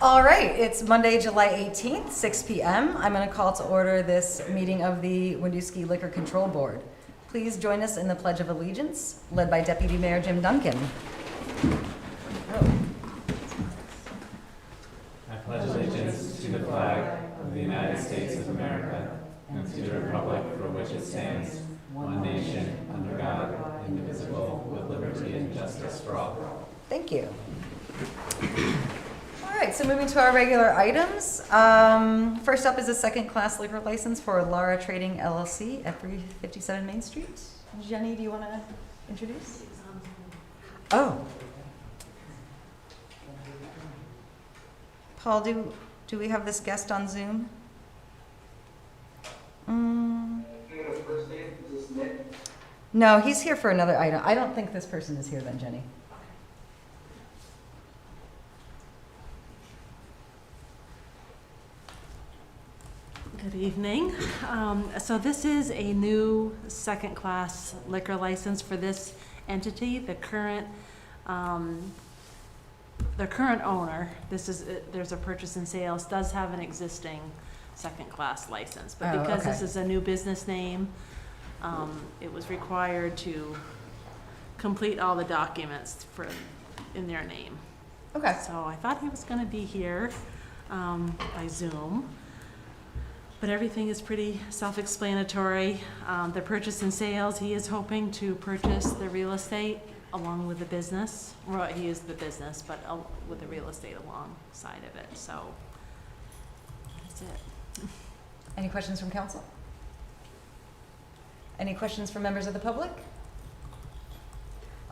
All right, it's Monday, July 18th, 6 p.m. I'm going to call to order this meeting of the Winooski Liquor Control Board. Please join us in the Pledge of Allegiance, led by Deputy Mayor Jim Duncan. I pledge allegiance to the flag of the United States of America and to the republic for which it stands, one nation, under God, indivisible, with liberty and justice for all. Thank you. All right, so moving to our regular items. First up is a second-class liquor license for Lara Trading LLC at 357 Main Street. Jenny, do you want to introduce? Oh. Paul, do we have this guest on Zoom? No, he's here for another item. I don't think this person is here then, Jenny. Good evening. So this is a new second-class liquor license for this entity. The current owner, there's a purchase and sales, does have an existing second-class license. But because this is a new business name, it was required to complete all the documents in their name. Okay. So I thought he was going to be here by Zoom. But everything is pretty self-explanatory. The purchase and sales, he is hoping to purchase the real estate along with the business. Well, he is the business, but with the real estate alongside of it. So that's it. Any questions from council? Any questions from members of the public?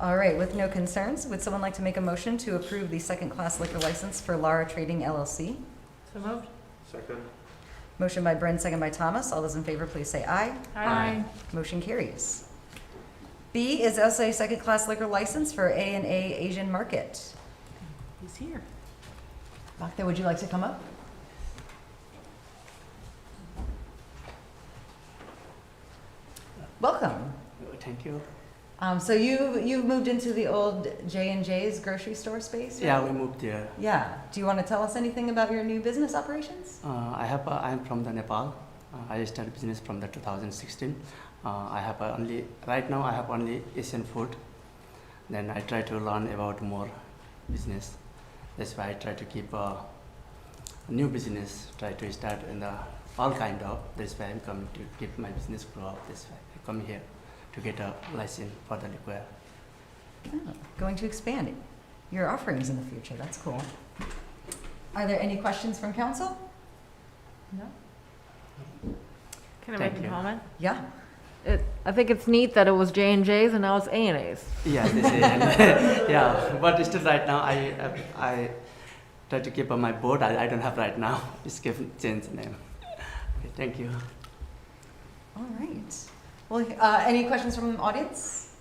All right, with no concerns, would someone like to make a motion to approve the second-class liquor license for Lara Trading LLC? So moved. Second. Motion by Bryn, second by Thomas. All those in favor, please say aye. Aye. Motion carries. B is also a second-class liquor license for A&A Asian Market. He's here. Bhakta, would you like to come up? Welcome. Thank you. So you've moved into the old J&J's grocery store space, right? Yeah, we moved there. Yeah. Do you want to tell us anything about your new business operations? I'm from the Nepal. I started business from the 2016. Right now I have only Asian food. Then I try to learn about more business. That's why I try to keep a new business. Try to start in the all kind of. That's why I'm coming to keep my business grow up. That's why I come here to get a license for the liquor. Oh, going to expand your offerings in the future. That's cool. Are there any questions from council? No? Can I Thank make you. a comment? Yeah. I think it's neat that it was J&J's and now it's A&A's. Yeah, this is, yeah. But still, right now I try to keep on my board. I don't have right now. Just change the name. Okay, thank you. All right. Well, any questions from the audience?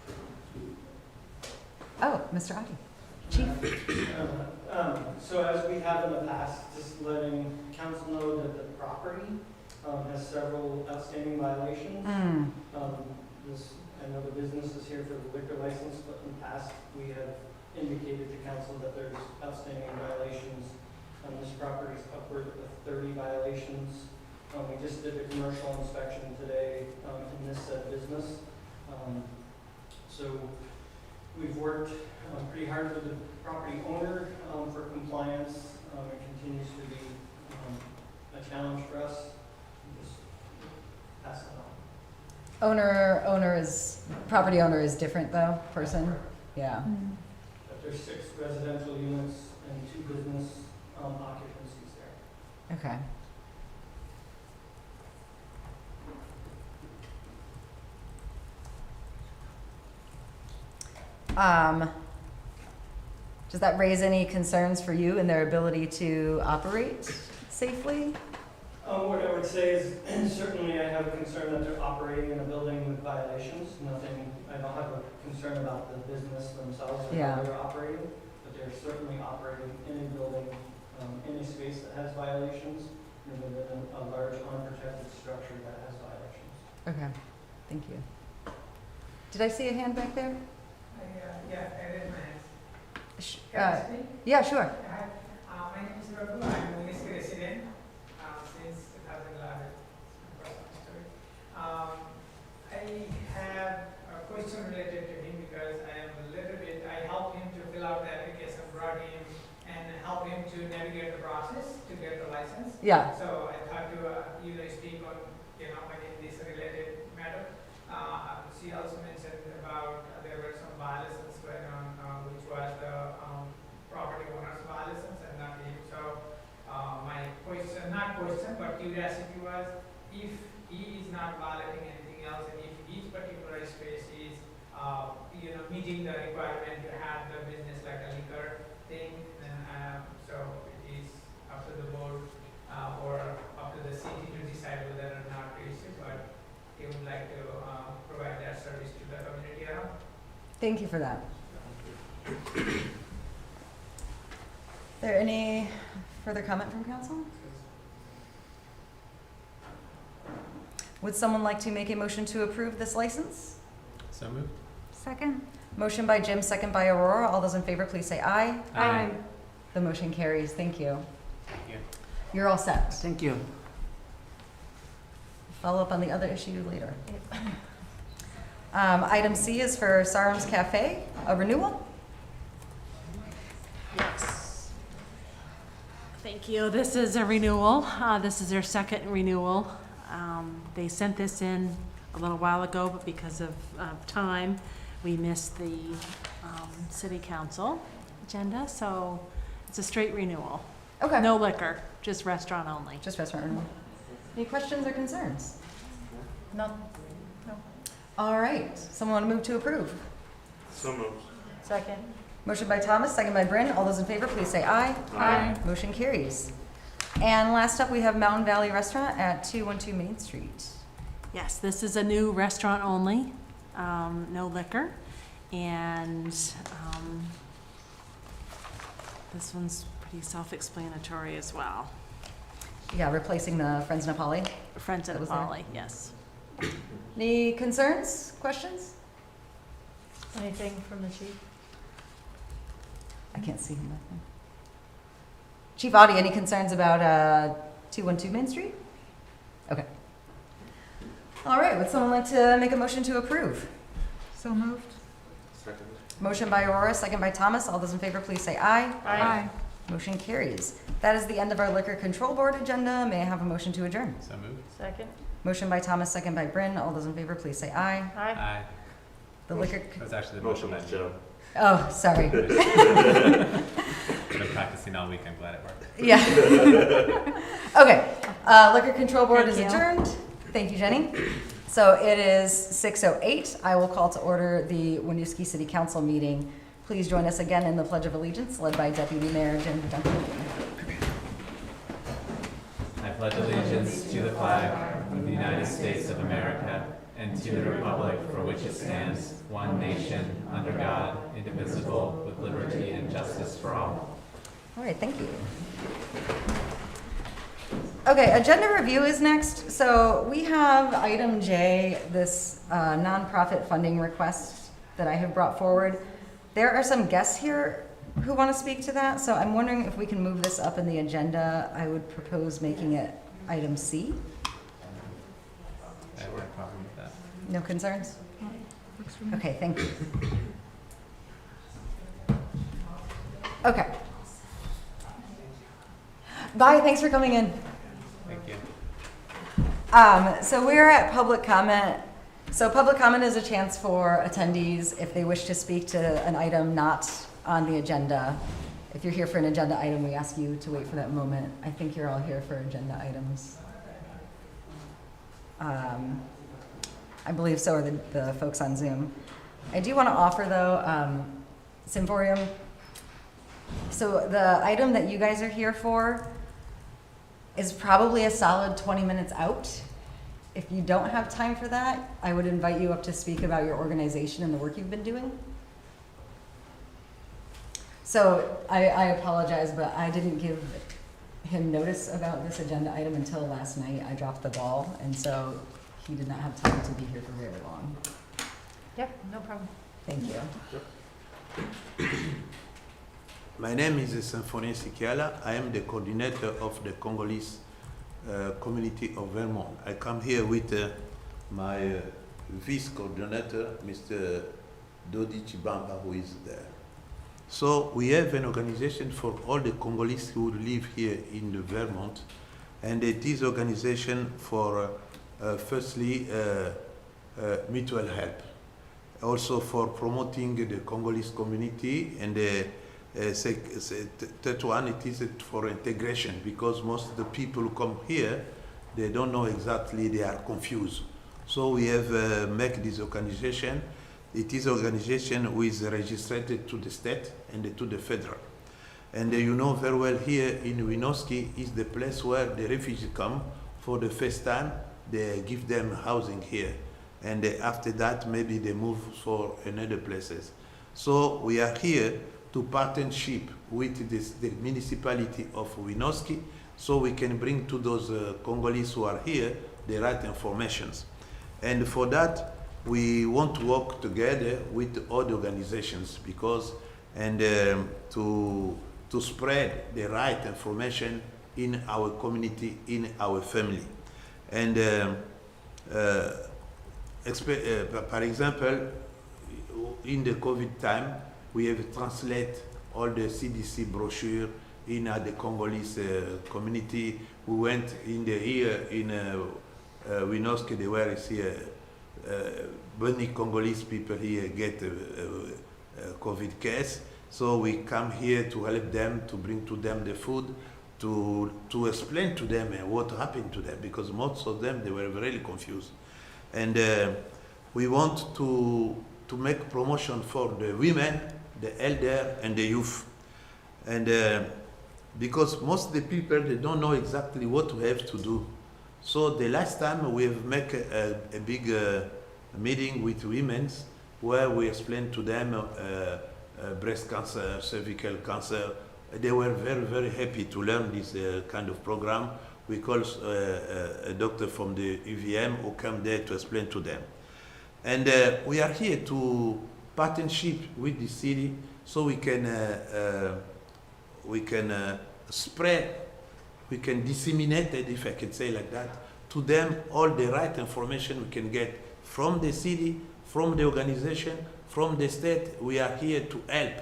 Oh, Mr. Adi. Chief. So as we have in the past, just letting council know that the property has several outstanding violations. I know the business is here for the liquor license, but in the past we have indicated to council that there's outstanding violations. This property is upward of 30 violations. We just did a commercial inspection today in this business. So we've worked pretty hard with the property owner for compliance. It continues to be a challenge for us. Just pass it on. Property owner is different though, person? Yeah. But there's 6 residential units and 2 business occupancies there. Okay. Does that raise any concerns for you in their ability to operate safely? What I would say is certainly I have a concern that they're operating in a building with violations. I don't have a concern about the business themselves or how they're operating, but they're certainly operating in a building, in a space that has violations, and within a large unprotected structure that has violations. Okay, thank you. Did I see a hand back there? Yeah, I didn't ask. Yeah, sure. My name is Prabhu. I'm a Winooski resident since 2011. I have a question related to him because I helped him to fill out the application, brought him and help him to navigate the process to get the license. Yeah. So I thought to speak on in this related matter. She also mentioned about there were some violations going on, which was the property owner's violations and not him. So my question, not question, but curiosity was if he is not violating anything else and if each particular space is meeting the requirement to have the business like a liquor thing, then so it is up to the board or up to the city to decide whether or not to issue, but he would like to provide that service to the community around. Thank you for that. There any further comment from council? Would someone like to make a motion to approve this license? So moved. Second. Motion by Jim, second by Aurora. All those in favor, please say aye. Aye. The motion carries. Thank you. Thank you. You're all set. Thank you. Follow up on the other issue later. Item C is for Sarum's Cafe, a renewal. Yes. Thank you. This is a renewal. This is their second renewal. They sent this in a little while ago, but because of time, we missed the city council agenda, so it's a straight renewal. Okay. No liquor, just restaurant only. Just restaurant renewal. Any questions or concerns? No. No. All right. Someone want to move to approve? So moved. Second. Motion by Thomas, second by Bryn. All those in favor, please say aye. Aye. Motion carries. And last up, we have Mountain Valley Restaurant at 212 Main Street. Yes, this is a new restaurant only, no liquor, and this one's pretty self-explanatory as well. Yeah, replacing the Friends Nepali. Friends That at was there. Polly, yes. Any concerns, questions? Anything from the chief? I can't see him. Chief Audie, any concerns about 212 Main Street? Okay. All right, would someone like to make a motion to approve? So moved. Second. Motion by Aurora, second by Thomas. All those in favor, please say aye. Aye. Motion carries. That is the end of our Liquor Control Board agenda. May I have a motion to adjourn? So moved. Second. Motion by Thomas, second by Bryn. All those in favor, please say aye. Aye. Aye. The liquor. That was actually the Motion motion was that Joe. Oh, sorry. I've been practicing all week. I'm glad it worked. Yeah. Okay. Liquor Control Board is Thank you. adjourned. Thank you, Jenny. So it is 6:08. I will call to order the Winooski City Council meeting. Please join us again in the Pledge of Allegiance, led by Deputy Mayor Jim Duncan. I pledge allegiance to the flag of the United States of America and to the republic for which it stands, one nation, under God, indivisible, with liberty and justice for all. All right, thank you. Okay, agenda review is next. So we have item J, this nonprofit funding request that I have brought forward. There are some guests here who want to speak to that, so I'm wondering if we can move this up in the agenda. I would propose making it item C. I have no problem with that. No concerns? Okay, thank you. Okay. Bye, thanks for coming in. Thank you. So we're at public comment. So public comment is a chance for attendees, if they wish to speak to an item not on the agenda. If you're here for an agenda item, we ask you to wait for that moment. I think you're all here for agenda items. I believe so are the folks on Zoom. I do want to offer, though, Symphorium. So the item that you guys are here for is probably a solid 20 minutes out. If you don't have time for that, I would invite you up to speak about your organization and the work you've been doing. So I apologize, but I didn't give him notice about this agenda item until last night. I dropped the ball, and so he did not have time to be here for very long. Yep, no problem. Thank you. My name is Symphony Sikiala. I am the coordinator of the Congolese community of Vermont. I come here with my vice coordinator, Mr. Dodi Chibamba, who is there. So we have an organization for all the Congolese who live here in the Vermont, and it is organization for firstly mutual help, also for promoting the Congolese community, and third one, it is for integration, because most of the people who come here, they don't know exactly, they are confused. So we have make this organization. It is organization who is registered to the state and to the federal. And you know very well here in Winooski is the place where the refugees come for the first time. They give them housing here. And after that, maybe they move for another places. So we are here to partnership with the municipality of Winooski, so we can bring to those Congolese who are here the right informations. And for that, we want to work together with other organizations, because to spread the right information in our community, in our family. And for example, in the COVID time, we have translated all the CDC brochure in the Congolese community. We went in the here in Winooski, the where is here, many Congolese people here get COVID case. So we come here to help them, to bring to them the food, to explain to them what happened to them, because most of them, they were really confused. And we want to make promotion for the women, the elder, and the youth. And because most of the people, they don't know exactly what we have to do. So the last time we have make a big meeting with women, where we explained to them breast cancer, cervical cancer. They were very, very happy to learn this kind of program. We call a doctor from the UVM who come there to explain to them. And we are here to partnership with the city, so we can spread, we can disseminate it, if I can say like that, to them all the right information we can get from the city, from the organization, from the state. We are here to help,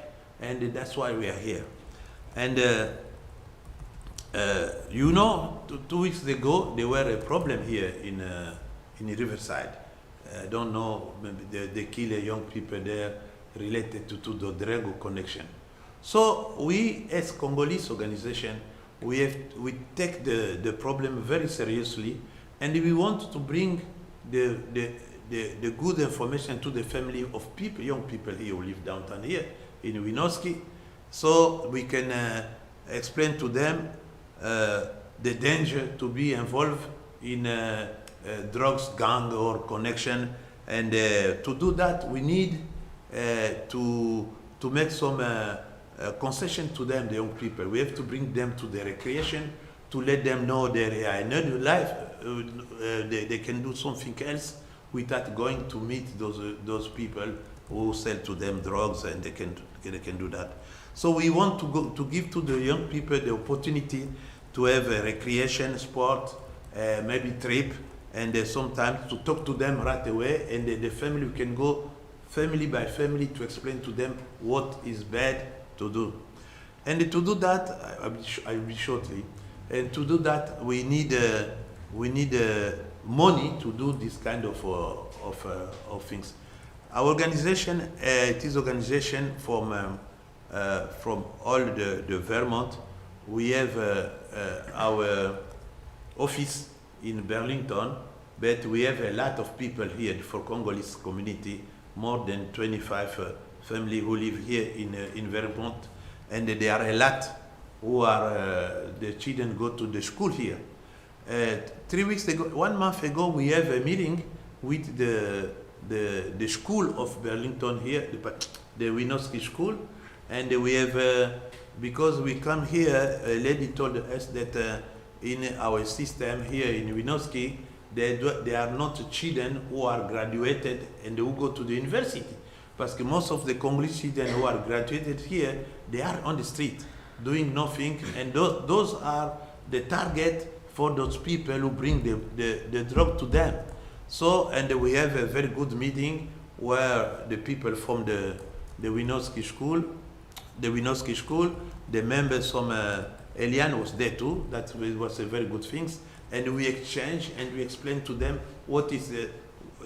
and that's why we are here. And you know, 2 weeks ago, there were a problem here in Riverside. I don't know, maybe they kill young people there related to the drug connection. So we, as Congolese organization, we take the problem very seriously, and we want to bring the good information to the family of people, young people here who live downtown here in Winooski, so we can explain to them the danger to be involved in drugs, gang, or connection. And to do that, we need to make some concession to them, the young people. We have to bring them to the recreation, to let them know they are in another life. They can do something else without going to meet those people who sell to them drugs, and they can do that. So we want to give to the young people the opportunity to have a recreation, sport, maybe trip, and sometimes to talk to them right away, and the family can go family by family to explain to them what is bad to do. And to do that, I'll be shortly, and to do that we need money to do this kind of things. Our organization, it is organization from all the Vermont. We have our office in Burlington, but we have a lot of people here for Congolese community, more than 25 families who live here in Vermont, and there are a lot who are, the children go to the school here. 3 weeks ago, 1 month ago, we have a meeting with the school of Burlington here, the Winooski school, and we have, because we come here, a lady told us that in our system here in Winooski, they are not children who are graduated and who go to the university. Because most of the Congolese students who are graduated here, they are on the street doing nothing, and those are the target for those people who bring the drug to them. So, and we have a very good meeting where the people from the Winooski school, the members from Eliane was there too. That was a very good thing. And we exchange and we explain to them what is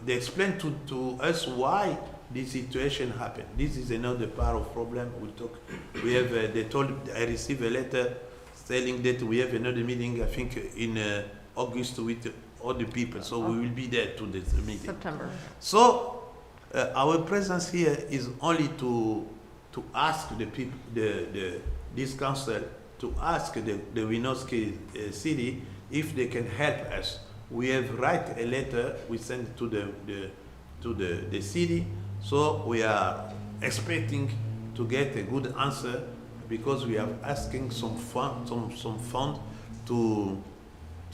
they explain to us why this situation happened. This is another part of problem. We'll talk. We have, I received a letter telling that we have another meeting, I think in August with all the people. So we will be there to this meeting. September. So our presence here is only to ask the people, this council, to ask the Winooski city if they can help us. We have write a letter, we send to the city, so we are expecting to get a good answer, because we are asking some fund to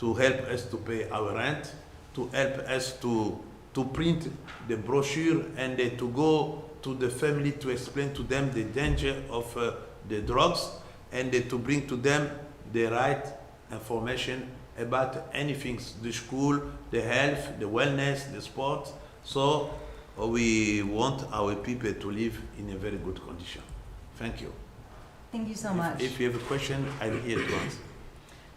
help us to pay our rent, to help us to print the brochure, and to go to the family to explain to them the danger of the drugs, and to bring to them the right information about anything, the school, the health, the wellness, the sports. So we want our people to live in a very good condition. Thank you. Thank you so much. If you have a question, I'm here to answer.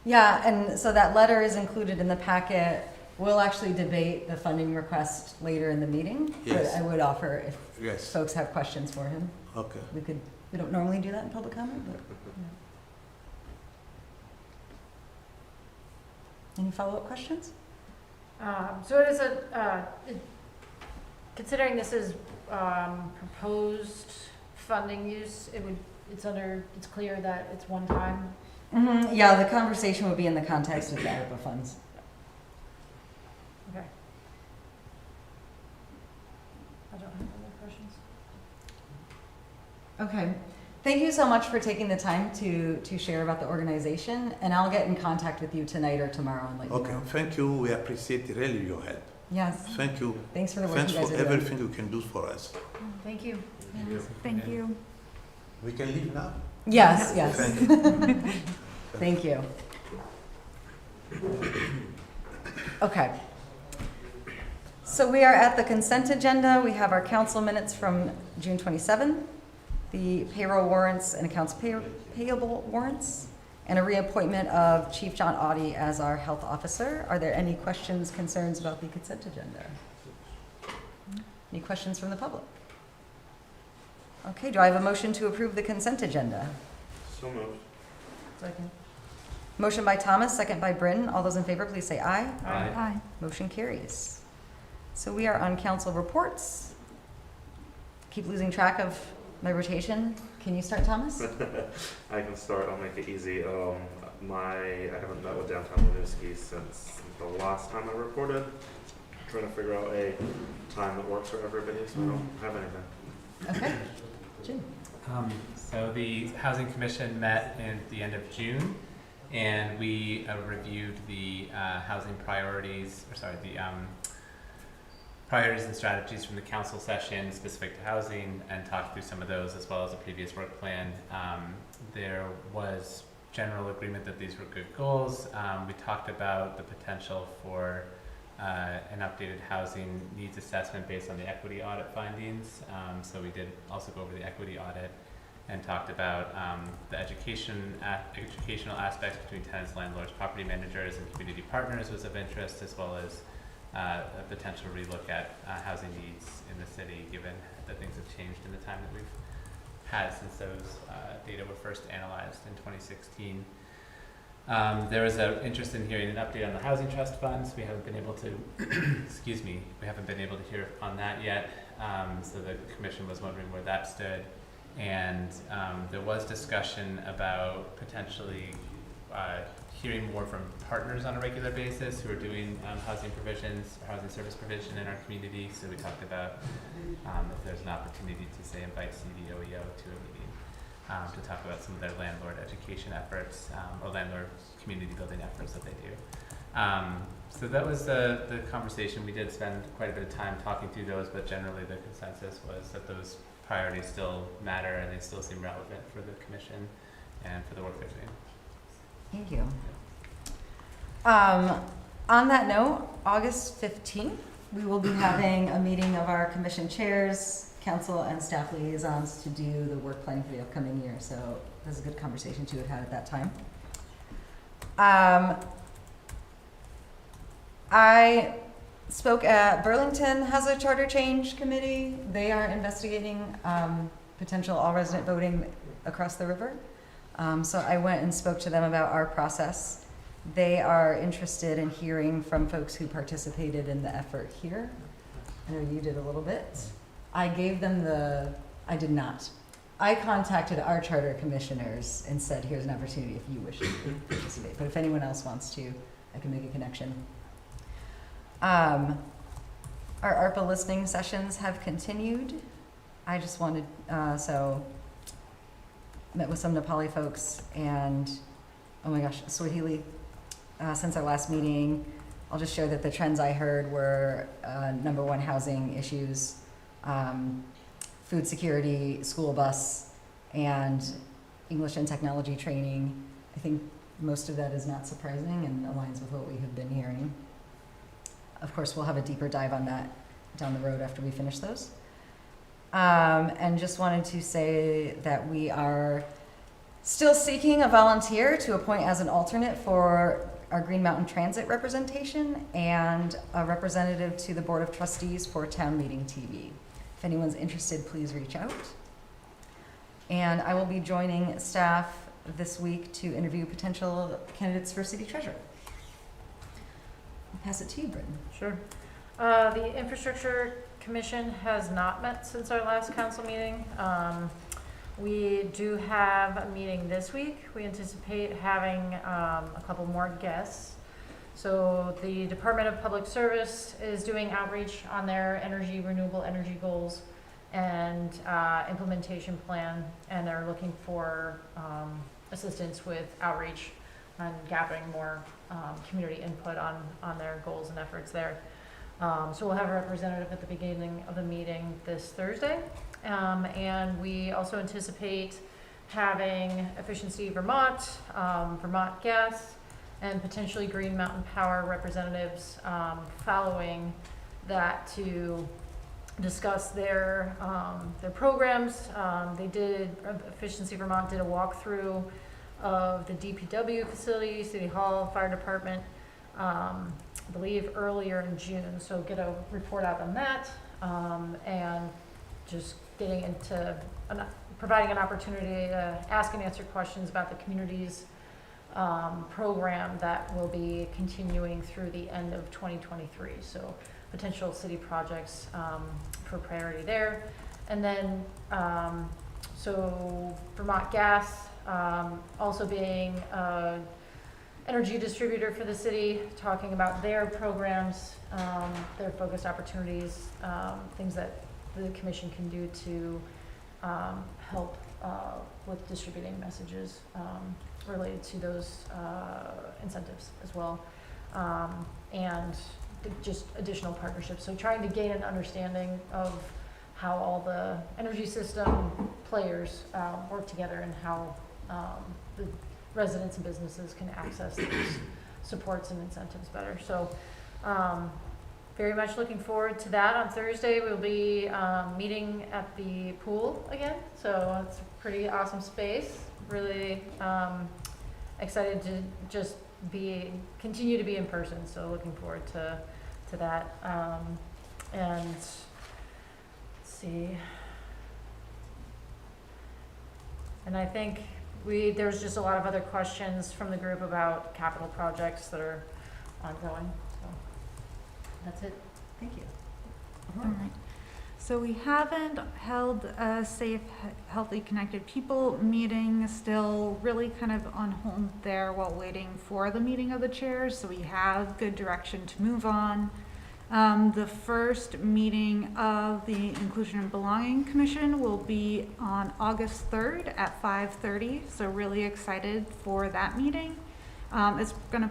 Yeah, and so that letter is included in the packet. We'll actually debate the funding request later in the meeting. Yes. But I would offer, if Yes. folks have questions for him, Okay. we don't normally do that in public comment, but. Yeah. Any follow-up questions? So it is considering this is proposed funding use, it's clear that it's one time. Mm-hmm. Yeah, the conversation would be in the context of the ARPA funds. Okay. I don't have any questions. Okay. Thank you so much for taking the time to share about the organization, and I'll get in contact with you tonight or tomorrow and let you Okay, know. thank you. We appreciate really your help. Yes. Thank you. Thanks for the work Thanks you guys for are doing. everything you can do for us. Thank you. Thank you. We can leave now? Yes, yes. Thank you. Thank you. Okay. So we are at the consent agenda. We have our council minutes from June 27th, the payroll warrants and accounts payable warrants, and a reappointment of Chief John Audie as our health officer. Are there any questions, concerns about the consent agenda? Any questions from the public? Okay, do I have a motion to approve the consent agenda? So moved. Second. Motion by Thomas, second by Britton. All those in favor, please say aye. Aye. Motion carries. So we are on council reports. Keep losing track of my rotation. Can you start, Thomas? I can start. I'll make it easy. I haven't met with downtown Winooski since the last time I reported. Trying to figure out a time that works for everybody, so I don't have anything. Okay. Jim. So the Housing Commission met in the end of June, and we reviewed the housing priorities, priorities and strategies from the council session specific to housing, and talked through some of those as well as the previous work plan. There was general agreement that these were good goals. We talked about the potential for an updated housing needs assessment based on the equity audit findings. So we did also go over the equity audit and talked about the educational aspects between tenants, landlords, property managers, and community partners was of interest, as well as a potential relook at housing needs in the city, given that things have changed in the time that we've had since those data were first analyzed in 2016. There was an interest in hearing an update on the housing trust funds. We haven't been able to, we haven't been able to hear on that yet. So the commission was wondering where that stood. And there was discussion about potentially hearing more from partners on a regular basis who are doing housing provisions, or housing service provision in our community. So we talked about if there's an opportunity to, say, invite CDOEO to a meeting to talk about some of their landlord education efforts or landlord community building efforts that they do. So that was the conversation. We did spend quite a bit of time talking through those, but generally the consensus was that those priorities still matter and they still seem relevant for the commission and for the work they're doing. Thank you. On that note, August 15th, we will be having a meeting of our commission chairs, council, and staff liaisons to do the work planning for the upcoming year. So this is a good conversation to have had at that time. I spoke at Burlington has a charter change committee. They are investigating potential all-resident voting across the river. So I went and spoke to them about our process. They are interested in hearing from folks who participated in the effort here. I know you did a little bit. I gave them I did not. I contacted our charter commissioners and said, here's an opportunity if you wish to participate. But if anyone else wants to, I can make a connection. Our ARPA listening sessions have continued. I just wanted, met with some Nepali folks and, oh my gosh, Swahili. Since our last meeting, I'll just share that the trends I heard were number one, housing issues, food security, school bus, and English and technology training. I think most of that is not surprising and aligns with what we have been hearing. Of course, we'll have a deeper dive on that down the road after we finish those. And just wanted to say that we are still seeking a volunteer to appoint as an alternate for our Green Mountain Transit representation and a representative to the Board of Trustees for Town Meeting TV. If anyone's interested, please reach out. And I will be joining staff this week to interview potential candidates for city treasurer. I'll pass it to you, Britton. Sure. The Infrastructure Commission has not met since our last council meeting. We do have a meeting this week. We anticipate having a couple more guests. So the Department of Public Service is doing outreach on their renewable energy goals and implementation plan, and they're looking for assistance with outreach and gathering more community input on their goals and efforts there. So we'll have a representative at the beginning of the meeting this Thursday. And we also anticipate having Efficiency Vermont, Vermont Gas, and potentially Green Mountain Power representatives following that to discuss their programs. Efficiency Vermont did a walkthrough of the DPW facility, City Hall, Fire Department, I believe earlier in June. So get a report out on that, and just getting into providing an opportunity to ask and answer questions about the community's program that will be continuing through the end of 2023. So potential city projects for priority there. And then, so Vermont Gas also being an energy distributor for the city, talking about their programs, their focused opportunities, things that the commission can do to help with distributing messages related to those incentives as well, and just additional partnerships. So trying to gain an understanding of how all the energy system players work together and how the residents and businesses can access these supports and incentives better. So very much looking forward to that. On Thursday, we'll be meeting at the pool again. So it's a pretty awesome space. Really excited to just continue to be in person. So looking forward to that. And let's see. And I think there's just a lot of other questions from the group about capital projects that are ongoing. So that's it. Thank you. All right. So we haven't held a Safe, Healthy, Connected People meeting, still really kind of on hold there while waiting for the meeting of the chairs. So we have good direction to move on. The first meeting of the Inclusion and Belonging Commission will be on August 3rd at 5:30. So really excited for that meeting. It's going to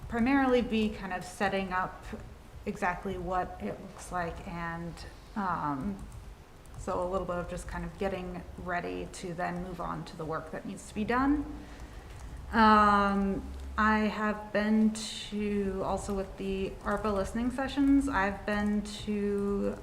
primarily be kind of setting up exactly what it looks like, and so a little bit of just kind of getting ready to then move on to the work that needs to be done. I have been to, also with the ARPA listening sessions, I've been to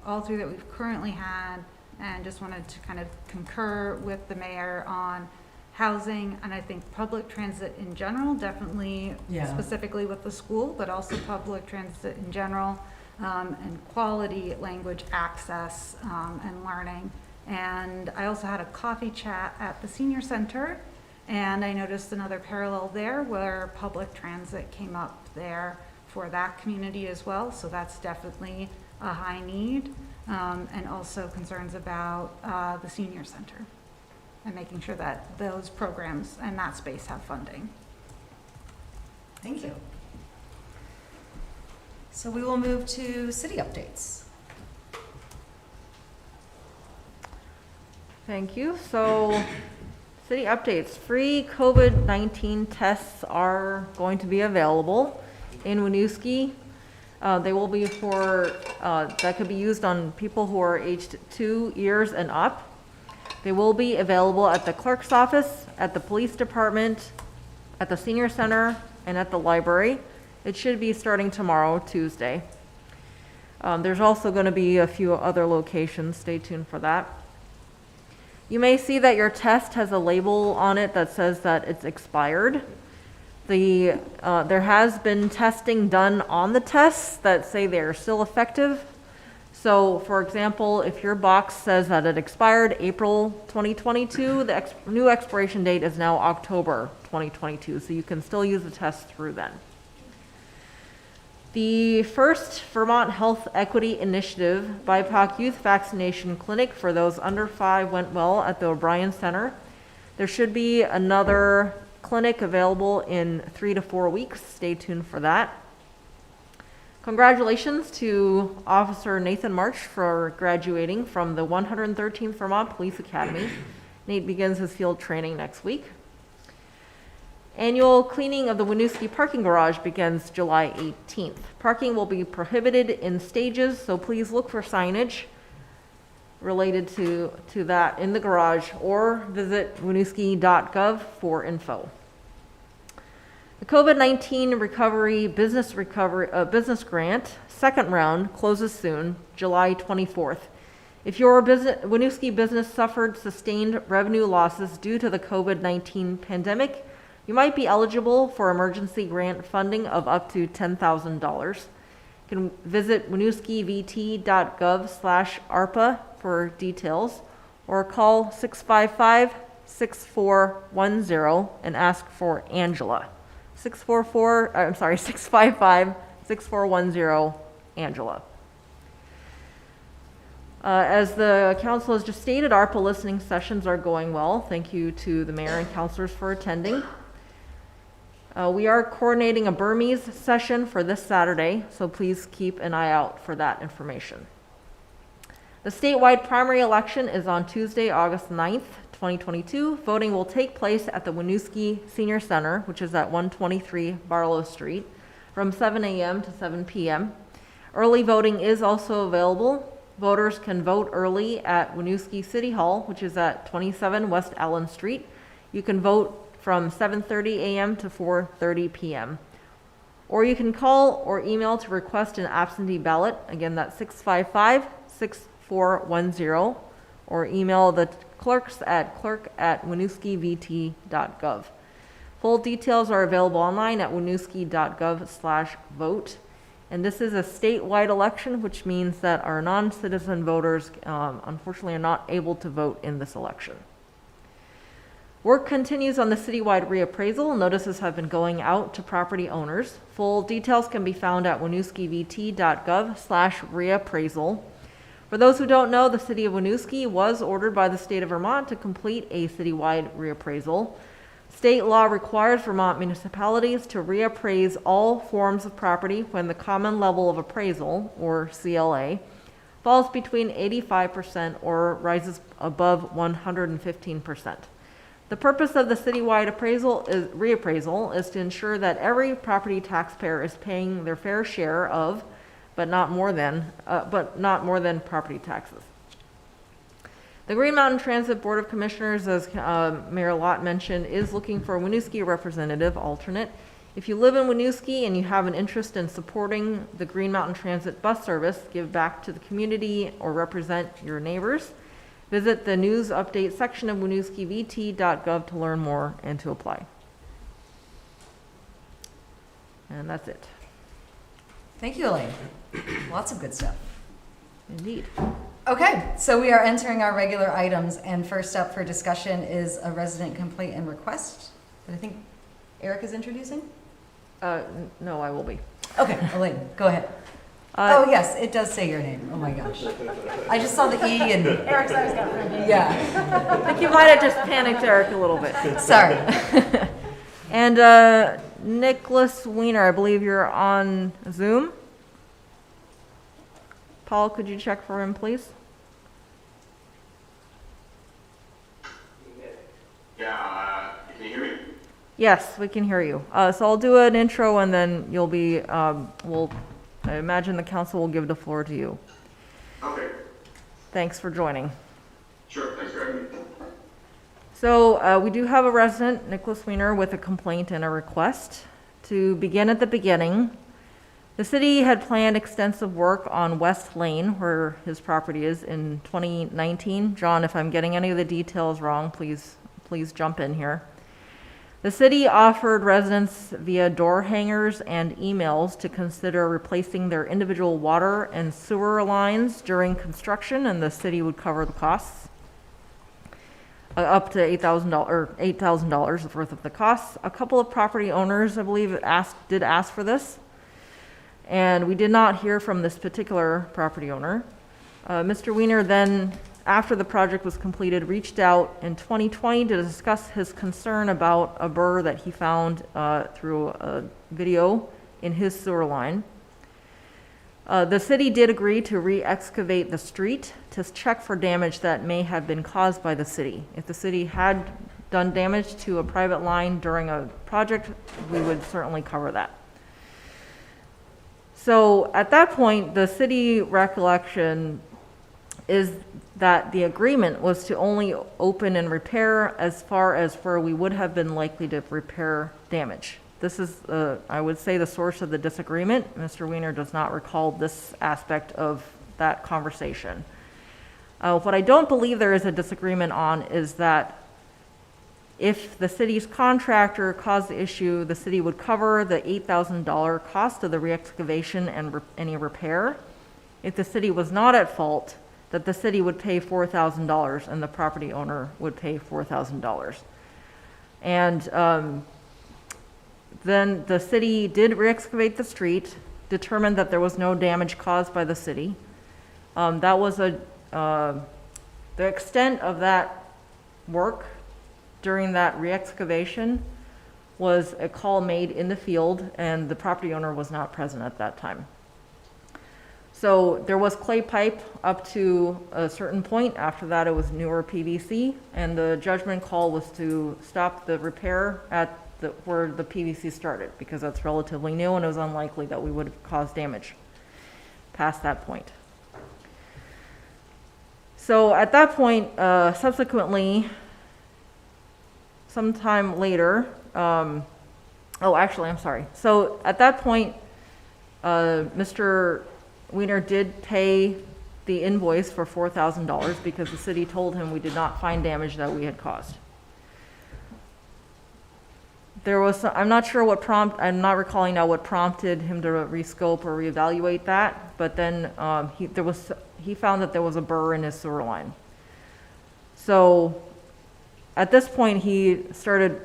all three that we've currently had, and just wanted to kind of concur with the mayor on housing, and I think public transit in general, definitely specifically with the school, but also public transit in general, and quality language access and learning. And I also had a coffee chat at the senior center, and I noticed another parallel there where public transit came up there for that community as well. So that's definitely a high need, and also concerns about the senior center and making sure that those programs and that space have funding. Thank you. So we will move to city updates. Thank you. So, city updates. Free COVID-19 tests are going to be available in Winooski. They will be for, that could be used on people who are aged 2 years and up. They will be available at the clerk's office, at the police department, at the senior center, and at the library. It should be starting tomorrow, Tuesday. There's also going to be a few other locations. Stay tuned for that. You may see that your test has a label on it that says that it's expired. There has been testing done on the tests that say they're still effective. So, for example, if your box says that it expired April 2022, the new expiration date is now October 2022, so you can still use the test through then. The first Vermont Health Equity Initiative BIPOC Youth Vaccination Clinic for those under 5 went well at the O'Brien Center. There should be another clinic available in 3 to 4 weeks. Stay tuned for that. Congratulations to Officer Nathan March for graduating from the 113th Vermont Police Academy. Nate begins his field training next week. Annual cleaning of the Winooski parking garage begins July 18th. Parking will be prohibited in stages, so please look for signage related to that in the garage, or visit winooski.gov for info. The COVID-19 business grant, second round, closes soon, July 24th. If your Winooski business suffered sustained revenue losses due to the COVID-19 pandemic, you might be eligible for emergency grant funding of up to $10,000. You can visit winooskivt.gov/ARPA for details, or call 655-6410 and ask for Angela. 655-6410 Angela. As the council has just stated, ARPA listening sessions are going well. Thank you to the mayor and councilors for attending. We are coordinating a Burmese session for this Saturday, so please keep an eye out for that information. The statewide primary election is on Tuesday, August 9th, 2022. Voting will take place at the Winooski Senior Center, which is at 123 Barlow Street, from 7 a.m. to 7 p.m. Early voting is also available. Voters can vote early at Winooski City Hall, which is at 27 West Allen Street. You can vote from 7:30 a.m. to 4:30 p.m. Or you can call or email to request an absentee ballot. Again, that's 655-6410, or email the clerks at clerk@winooskivt.gov. Full details are available online at winooski.gov/vote. And this is a statewide election, which means that our non-citizen voters, unfortunately, are not able to vote in this election. Work continues on the citywide reappraisal. Notices have been going out to property owners. Full details can be found at winooskivt.gov/reappraisal. For those who don't know, the city of Winooski was ordered by the state of Vermont to complete a citywide reappraisal. State law requires Vermont municipalities to reappraise all forms of property when the common level of appraisal, or CLA, falls between 85% or rises above 115%. The purpose of the citywide reappraisal is to ensure that every property taxpayer is paying their fair share of, but not more than property taxes. The Green Mountain Transit Board of Commissioners, as Mayor Lott mentioned, is looking for a Winooski representative alternate. If you live in Winooski and you have an interest in supporting the Green Mountain Transit bus service, give back to the community, or represent your neighbors, visit the news update section of winooskivt.gov to learn more and to apply. And that's it. Thank you, Elaine. Lots of good stuff. Indeed. Okay, so we are entering our regular items, and first up for discussion is a resident complaint and request that I think Eric is introducing. No, I will be. Okay, Elaine, go ahead. Oh, yes, it does say your name. Oh my gosh. I just saw the E and, Eric's always got red hair. yeah, I think you might have just panicked Eric a little bit. sorry. And Nicholas Weiner, I believe you're on Zoom. Paul, could you check for him, please? Yeah, can you hear me? Yes, we can hear you. So I'll do an intro and then you'll be, I imagine the council will give the floor to you. Okay, Thanks for joining. sure, thanks for having me. So we do have a resident, Nicholas Weiner, with a complaint and a request. To begin at the beginning, the city had planned extensive work on West Lane, where his property is, in 2019. John, if I'm getting any of the details wrong, please jump in here. The city offered residents via door hangers and emails to consider replacing their individual water and sewer lines during construction, and the city would cover the costs. Up to $8,000 worth of the costs. A couple of property owners, I believe, did ask for this, and we did not hear from this particular property owner. Mr. Weiner then, after the project was completed, reached out in 2020 to discuss his concern about a burr that he found through a video in his sewer line. The city did agree to re-excavate the street to check for damage that may have been caused by the city. If the city had done damage to a private line during a project, we would certainly cover that. So at that point, the city recollection is that the agreement was to only open and repair as far as where we would have been likely to repair damage. This is, I would say, the source of the disagreement. Mr. Weiner does not recall this aspect of that conversation. What I don't believe there is a disagreement on is that if the city's contractor caused the issue, the city would cover the $8,000 cost of the re-excavation and any repair. If the city was not at fault, that the city would pay $4,000 and the property owner would pay $4,000. And then the city did re-excavate the street, determined that there was no damage caused by the city. That was the extent of that work during that re-excavation was a call made in the field, and the property owner was not present at that time. So there was clay pipe up to a certain point. After that, it was newer PVC, and the judgment call was to stop the repair at where the PVC started, because that's relatively new and it was unlikely that we would have caused damage past that point. So at that point, subsequently, sometime later, I'm sorry. So at that point, Mr. Weiner did pay the invoice for $4,000 because the city told him we did not find damage that we had caused. There was, I'm not not recalling now what prompted him to rescope or reevaluate that, but then he found that there was a burr in his sewer line. So at this point, he started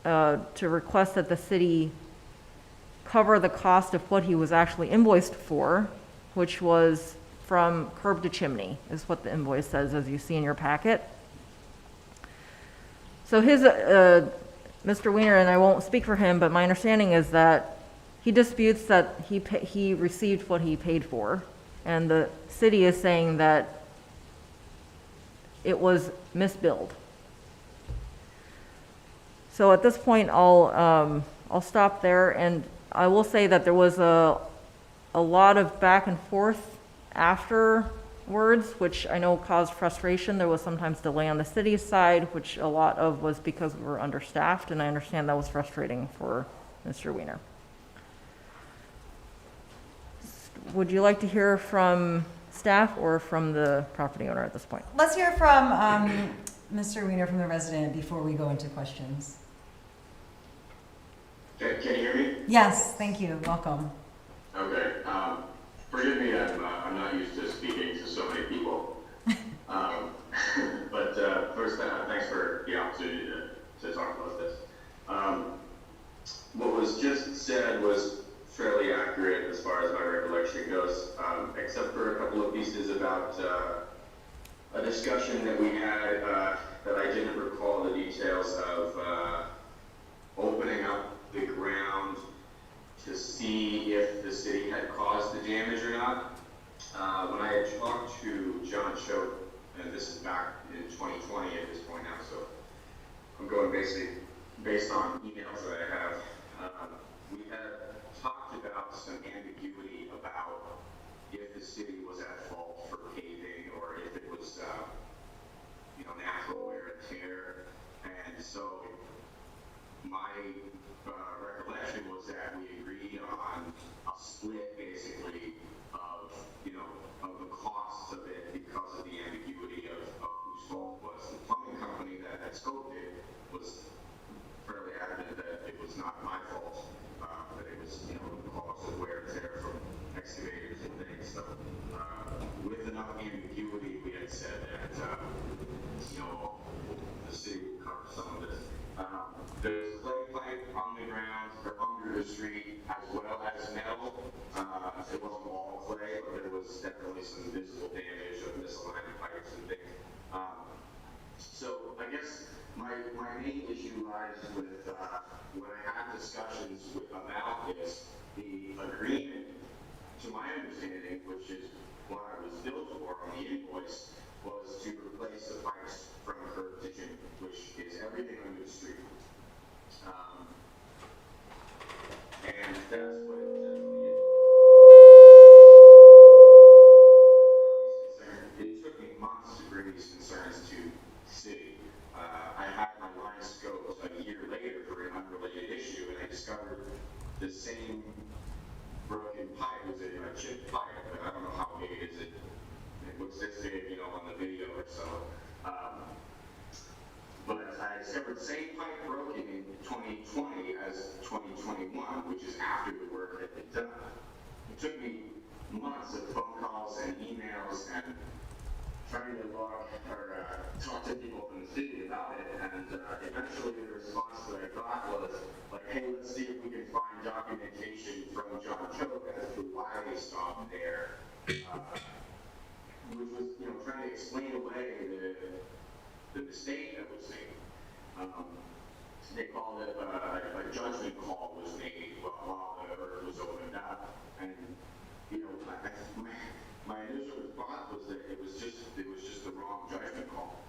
to request that the city cover the cost of what he was actually invoiced for, which was from curb to chimney, is what the invoice says, as you see in your packet. So his, Mr. Weiner, and I won't speak for him, but my understanding is that he disputes that he received what he paid for, and the city is saying that it was misbilled. So at this point, I'll stop there, and I will say that there was a lot of back and forth afterwards, which I know caused frustration. There was sometimes delay on the city's side, which a lot of was because we were understaffed, and I understand that was frustrating for Mr. Weiner. Would you like to hear from staff or from the property owner at this point? Let's hear from Mr. Weiner, from the resident, before we go into questions. Can you hear me? Yes, thank you. Welcome. Okay. Forgive me, I'm not used to speaking to so many people. But first, thanks for the opportunity to talk about this. What was just said was fairly accurate as far as my recollection goes, except for a couple of pieces about a discussion that we had that I didn't recall the details of opening up the ground to see if the city had caused the damage or not. When I had talked to John Choate, and this is back in 2020 at this point now, so I'm going basically based on emails that I have. We had talked about some ambiguity about if the city was at fault for paving or if it was, natural wear and tear. And so my recollection was that we agreed on a split, basically, of the costs of it because of the ambiguity of whose fault was. The plumbing company that had scoped it was fairly adamant that it was not my fault, that it was, the cost of wear and tear from excavators and things. So, with enough ambiguity, we had said that, the city will cover some of this. There's clay pipe on the ground or under the street, as well as metal. It wasn't all clay, but there was definitely some visible damage of misaligned pipes and things. So I guess my main issue lies with when I had discussions about this, the agreement, to my understanding, which is what I was billed for on the invoice, was to replace the pipes from curb to chimney, which is everything under the street. And that's what it says on the invoice. It took me months to bring these concerns to the city. I had my line scoped a year later for an unrelated issue, and I discovered the same broken pipe. It was a chipped pipe, but I don't know how big it is. It looks this big, on the video or so. But I discovered the same pipe broken in 2020 as 2021, which is after the work had been done. It took me months of phone calls and emails and trying to talk to people from the city about it, and eventually the response that I got was like, hey, let's see if we can find documentation from John Choate as to why they stopped there, which was, trying to explain away the mistake that was made. They called it a judgment call was made while the earth was opened up, and my initial response was that it was just the wrong judgment call.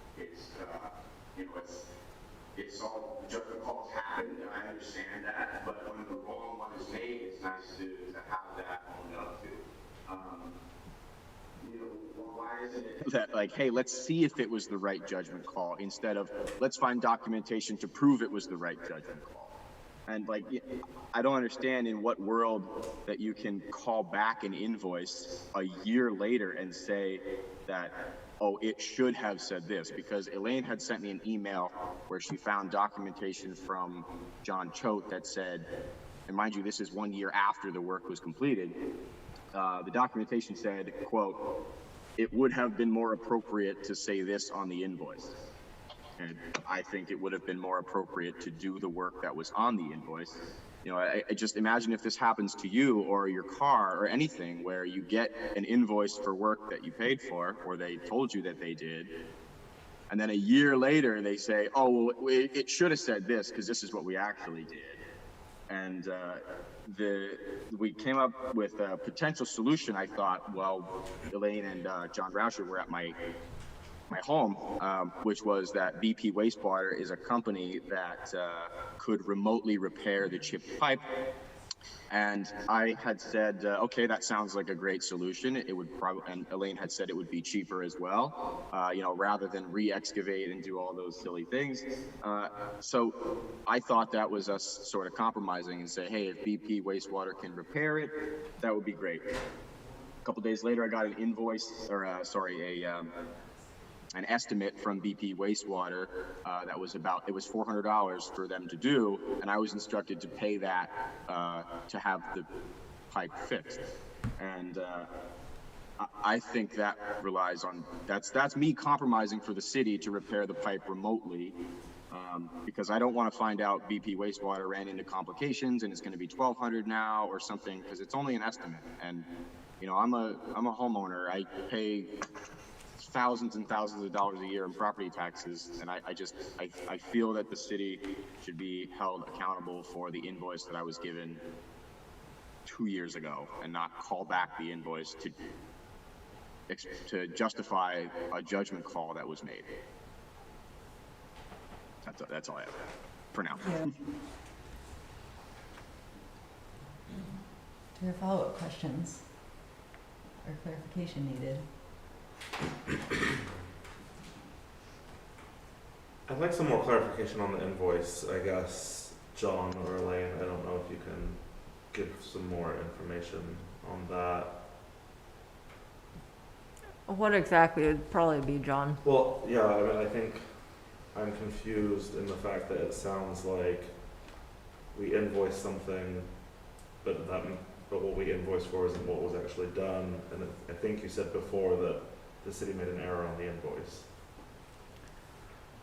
It's all judgment calls happen, and I understand that, but when the wrong one is made, it's nice to have that owned up to. Why isn't it that like, hey, let's see if it was the right judgment call instead of let's find documentation to prove it was the right judgment call? And I don't understand in what world that you can call back an invoice a year later and say that, oh, it should have said this, because Elaine had sent me an email where she found documentation from John Choate that said, and mind you, this is 1 year after the work was completed, the documentation said, quote, it would have been more appropriate to say this on the invoice. And I think it would have been more appropriate to do the work that was on the invoice. I just imagine if this happens to you or your car or anything where you get an invoice for work that you paid for, or they told you that they did, and then a year later they say, oh, well, it should have said this because this is what we actually did. And we came up with a potential solution. I thought, well, Elaine and John Rauscher were at my my home, which was that BP Wastewater is a company that could remotely repair the chipped pipe. And I had said, okay, that sounds like a great solution. It would probably, and Elaine had said it would be cheaper as well, rather than re-excavate and do all those silly things. So I thought that was us sort of compromising and say, hey, if BP Wastewater can repair it, that would be great. A couple days later, I got an invoice, an estimate from BP Wastewater that was it was $400 for them to do, and I was instructed to pay that to have the pipe fixed. And I think that relies on, that's me compromising for the city to repair the pipe remotely, because I don't want to find out BP Wastewater ran into complications and it's going to be $1,200 now or something, because it's only an estimate. And I'm a homeowner. I pay thousands and thousands of dollars a year in property taxes, and I feel that the city should be held accountable for the invoice that I was given 2 years ago, and not call back the invoice to justify a judgment call that was made. That's all I have for now. Yeah. Do you have follow-up questions or clarification needed? I'd like some more clarification on the invoice, I guess, John or Elaine. I don't know if you can give some more information on that. What exactly? It'd probably be John. Well, yeah, I mean, I think I'm confused in the fact that it sounds like we invoiced something, but what we invoiced for isn't what was actually done. And I think you said before that the city made an error on the invoice.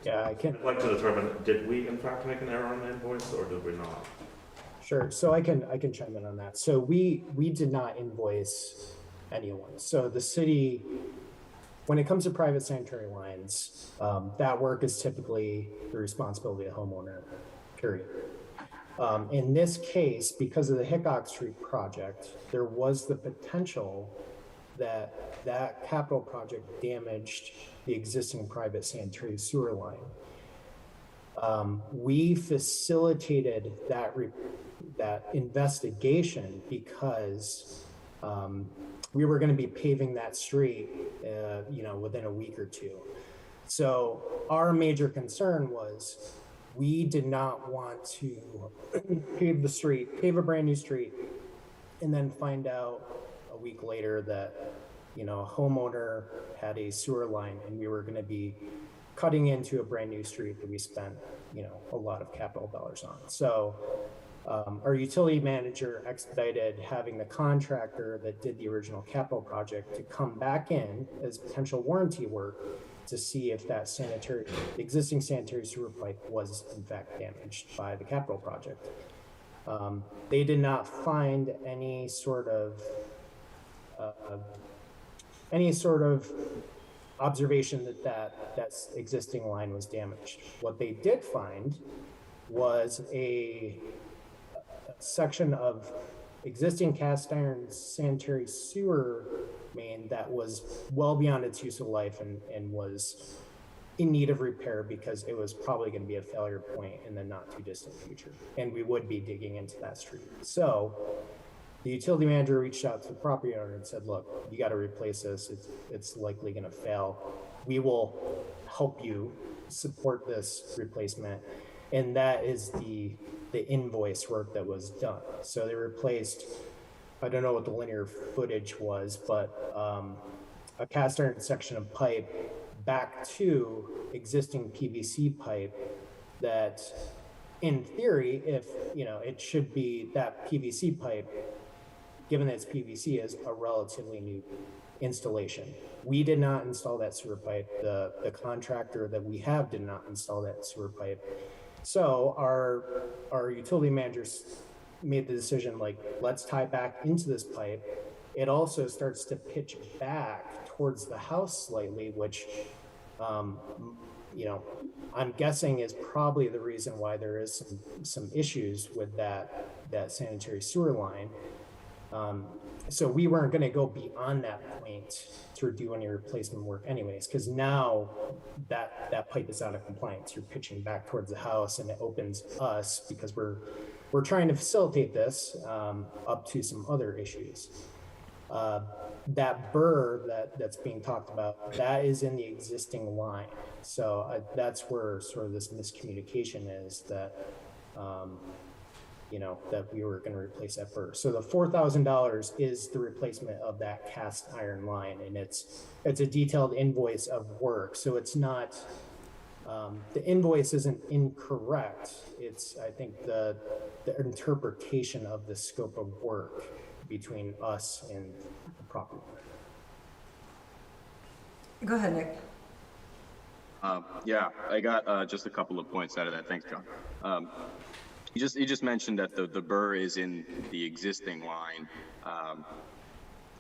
Yeah, I'd like to determine, did we in fact make an error on the invoice, or did we not? Sure. So I can chime in on that. So we did not invoice anyone. So the city, when it comes to private sanitary lines, that work is typically the responsibility of the homeowner, period. In this case, because of the Hickok Street project, there was the potential that capital project damaged the existing private sanitary sewer line. We facilitated that investigation because we were going to be paving that street, within a week or two. So our major concern was we did not want to pave a brand new street, and then find out a week later that, a homeowner had a sewer line and we were going to be cutting into a brand new street that we spent, a lot of capital dollars on. So our utility manager expedited having the contractor that did the original capital project to come back in as potential warranty work to see if that existing sanitary sewer pipe was in fact damaged by the capital project. They did not find any sort of observation that existing line was damaged. What they did find was a section of existing cast iron sanitary sewer main that was well beyond its useful life and was in need of repair because it was probably going to be a failure point in the not too distant future, and we would be digging into that street. So the utility manager reached out to the property owner and said, look, you got to replace this. It's likely going to fail. We will help you support this replacement. And that is the invoice work that was done. So they replaced, I don't know what the linear footage was, but a cast iron section of pipe back to existing PVC pipe that in theory, if, it should be that PVC pipe, given that it's PVC, is a relatively new installation. We did not install that sewer pipe. The contractor that we have did not install that sewer pipe. So our utility managers made the decision, let's tie back into this pipe. It also starts to pitch back towards the house slightly, which, I'm guessing is probably the reason why there is some issues with that sanitary sewer line. So we weren't gonna go beyond that point to do any replacement work anyways, because now that pipe is out of compliance. You're pitching back towards the house, and it opens us, because we're trying to facilitate this, up to some other issues. That burr that's being talked about, that is in the existing line. So that's where sort of this miscommunication is, that, that we were gonna replace that burr. So the $4,000 is the replacement of that cast iron line, and it's a detailed invoice of work. So it's not, the invoice isn't incorrect. It's, I think, the interpretation of the scope of work between us and the property owner. Go ahead, Nick. Yeah, I got just a couple of points out of that. Thanks, John. You just mentioned that the burr is in the existing line. I'm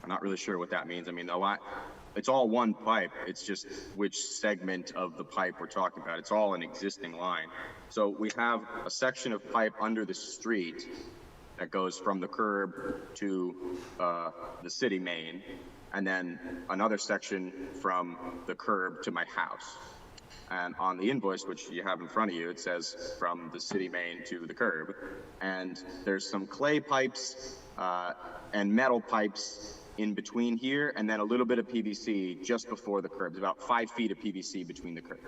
not really sure what that means. I mean, the line, it's all one pipe. It's just which segment of the pipe we're talking about. It's all an existing line. So we have a section of pipe under the street that goes from the curb to the city main, and then another section from the curb to my house. And on the invoice, which you have in front of you, it says from the city main to the curb. And there's some clay pipes and metal pipes in between here, and then a little bit of PVC just before the curb. There's about 5 feet of PVC between the curb.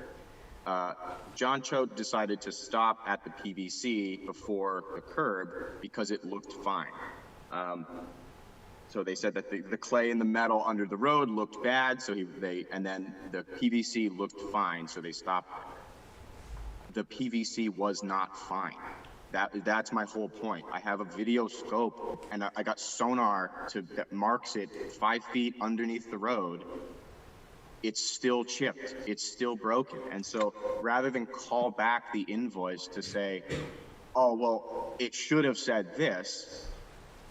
John Choate decided to stop at the PVC before the curb because it looked fine. So they said that the clay and the metal under the road looked bad, so and then the PVC looked fine, so they stopped. The PVC was not fine. That's my whole point. I have a video scope, and I got sonar that marks it 5 feet underneath the road. It's still chipped. It's still broken. And so rather than call back the invoice to say, oh, well, it should have said this,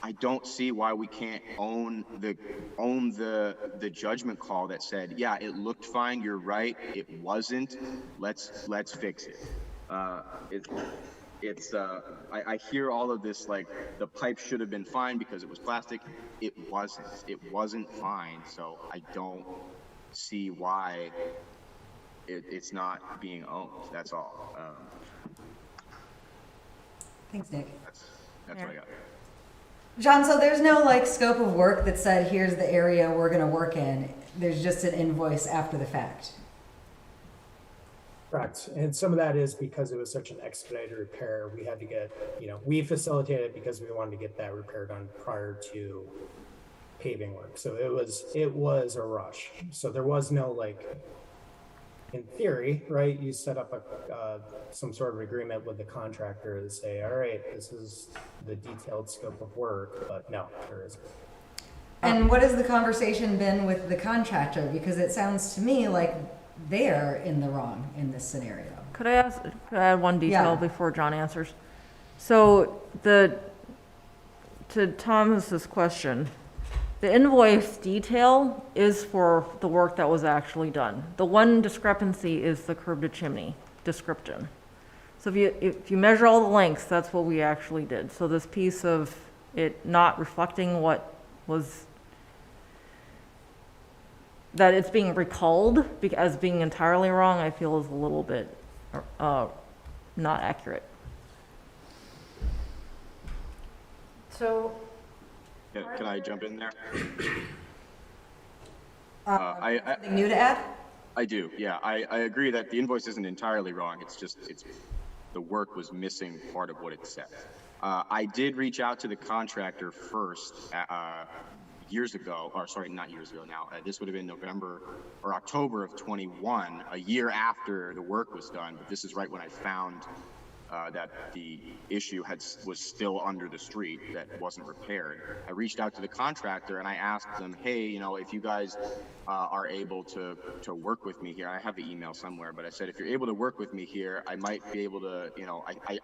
I don't see why we can't own the judgment call that said, yeah, it looked fine. You're right. It wasn't. Let's fix it. I hear all of this, like the pipe should have been fine because it was plastic. It wasn't. It wasn't fine. So I don't see why it's not being owned. That's all. Thanks, Nick. That's what I got. John, so there's no scope of work that said, here's the area we're gonna work in. There's just an invoice after the fact. Correct. And some of that is because it was such an expedited repair. We had to get, we facilitated because we wanted to get that repair done prior to paving work. So it was a rush. So there was no in theory, right? You set up some sort of agreement with the contractor to say, all right, this is the detailed scope of work, but no, there isn't. And what has the conversation been with the contractor? Because it sounds to me like they're in the wrong in this scenario. Could I add one detail Yeah. before John answers? So to Thomas's question, the invoice detail is for the work that was actually done. The one discrepancy is the curb to chimney description. So if you measure all the lengths, that's what we actually did. So this piece of it not reflecting what was, that it's being recalled as being entirely wrong, I feel is a little bit not accurate. So, Can I jump in there? Something new to add? I do, yeah. I agree that the invoice isn't entirely wrong. It's just, the work was missing part of what it said. I did reach out to the contractor first years ago, or sorry, not years ago now. This would have been November or October of 21, a year after the work was done. But this is right when I found that the issue was still under the street, that wasn't repaired. I reached out to the contractor and I asked them, hey, if you guys are able to work with me here, I have the email somewhere, but I said, if you're able to work with me here, I might be able to,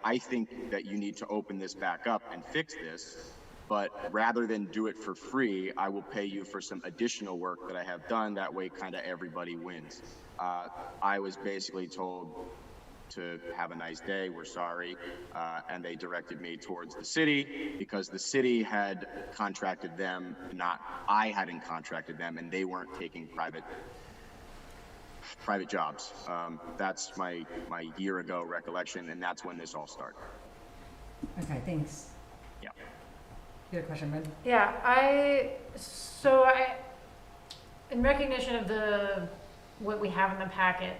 I think that you need to open this back up and fix this, but rather than do it for free, I will pay you for some additional work that I have done. That way, kind of everybody wins. I was basically told, to have a nice day, we're sorry. And they directed me towards the city because the city had contracted them, not I hadn't contracted them, and they weren't taking private jobs. That's my year ago recollection, and that's when this all started. Okay, thanks. Yeah. You had a question, Brenda? Yeah, in recognition of what we have in the packet,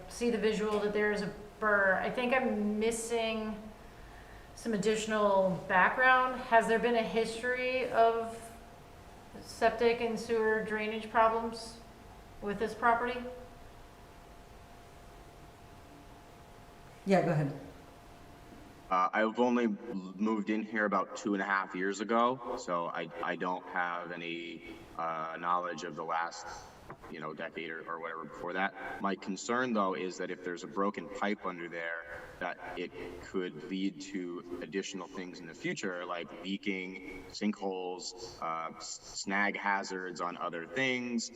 see the visual that there is a burr. I think I'm missing some additional background. Has there been a history of septic and sewer drainage problems with this property? Yeah, go ahead. I've only moved in here about 2.5 years ago, so I don't have any knowledge of the last decade or whatever before that. My concern though is that if there's a broken pipe under there, that it could lead to additional things in the future, like leaking, sinkholes, snag hazards on other things.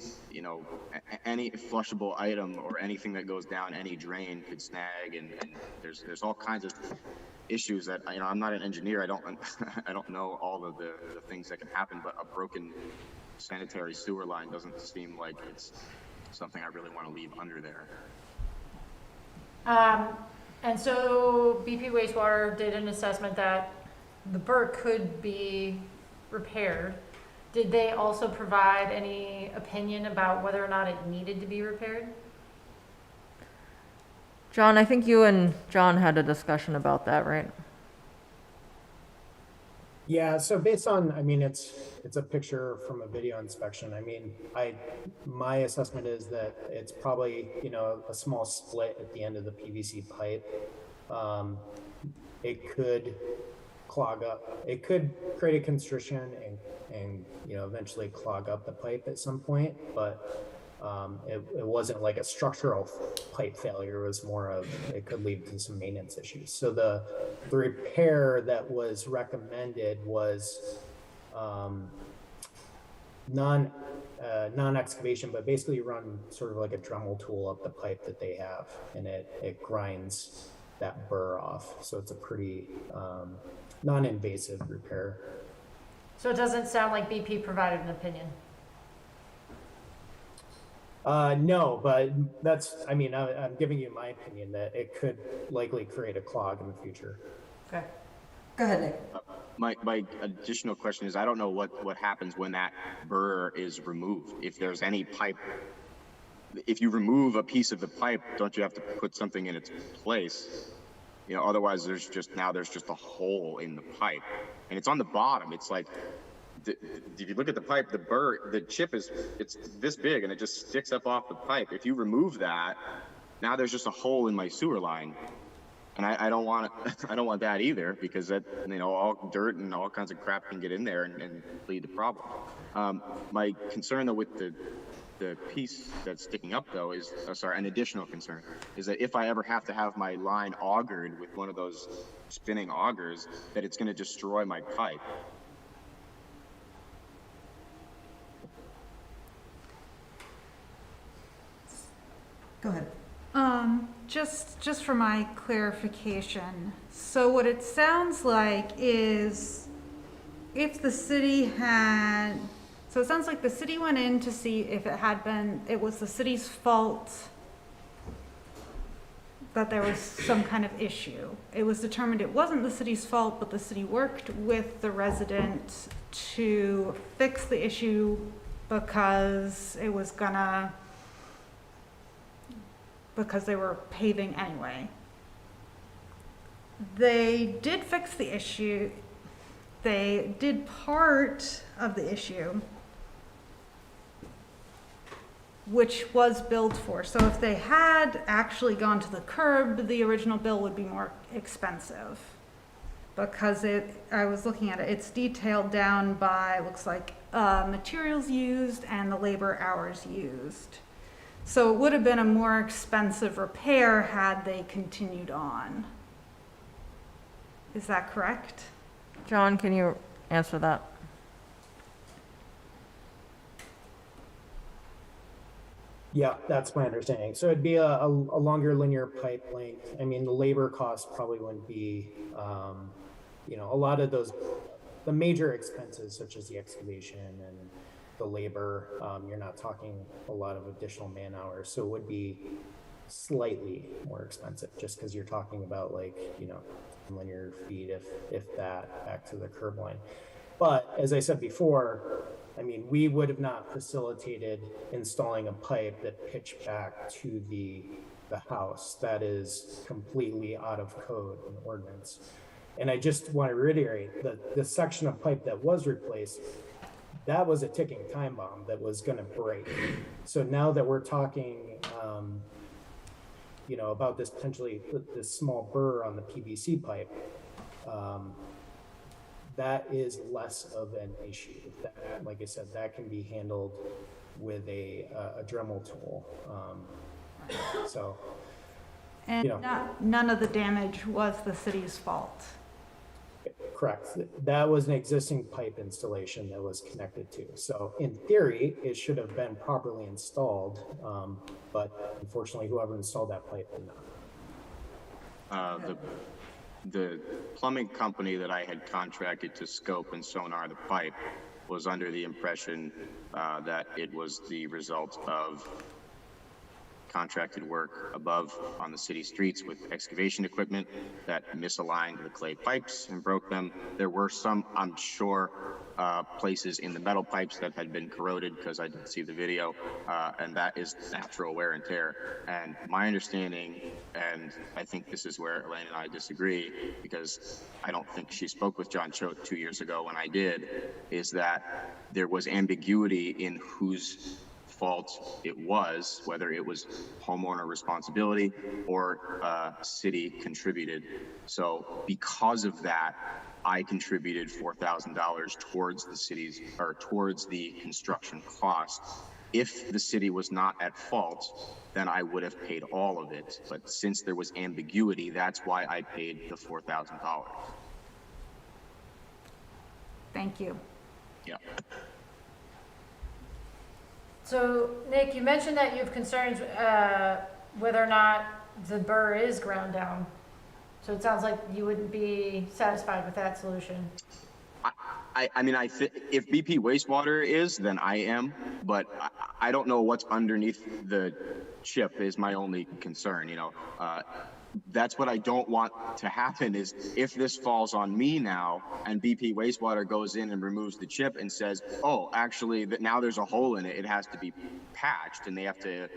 Any flushable item or anything that goes down any drain could snag, and there's all kinds of issues that I'm not an engineer. I don't know all of the things that can happen, but a broken sanitary sewer line doesn't seem like it's something I really want to leave under there. And so BP Wastewater did an assessment that the burr could be repaired. Did they also provide any opinion about whether or not it needed to be repaired? John, I think you and John had a discussion about that, right? Yeah, so based on, it's a picture from a video inspection. My assessment is that it's probably, a small split at the end of the PVC pipe. It could clog up. It could create a constriction and eventually clog up the pipe at some point, but it wasn't like a structural pipe failure. It was more of, it could lead to some maintenance issues. So the repair that was recommended was non-excavation, but basically run sort of like a Dremel tool up the pipe that they have, and it grinds that burr off. So it's a pretty non-invasive repair. So it doesn't sound like BP provided an opinion. No, but I'm giving you my opinion that it could likely create a clog in the future. Okay. Go ahead, Nick. My additional question is, I don't know what happens when that burr is removed. If there's any pipe, if you remove a piece of the pipe, don't you have to put something in its place? Otherwise there's just a hole in the pipe, and it's on the bottom. It's like, if you look at the pipe, the chip it's this big and it just sticks up off the pipe. If you remove that, now there's just a hole in my sewer line, and I don't want that either, because that all dirt and all kinds of crap can get in there and lead to problems. My concern though with the piece that's sticking up though is, an additional concern is that if I ever have to have my line augered with one of those spinning augers, that it's going to destroy my pipe. Go ahead. Just for my clarification, so what it sounds like is if the city had, so it sounds like the city went in to see if it was the city's fault that there was some kind of issue. It was determined it wasn't the city's fault, but the city worked with the resident to fix the issue because because they were paving anyway. They did fix the issue. They did part of the issue, which was billed for. So if they had actually gone to the curb, the original bill would be more expensive, because I was looking at it, it's detailed down by, looks like, materials used and the labor hours used. So it would have been a more expensive repair had they continued on. Is that correct? John, can you answer that? Yeah, that's my understanding. So it'd be a longer linear pipe length. I mean, the labor cost probably wouldn't be, a lot of those, the major expenses such as the excavation and the labor, you're not talking a lot of additional man hours. So it would be slightly more expensive just because you're talking about linear feet, if that, back to the curb line. But as I said before, I mean, we would have not facilitated installing a pipe that pitched back to the house. That is completely out of code and ordinance. And I just want to reiterate that the section of pipe that was replaced, that was a ticking time bomb that was going to break. So now that we're talking, about this potentially this small burr on the PVC pipe, that is less of an issue. That, like I said, that can be handled with a Dremel tool. And none of the damage was the city's fault. Correct. That was an existing pipe installation that was connected to. So in theory, it should have been properly installed, but unfortunately, whoever installed that pipe did not. The plumbing company that I had contracted to scope and sonar the pipe was under the impression that it was the result of contracted work above on the city streets with excavation equipment that misaligned the clay pipes and broke them. There were some, I'm sure, places in the metal pipes that had been corroded, because I did see the video, and that is natural wear and tear. And my understanding, and I think this is where Elaine and I disagree, because I don't think she spoke with John Choate 2 years ago when I did, is that there was ambiguity in whose fault it was, whether it was homeowner responsibility or city contributed. So because of that, I contributed $4,000 towards the city's, or towards the construction cost. If the city was not at fault, then I would have paid all of it. But since there was ambiguity, that's why I paid the $4,000. Thank you. Yeah. So, Nick, you mentioned that you have concerns whether or not the burr is ground down. So it sounds like you wouldn't be satisfied with that solution. I mean, if BP wastewater is, then I am, but I don't know what's underneath the chip is my only concern, That's what I don't want to happen is if this falls on me now and BP wastewater goes in and removes the chip and says, oh, actually now there's a hole in it, it has to be patched and they have to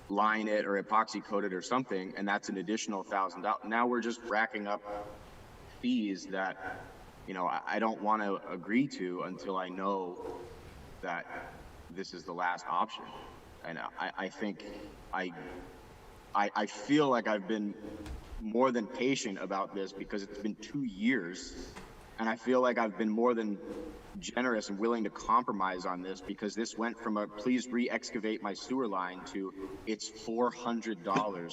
line it or epoxy coat it or something, and that's an additional $1,000. Now we're just racking up fees that, I don't want to agree to until I know that this is the last option. And I think I feel like I've been more than patient about this because it's been 2 years, and I feel like I've been more than generous and willing to compromise on this because this went from a please re-excavate my sewer line to it's $400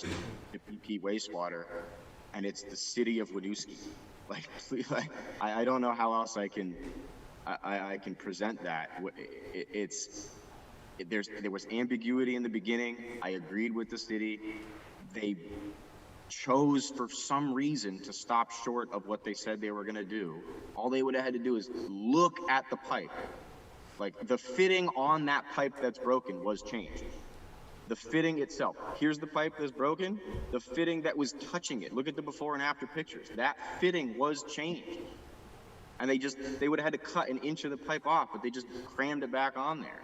to BP wastewater, and it's the city of Winooski. I don't know how else I can present that. There was ambiguity in the beginning. I agreed with the city. They chose for some reason to stop short of what they said they were going to do. All they would have had to do is look at the pipe. Like the fitting on that pipe that's broken was changed. The fitting itself. Here's the pipe that's broken. The fitting that was touching it. Look at the before and after pictures. That fitting was changed. And they would have had to cut an inch of the pipe off, but they just crammed it back on there.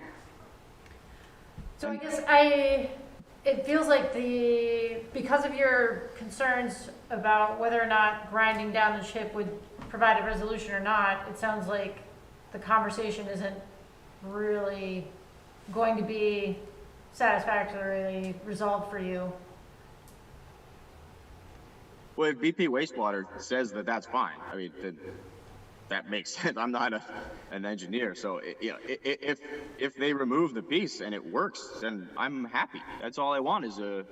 So I guess it feels like because of your concerns about whether or not grinding down the chip would provide a resolution or not, it sounds like the conversation isn't really going to be satisfactorily resolved for you. Well, if BP wastewater says that that's fine, I mean, that makes sense. I'm not an engineer, so if they remove the piece and it works, then I'm happy. That's all I want is a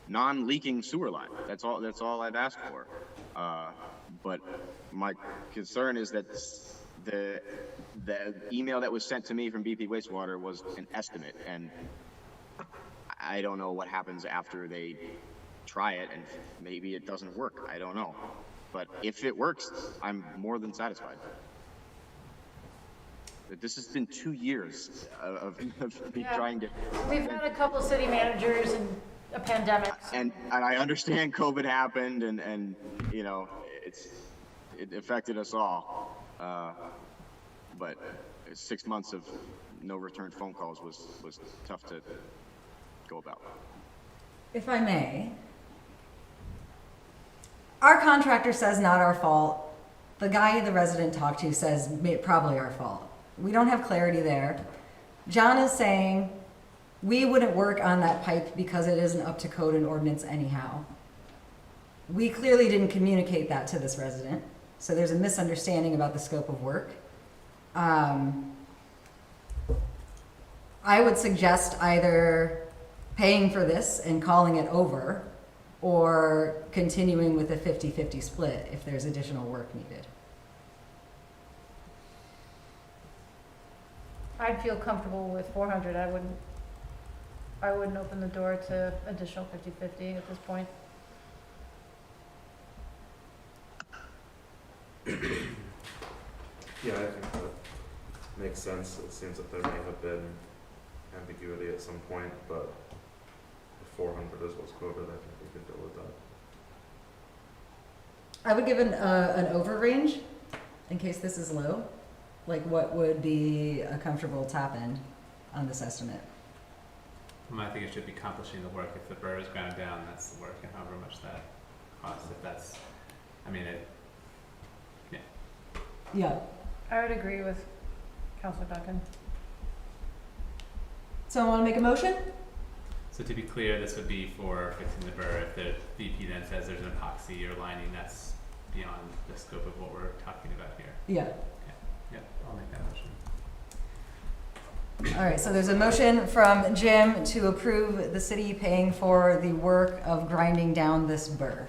non-leaking sewer line. That's all I've asked for. But my concern is that the email that was sent to me from BP wastewater was an estimate, and I don't know what happens after they try it, and maybe it doesn't work. I don't know. But if it works, I'm more than satisfied. This has been 2 years of me Yeah. trying to. We've had a couple city managers and a pandemic. And I understand COVID happened, and you know, it affected us all. But 6 months of no return phone calls was tough to go about. If I may, our contractor says not our fault. The guy the resident talked to says probably our fault. We don't have clarity there. John is saying we wouldn't work on that pipe because it isn't up to code and ordinance anyhow. We clearly didn't communicate that to this resident, so there's a misunderstanding about the scope of work. I would suggest either paying for this and calling it over, or continuing with a 50-50 split if there's additional work needed. I'd feel comfortable with 400. I wouldn't open the door to additional 50-50 at this point. Yeah, I think that makes sense. It seems that there may have been ambiguity at some point, but if 400 is what's quoted, I think we could deal with that. I would give an over range in case this is low. Like, what would be a comfortable top end on this estimate? I think it should be accomplishing the work. If the burr is ground down, that's the work, and however much that costs. If that's, I mean, yeah. Yeah. I would agree with Councilor Duncan. So I want to make a motion? So to be clear, this would be for fixing the burr. If the VP then says there's an epoxy or lining, that's beyond the scope of what we're talking about here. Yeah. Yeah, I'll make that motion. All right, so there's a motion from Jim to approve the city paying for the work of grinding down this burr.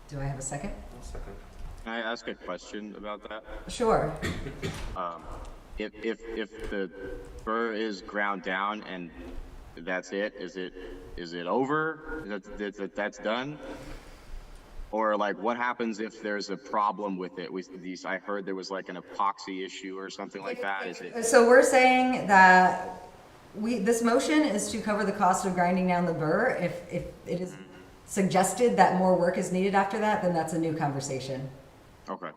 Do I have a second? I'll second. Can I ask a question about that? Sure. If the burr is ground down and that's it, is it over? That's done? Or like, what happens if there's a problem with it? I heard there was like an epoxy issue or something like that. Is it? So we're saying that this motion is to cover the cost of grinding down the burr. If it is suggested that more work is needed after that, then that's a new conversation. Okay.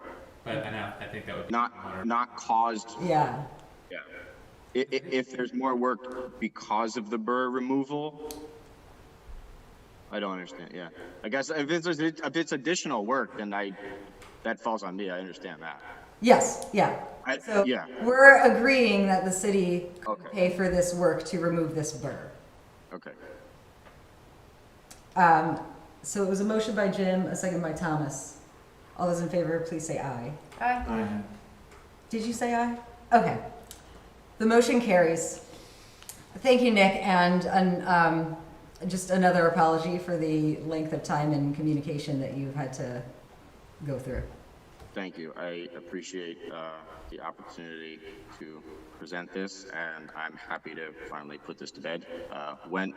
But I think that would be not caused. Yeah. Yeah. If there's more work because of the burr removal. I don't understand. Yeah, I guess if it's additional work, then that falls on me. I understand that. Yes. Yeah. So yeah. We're agreeing that the city could pay for this work to remove this burr. Okay. So it was a motion by Jim, a second by Thomas. All those in favor, please say aye. Aye. Aye. Did you say aye? Okay. The motion carries. Thank you, Nick, and just another apology for the length of time and communication that you've had to go through. Thank you. I appreciate the opportunity to present this, and I'm happy to finally put this to bed. When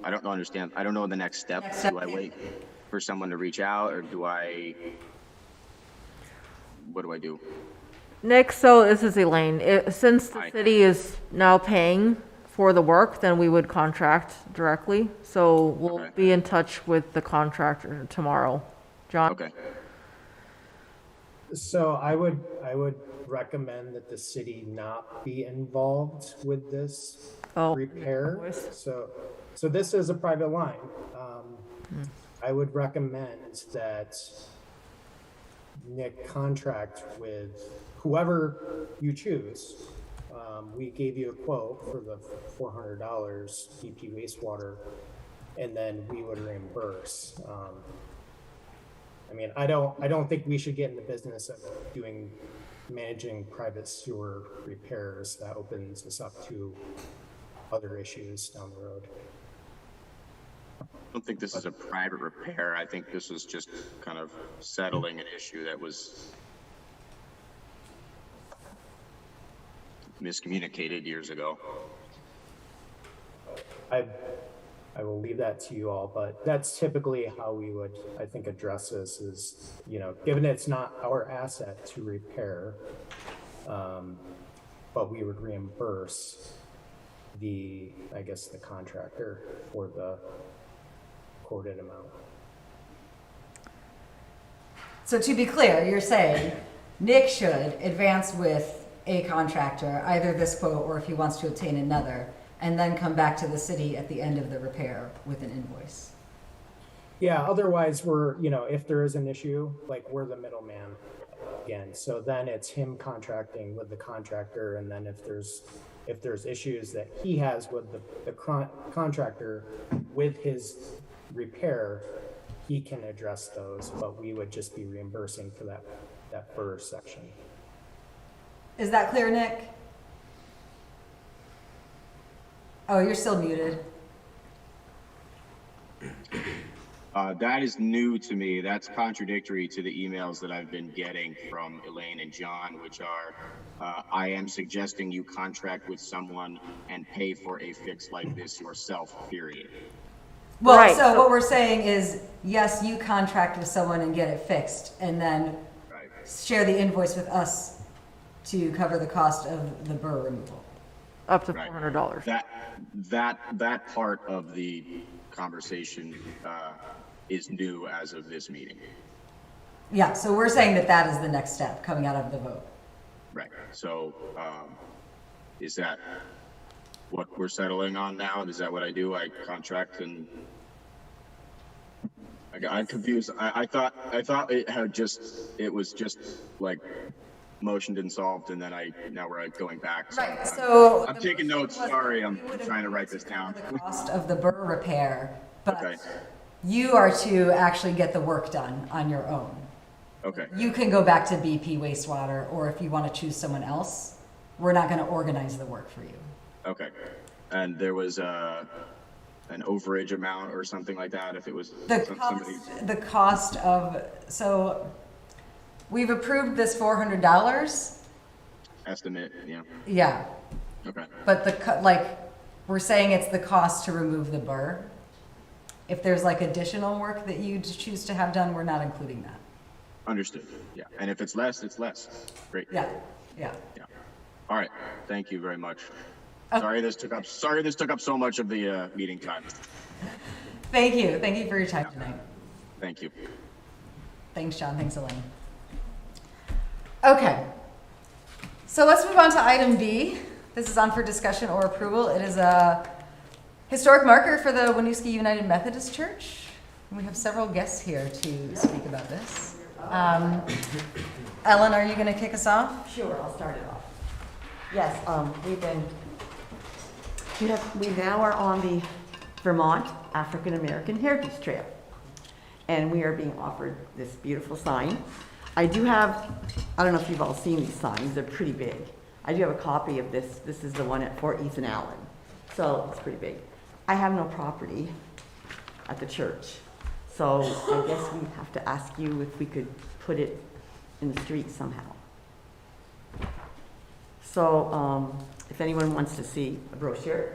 I don't understand. I don't know the next step. Do I wait for someone to reach out, or what do I do? Nick, so this is Elaine. Since the city is now paying for the work, then we would contract directly. So we'll be in touch with the contractor tomorrow. John? Okay. So I would recommend that the city not be involved with this repair. So this is a private line. I would recommend that Nick contract with whoever you choose. We gave you a quote for the $400 BP wastewater, and then we would reimburse. I mean, I don't think we should get in the business of managing private sewer repairs. That opens us up to other issues down the road. I don't think this is a private repair. I think this is just kind of settling an issue that was miscommunicated years ago. I will leave that to you all, but that's typically how we would, I think, address this is, given it's not our asset to repair, but we would reimburse the contractor for the quoted amount. So to be clear, you're saying Nick should advance with a contractor, either this quote or if he wants to obtain another, and then come back to the city at the end of the repair with an invoice. Yeah, otherwise if there is an issue, like we're the middleman again. So then it's him contracting with the contractor, and then if there's issues that he has with the contractor with his repair, he can address those, but we would just be reimbursing for that first section. Is that clear, Nick? Oh, you're still muted. That is new to me. That's contradictory to the emails that I've been getting from Elaine and John, which are, I am suggesting you contract with someone and pay for a fix like this yourself, period. Well, Right, so so- what we're saying is, yes, you contract with someone and get it fixed, and then Right. share the invoice with us to cover the cost of the burr removal. Up to Right. $400. That part of the conversation is new as of this meeting. Yeah, so we're saying that is the next step coming out of the vote. Right. So is that what we're settling on now? Is that what I do? I contract and I'm confused. I thought it was just like motioned and solved, and then now we're going back. So Right, so. I'm the taking motion notes. was Sorry, that I'm we would trying to agree write this down. The cost of the burr repair, but Okay. you are to actually get the work done on your own. Okay. You can go back to BP wastewater, or if you want to choose someone else, we're not going to organize the work for you. Okay. And there was an overage amount or something like that if it was The cost of, so we've approved this $400. estimate. Yeah. Yeah, Okay. but we're saying it's the cost to remove the burr. If there's additional work that you choose to have done, we're not including that. Understood. Yeah. And if it's less, it's less. Great. Yeah, yeah. Yeah. All right. Thank you very much. Okay. Sorry this took up so much of the meeting time. Thank you for your time tonight. Thank you. Thanks, John. Thanks, Elaine. Okay. So let's move on to item B. This is on for discussion or approval. It is a historic marker for the Winooski United Methodist Church. We have several guests here to speak about this. Ellen, are you going to kick us off? Sure, I'll start it off. Yes, we now are on the Vermont African American Heritage Trail, and we are being offered this beautiful sign. I don't know if you've all seen these signs, they're pretty big. I do have a copy of this. This is the one at Fort Ethan Allen, so it's pretty big. I have no property at the church, so I guess we have to ask you if we could put it in the street somehow. So if anyone wants to see a brochure,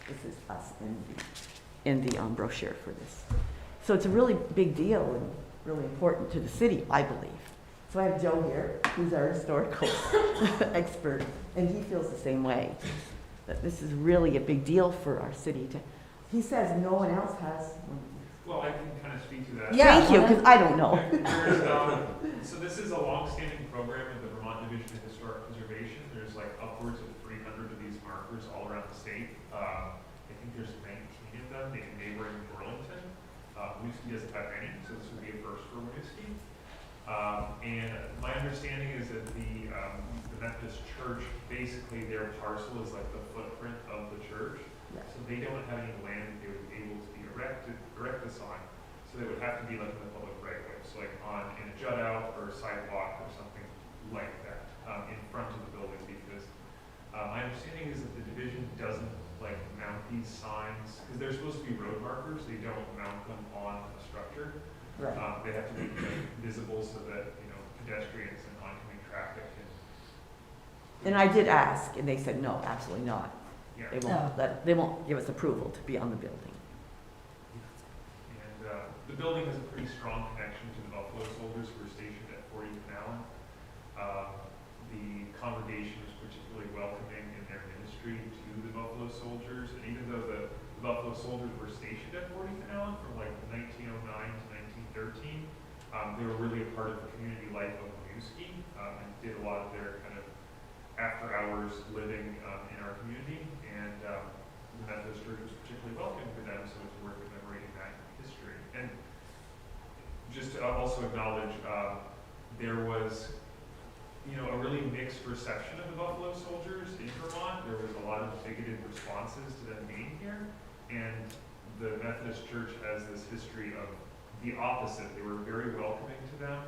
this is us in the brochure for this. So it's a really big deal and really important to the city, I believe. So I have Joe here, who's our historical expert, and he feels the same way, that this is really a big deal for our city. He says no one else has. Well, I can kind of speak to that. Yeah, thank you, because I don't know. So this is a long-standing program in the Vermont Division of Historic Preservation. There's upwards of 300 of these markers all around the state. I think there's 19 of them in neighboring Burlington. Winooski doesn't have any, so this would be a first for Winooski. And my understanding is that the Methodist Church, basically their parcel is the footprint of the church. Yeah. So they don't have any land that they would be able to erect this on. So they would have to be in the public right of way. So in a jut out or a sidewalk or something like that in front of the building, because my understanding is that the division doesn't mount these signs because they're supposed to be road markers. They don't mount them on a structure. Right. They have to be visible so that pedestrians and oncoming traffic can. And I did ask, and they said, no, absolutely not. Yeah. They won't give us approval to be on the building. And the building has a pretty strong connection to the Buffalo Soldiers who are stationed at 40th and Allen. The congregation is particularly welcoming in their ministry to the Buffalo Soldiers, and even though the Buffalo Soldiers were stationed at 40th and Allen from like 1909 to 1913, they were really a part of the community life of Winooski, and did a lot of their kind of after-hours living in our community, and the Methodist Church was particularly welcoming to them, so it's worth commemorating that history. And just to also acknowledge, there was a really mixed reception of the Buffalo Soldiers in Vermont. There was a lot of bigoted responses to them being here, and the Methodist Church has this history of the opposite. They were very welcoming to them,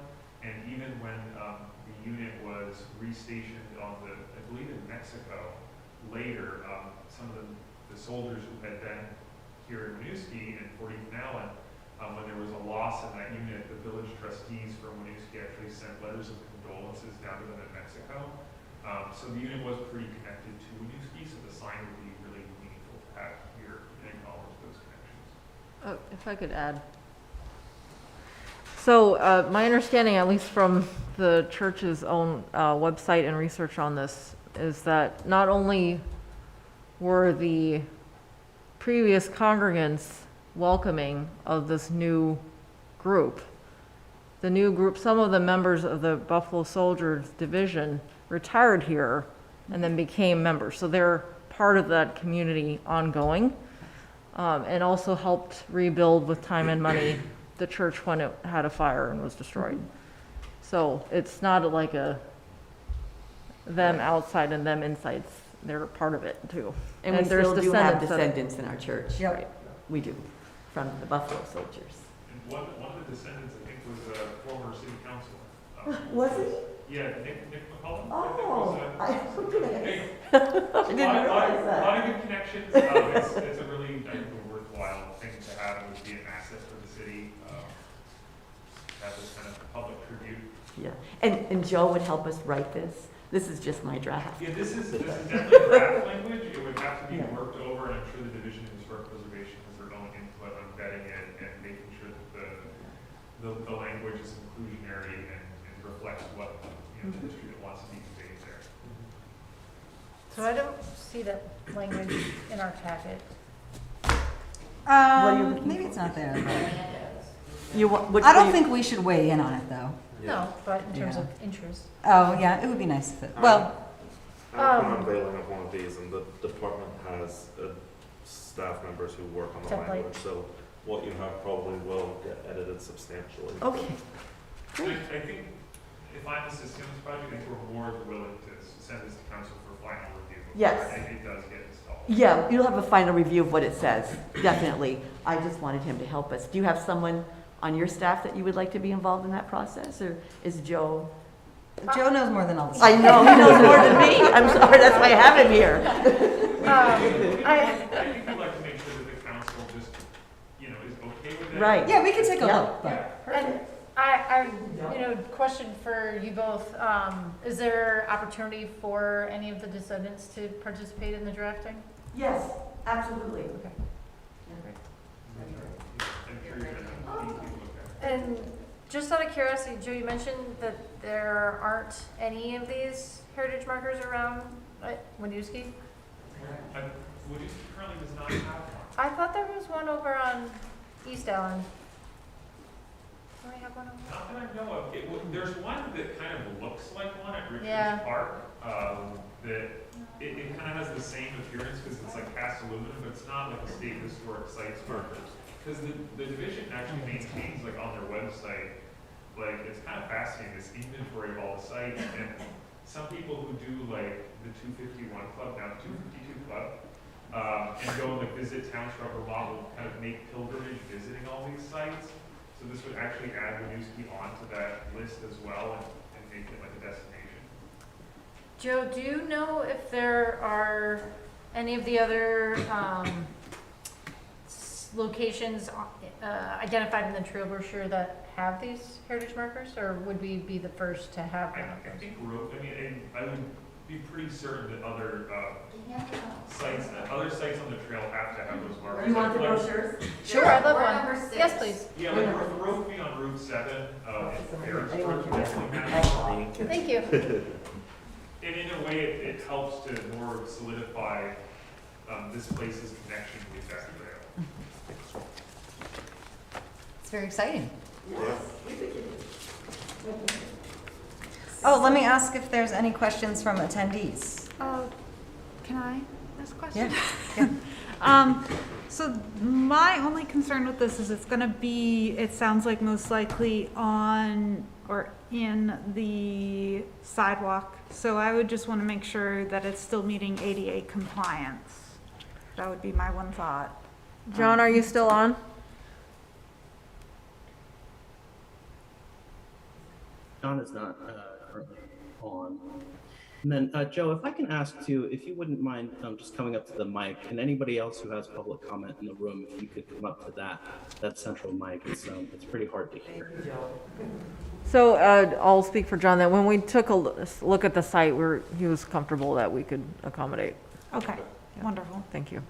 and even when the unit was restationed on I believe in Mexico, later, some of the soldiers who had been here in Winooski and 40th and Allen, when there was a loss in that unit, the village trustees from Winooski actually sent letters of condolences down to them in Mexico. So the unit was pretty connected to Winooski, so the sign would be really meaningful to have here and acknowledge those connections. If I could add. So my understanding, at least from the church's own website and research on this, is that not only were the previous congregants welcoming of this new group, some of the members of the Buffalo Soldiers Division retired here and then became members. So they're part of that community ongoing, and also helped rebuild with time and money the church when it had a fire and was destroyed. So it's not like them outside and them inside. They're part of it too. And we still do have of- descendants in our church. Yep. Right. We do, from the Buffalo Soldiers. And one of the descendants, I think, was a former city councilor. Was he? Yeah, Nick McCollum. Oh, I think was, okay. a I didn't realize that. lot of good connections. It's a really, I think, a worthwhile thing to have. It would be an asset for the city. Have this kind of public tribute. Yeah, and Joe would help us write this. This is just my draft. Yeah, this is definitely draft language. It would have to be worked over, and I'm sure the Division of Historic Preservation has their own input on vetting it and making sure that the language is inclusionary and reflects what the history that wants to be conveyed there. So I don't see that language in our packet. Maybe it's not there. But I don't think we should weigh in on it, though. No, but in terms Yeah. of interest. Oh, yeah, it would be nice if it, well, I'm unveiling of one of these, and the department has staff members who work on the Template. language, so what you have probably will get edited substantially. Okay. I think if I'm assisting on this project, I think we're more than willing to send this to council for final review. Yes. It does get installed. Yeah, you'll have a final review of what it says, definitely. I just wanted him to help us. Do you have someone on your staff that you would like to be involved in that process, or is Joe? Joe knows more than all this. I know, he knows more than me. I'm sorry, that's why I have him here. I think we'd like to make sure that the council just, is okay with it. Right. Yeah, we can take a Yeah. look, but. And I, question for you both, is there opportunity for any of the descendants to participate in the drafting? Yes, absolutely. Okay. I'm sure you're gonna have people look at it. And just out of curiosity, Joe, you mentioned that there aren't any of these heritage markers around Winooski? Winooski currently does not have one. I thought there was one over on East Allen. Do we have one over? Not that I know of. There's one that kind of looks like one at Richards Yeah. Park. That it kind of has the same appearance because it's like cast aluminum, but it's not like a state historic sites marker. Because the division actually maintains, like on their website, like it's kind of fascinating, this inventory of all the sites. And some people who do like the 251 Club, now the 252 Club, and go and like visit Township Vermont will kind of make pilgrimage visiting all these sites. So this would actually add Winooski onto that list as well and make it like a destination. Joe, do you know if there are any of the other locations identified in the trail brochure that have these heritage markers, or would we be the first to have one of I those? think I would be pretty certain that other sites on the trail have to have those markers. Do you want the Like- brochures? Sure, I'd love We're one. number 6. Yes, please. Yeah, like Roofing on Route 7, in Harrisburg, definitely matters. Thank you. And in a way, it helps to more solidify this place's connection with that trail. It's very exciting. Oh, let me ask if there's any questions from attendees. Can I ask a question? Yeah. So my only concern with this is it's gonna be, it sounds like most likely on or in the sidewalk. So I would just wanna make sure that it's still meeting ADA compliance. That would be my one thought. John, are you still on? John is not currently on. And then, Joe, if I can ask too, if you wouldn't mind just coming up to the mic, and anybody else who has public comment in the room, if you could come up to that central mic. It's pretty hard to hear. So I'll speak for John that when we took a look at the site, he was comfortable that we could accommodate. Okay, wonderful. Thank you.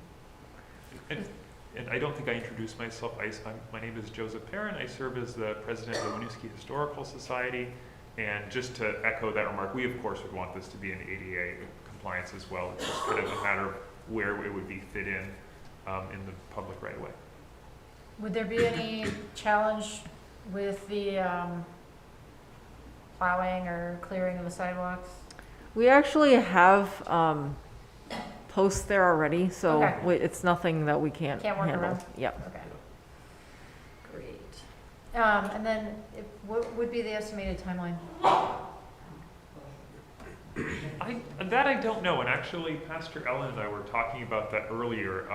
And I don't think I introduced myself. My name is Joseph Perrin. I serve as the president of the Winooski Historical Society. And just to echo that remark, we of course would want this to be in ADA compliance as well. It's just kind of a matter of where it would be fit in the public right away. Would there be any challenge with the plowing or clearing of the sidewalks? We actually have posts there already, so Okay. it's nothing that we can't Can't work handle. around? Yep. Okay. Great. And then what would be the estimated timeline? That I don't know, and actually Pastor Ellen and I were talking about that earlier.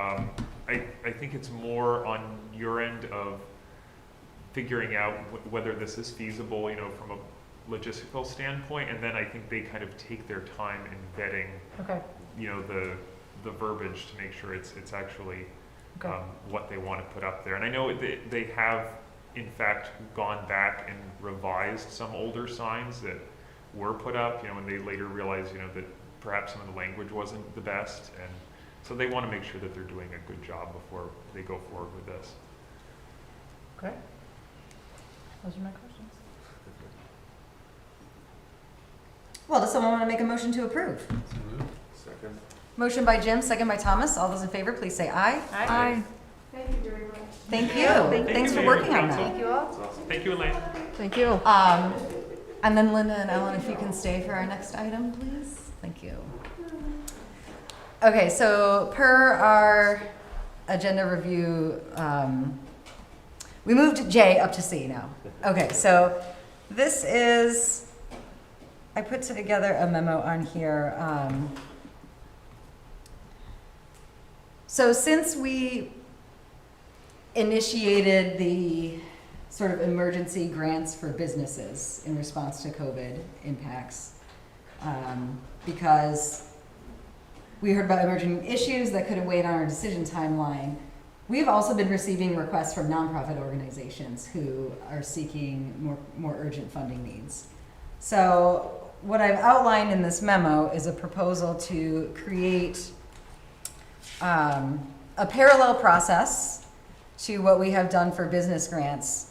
I think it's more on your end of figuring out whether this is feasible, from a logistical standpoint, and then I think they kind of take their time in vetting, the verbiage to make sure it's actually what they want to put up there. And I know they have, in fact, gone back and revised some older signs that were put up, when they later realized, that perhaps some of the language wasn't the best. And so they want to make sure that they're doing a good job before they go forward with this. Okay. Those are my questions. Well, does someone want to make a motion to approve? Second. Motion by Jim, second by Thomas. All those in favor, please say aye. Aye. Thank you very much. Thank you. Thank you, Thanks for Mayor. working on that. Thank you all. Thank you, Elaine. Thank you. And then Linda and Ellen, if you can stay for our next item, please. Thank you. Okay, so per our agenda review, we moved J up to C now. Okay, so this is, I put together a memo on here. So since we initiated the sort of emergency grants for businesses in response to COVID impacts, because we heard about emerging issues that could have weighed on our decision timeline. We've also been receiving requests from nonprofit organizations who are seeking more urgent funding needs. So what I've outlined in this memo is a proposal to create a parallel process to what we have done for business grants,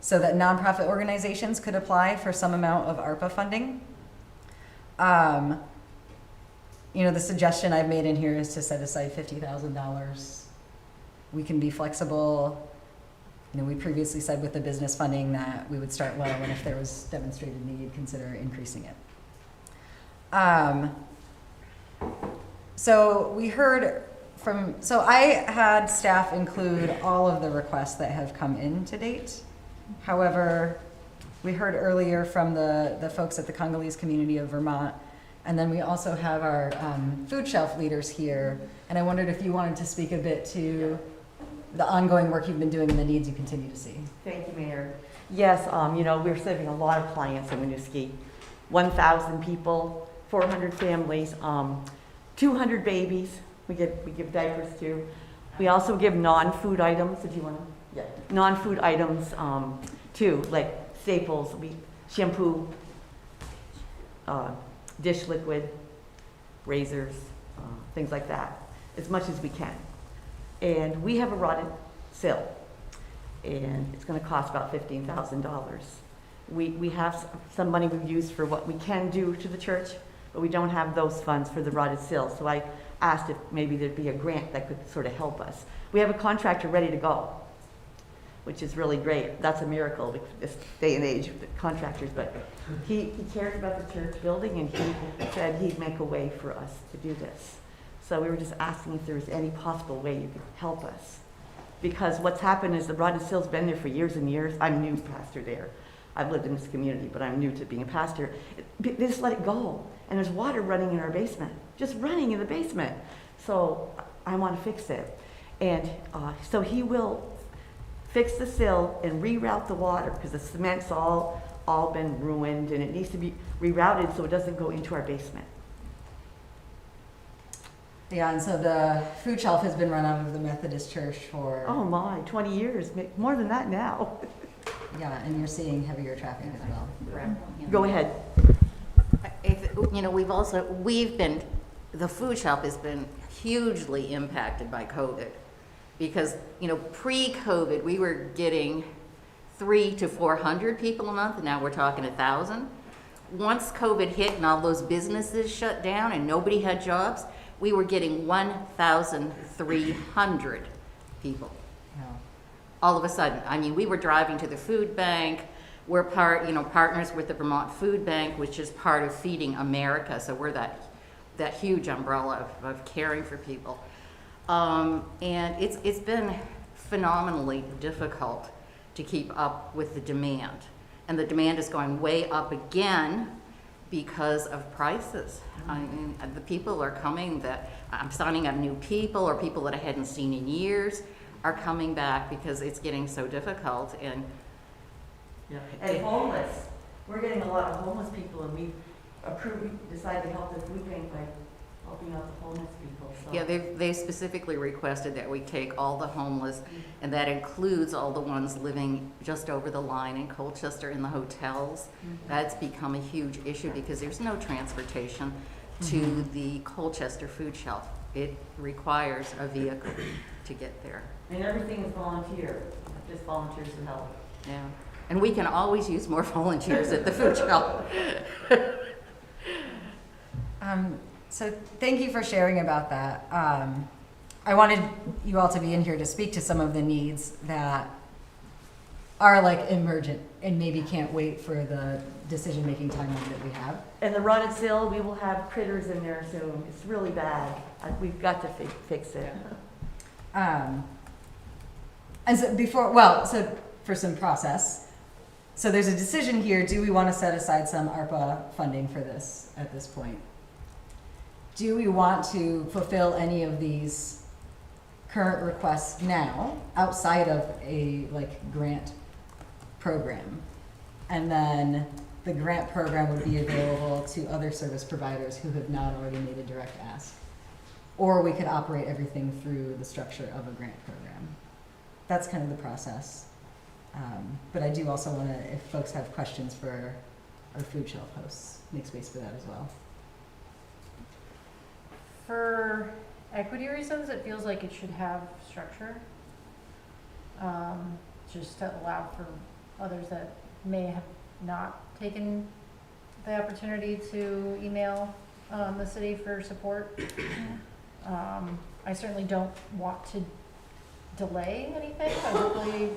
so that nonprofit organizations could apply for some amount of ARPA funding. The suggestion I've made in here is to set aside $50,000. We can be flexible. We previously said with the business funding that we would start low, and if there was demonstrated need, consider increasing it. So we heard so I had staff include all of the requests that have come in to date. However, we heard earlier from the folks at the Congolese community of Vermont, and then we also have our food shelf leaders here, and I wondered if you wanted to speak a bit to the ongoing work you've been doing and the needs you continue to see. Thank you, Mayor. Yes, we're serving a lot of clients in Winooski. 1,000 people, 400 families, 200 babies we give diapers to. We also give non-food items, if you want to. Yeah, non-food items too, like staples, shampoo, dish liquid, razors, things like that, as much as we can. And we have a rotted sill, and it's gonna cost about $15,000. We have some money we've used for what we can do to the church, but we don't have those funds for the rotted sill. So I asked if maybe there'd be a grant that could sort of help us. We have a contractor ready to go, which is really great. That's a miracle with this day and age with contractors, but he cares about the church building, and he said he'd make a way for us to do this. So we were just asking if there was any possible way you could help us. Because what's happened is the rotted sill's been there for years and years. I'm new pastor there. I've lived in this community, but I'm new to being a pastor. They just let it go. And there's water running in our basement, just running in the basement. So I want to fix it. And so he will fix the sill and reroute the water, because the cement's all been ruined, and it needs to be rerouted so it doesn't go into our basement. Yeah, and so the food shelf has been run out of the Methodist church for... Oh my, 20 years, more than that now. Yeah, and you're seeing heavier traffic as well. Go ahead. The food shelf has been hugely impacted by COVID, because, pre-COVID, we were getting 300 to 400 people a month, and now we're talking 1,000. Once COVID hit and all those businesses shut down and nobody had jobs, we were getting 1,300 people. Yeah. All of a sudden. I mean, we were driving to the food bank. We're partners with the Vermont Food Bank, which is part of Feeding America. So we're that huge umbrella of caring for people. And it's been phenomenally difficult to keep up with the demand. And the demand is going way up again because of prices. I mean, the people are coming that I'm signing up new people, or people that I hadn't seen in years are coming back because it's getting so difficult. And And homeless. We're getting a lot of homeless people, and we decided to help the food bank by helping out the homeless people. So. yeah, they specifically requested that we take all the homeless, and that includes all the ones living just over the line in Colchester in the hotels. That's become a huge issue because there's no transportation to the Colchester food shelf. It requires a vehicle to get there. And everything is volunteer, just volunteers to help. Yeah, and we can always use more volunteers at the food shelf. So thank you for sharing about that. I wanted you all to be in here to speak to some of the needs that are like emergent and maybe can't wait for the decision-making timeline that we have. And the rotted sill, we will have critters in there soon. It's really bad. We've got to fix it. And so so for some process, so there's a decision here. Do we want to set aside some ARPA funding for this at this point? Do we want to fulfill any of these current requests now outside of a grant program? And then the grant program would be available to other service providers who have not already made a direct ask. Or we could operate everything through the structure of a grant program. That's kind of the process. But I do also want to, if folks have questions for our food shelf hosts, make space for that as well. For equity reasons, it feels like it should have structure, just to allow for others that may have not taken the opportunity to email the city for support. I certainly don't want to delay anything. I hopefully,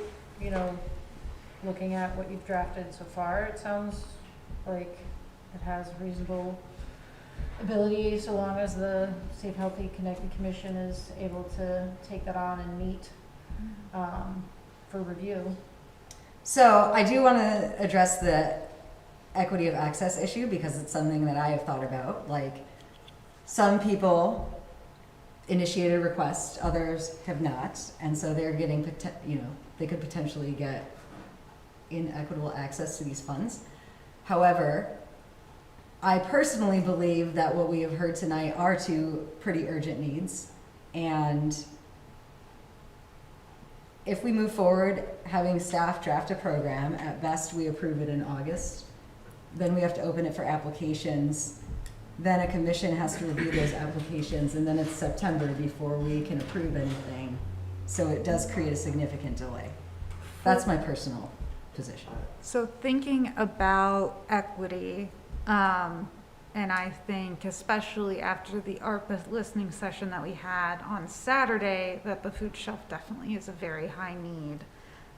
looking at what you've drafted so far, it sounds like it has reasonable ability, so long as the Safe, Healthy, Connected Commission is able to take that on and meet for review. So I do want to address the equity of access issue because it's something that I have thought about. Like, some people initiated a request, others have not, and so they're getting, they could potentially get inequitable access to these funds. However, I personally believe that what we have heard tonight are two pretty urgent needs, and if we move forward having staff draft a program, at best we approve it in August, then we have to open it for applications then a commission has to review those applications, and then it's September before we can approve anything. So it does create a significant delay. That's my personal position. So thinking about equity, and I think especially after the ARPA listening session that we had on Saturday, that the food shelf definitely is a very high need.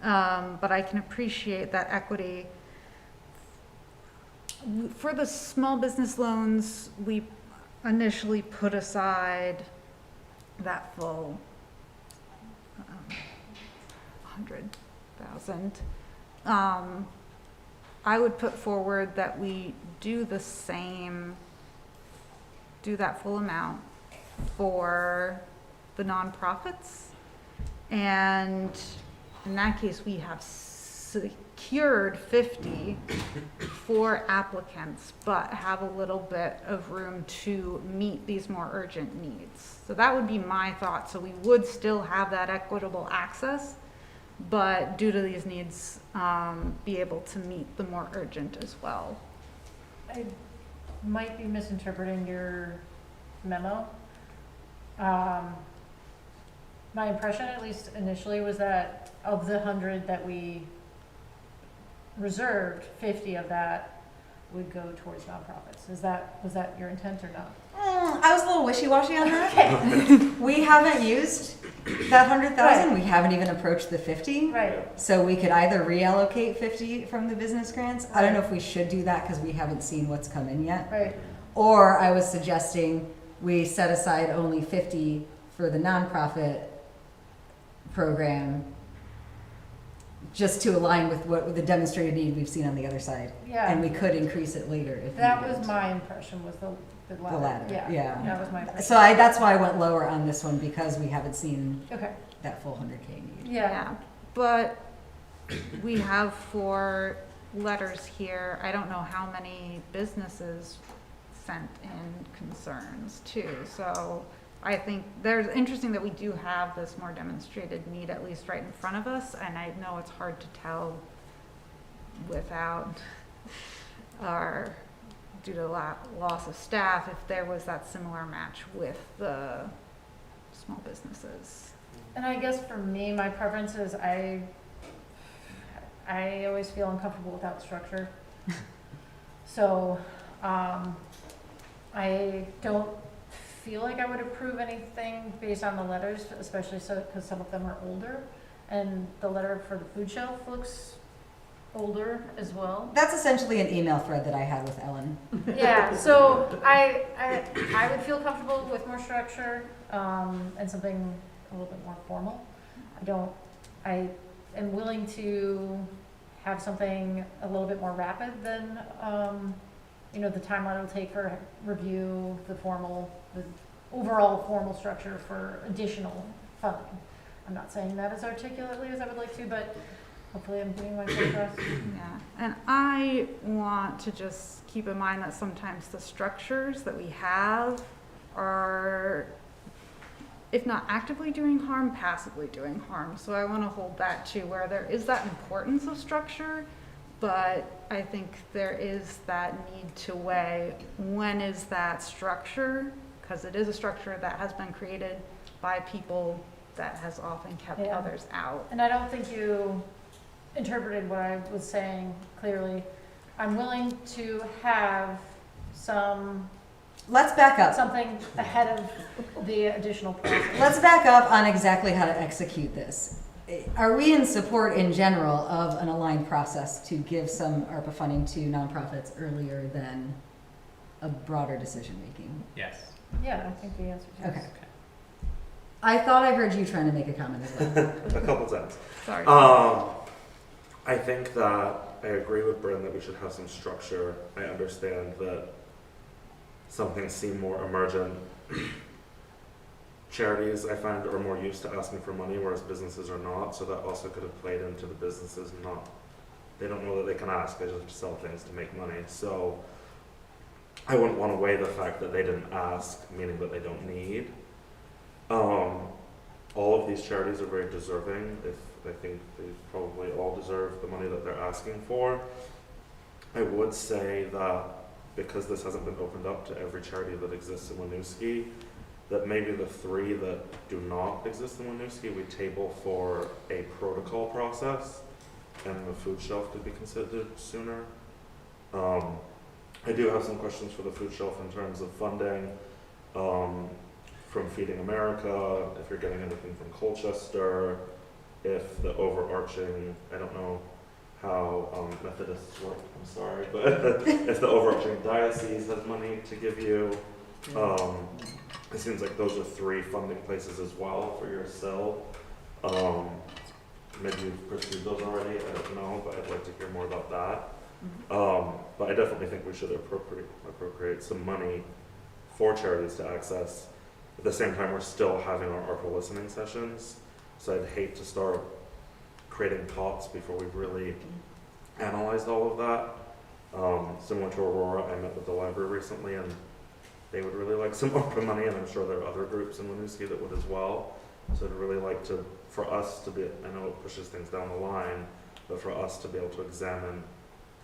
But I can appreciate that equity. For the small business loans, we initially put aside that full 100,000. I would put forward that we do the same, do that full amount for the nonprofits. And in that case, we have secured 50 for applicants, but have a little bit of room to meet these more urgent needs. So that would be my thought. So we would still have that equitable access, but due to these needs, be able to meet the more urgent as well. I might be misinterpreting your memo. My impression, at least initially, was that of the 100 that we reserved, 50 of that would go towards nonprofits. Was that your intent or not? I was a little wishy-washy on that. We haven't used that 100,000. Right. We haven't even approached the 50. Right. So we could either reallocate 50 from the business grants. I don't know if we should do that because we haven't seen what's come in yet. Right. Or I was suggesting we set aside only 50 for the nonprofit program, just to align with what the demonstrated need we've seen on the other side. Yeah. And we could increase it later if That needed. was my impression, was the latter. The latter, yeah. That was my impression. So that's why I went lower on this one, because we haven't seen Okay. that full 100K need. Yeah. But we have 4 letters here. I don't know how many businesses sent in concerns too. So I think there's interesting that we do have this more demonstrated need at least right in front of us. And I know it's hard to tell without our, due to loss of staff, if there was that similar match with the small businesses. And I guess for me, my preference is I always feel uncomfortable without structure. So I don't feel like I would approve anything based on the letters, especially so because some of them are older, and the letter for the food shelf looks older as well. That's essentially an email thread that I had with Ellen. Yeah, so I would feel comfortable with more structure and something a little bit more formal. I am willing to have something a little bit more rapid than the timeline it'll take for review, the overall formal structure for additional funding. I'm not saying that as articulately as I would like to, but hopefully I'm doing my best. Yeah, and I want to just keep in mind that sometimes the structures that we have are, if not actively doing harm, passively doing harm. So I want to hold that too, where there is that importance of structure, but I think there is that need to weigh when is that structure, because it is a structure that has been created by people that has often kept others out. And I don't think you interpreted what I was saying clearly. I'm willing to have some. Let's back up. Something ahead of the additional process. Let's back up on exactly how to execute this. Are we in support in general of an aligned process to give some ARPA funding to nonprofits earlier than a broader decision making? Yes. Yeah, I think the answer is yes. Okay. I thought I heard you trying to make a comment as well. A couple times. Sorry. I think that I agree with Bryn that we should have some structure. I understand that some things seem more emergent. Charities, I find, are more used to asking for money, whereas businesses are not. So that also could have played into the businesses not. They don't know that they can ask. They just sell things to make money. So I wouldn't want to weigh the fact that they didn't ask, meaning that they don't need. All of these charities are very deserving. I think they probably all deserve the money that they're asking for. I would say that because this hasn't been opened up to every charity that exists in Winooski, that maybe the 3 that do not exist in Winooski, we table for a protocol process, and the food shelf could be considered sooner. I do have some questions for the food shelf in terms of funding, from Feeding America, if you're getting anything from Colchester, if the overarching, I don't know how Methodists work, I'm sorry, but if the overarching diocese has money to give you, it seems like those are 3 funding places as well for your cell. Maybe you've pursued those already, I don't know, but I'd like to hear more about that. But I definitely think we should appropriate some money for charities to access. At the same time, we're still having our ARPA listening sessions, so I'd hate to start creating pots before we've really analyzed all of that. Similar to Aurora, I met with the library recently, and they would really like some ARPA money, and I'm sure there are other groups in Winooski that would as well. So I'd really like for us to be, I know it pushes things down the line, but for us to be able to examine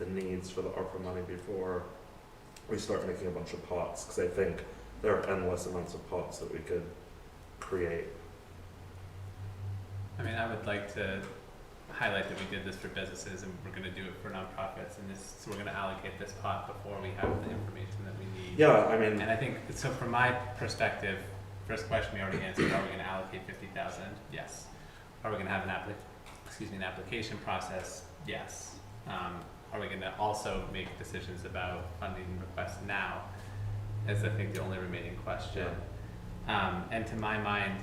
the needs for the ARPA money before we start making a bunch of pots, because I think there are endless amounts of pots that we could create. I mean, I would like to highlight that we did this for businesses and we're going to do it for nonprofits, and so we're going to allocate this pot before we have the information that we need. Yeah, I mean, and I think so. From my perspective, first question we already answered: are we going to allocate 50,000? Yes. Are we going to have an application process? Yes. Are we going to also make decisions about funding requests now? Is I think the only remaining question. And to my mind,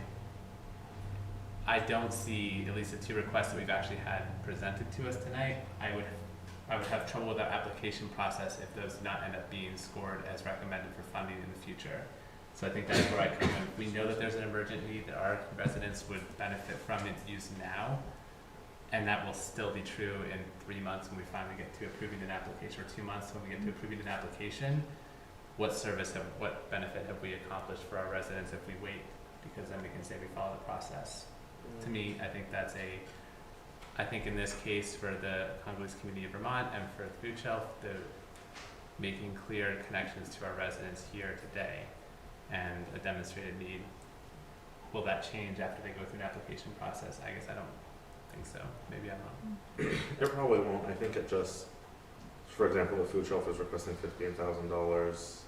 I don't see, at least the 2 requests that we've actually had presented to us tonight, I would have trouble with our application process if those do not end up being scored as recommended for funding in the future. So I think that's where I come in. We know that there's an emergent need that our residents would benefit from its use now, and that will still be true in 3 months when we finally get to approving an application, or 2 months when we get to approving an application. What benefit have we accomplished for our residents if we wait? Because then we can say we follow the process. To me, I think in this case for the Congolese community of Vermont and for the food shelf, making clear connections to our residents here today and a demonstrated need. Will that change after they go through an application process? I guess I don't think so. Maybe I'm wrong. It probably won't. I think it just, for example, the food shelf is requesting $15,000,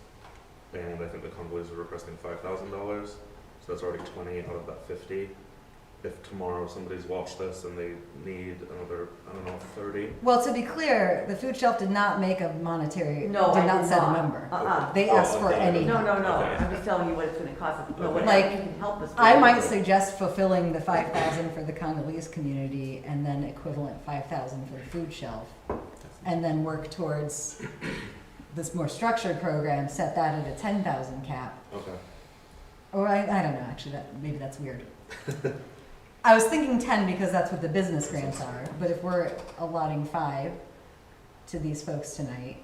and I think the Congolese are requesting $5,000. So that's already 20 out of that 50. If tomorrow somebody's watched this and they need another, I don't know, 30. Well, to be clear, the food shelf did not make a monetary, did not set a number. They asked for any. No, Okay. I'm just telling you what it's gonna cost us. No, Okay. whatever you can help us with. I might suggest fulfilling the 5,000 for the Congolese community and then equivalent 5,000 for the food shelf. And then work towards this more structured program, set that at a 10,000 cap. Okay. Or I don't know, actually, maybe that's weird. I was thinking 10 because that's what the business grants are, but if we're allotting 5 to these folks tonight,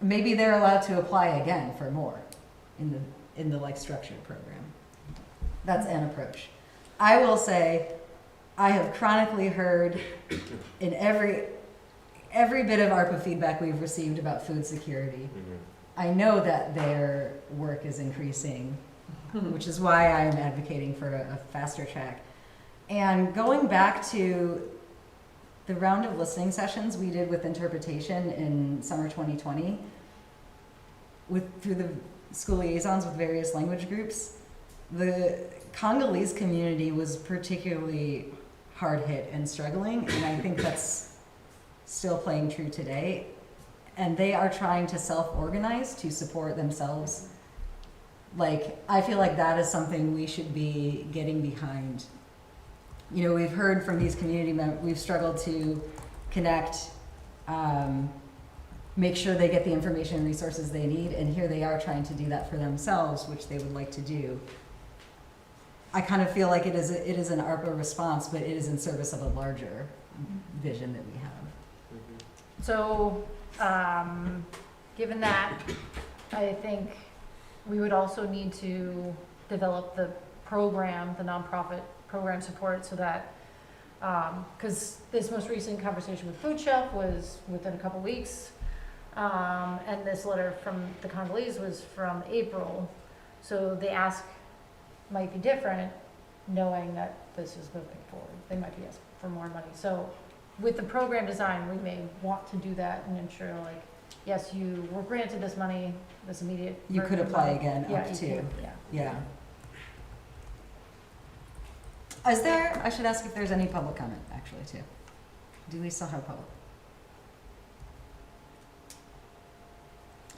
maybe they're allowed to apply again for more in the like structured program. That's an approach. I will say, I have chronically heard in every bit of ARPA feedback we've received about food security. I know that their work is increasing, which is why I'm advocating for a faster track. And going back to the round of listening sessions we did with interpretation in summer 2020, through the school liaisons with various language groups, the Congolese community was particularly hard hit and struggling, and I think that's still playing true today. And they are trying to self-organize to support themselves. Like, I feel like that is something we should be getting behind. You know, we've heard from these community members, we've struggled to connect, make sure they get the information and resources they need, and here they are trying to do that for themselves, which they would like to do. I kind of feel like it is an ARPA response, but it is in service of a larger vision that we have. So, given that, I think we would also need to develop the program, the nonprofit program support, so that, because this most recent conversation with Food Shelf was within a couple weeks. And this letter from the Congolese was from April. So the ask might be different, knowing that this is moving forward. They might be asking for more money. So with the program design, we may want to do that and ensure, like, yes, you were granted this money, this immediate. You could apply again Yeah, up you to. could, yeah. Yeah. Is there, I should ask if there's any public comment, actually, too. Do we still have public?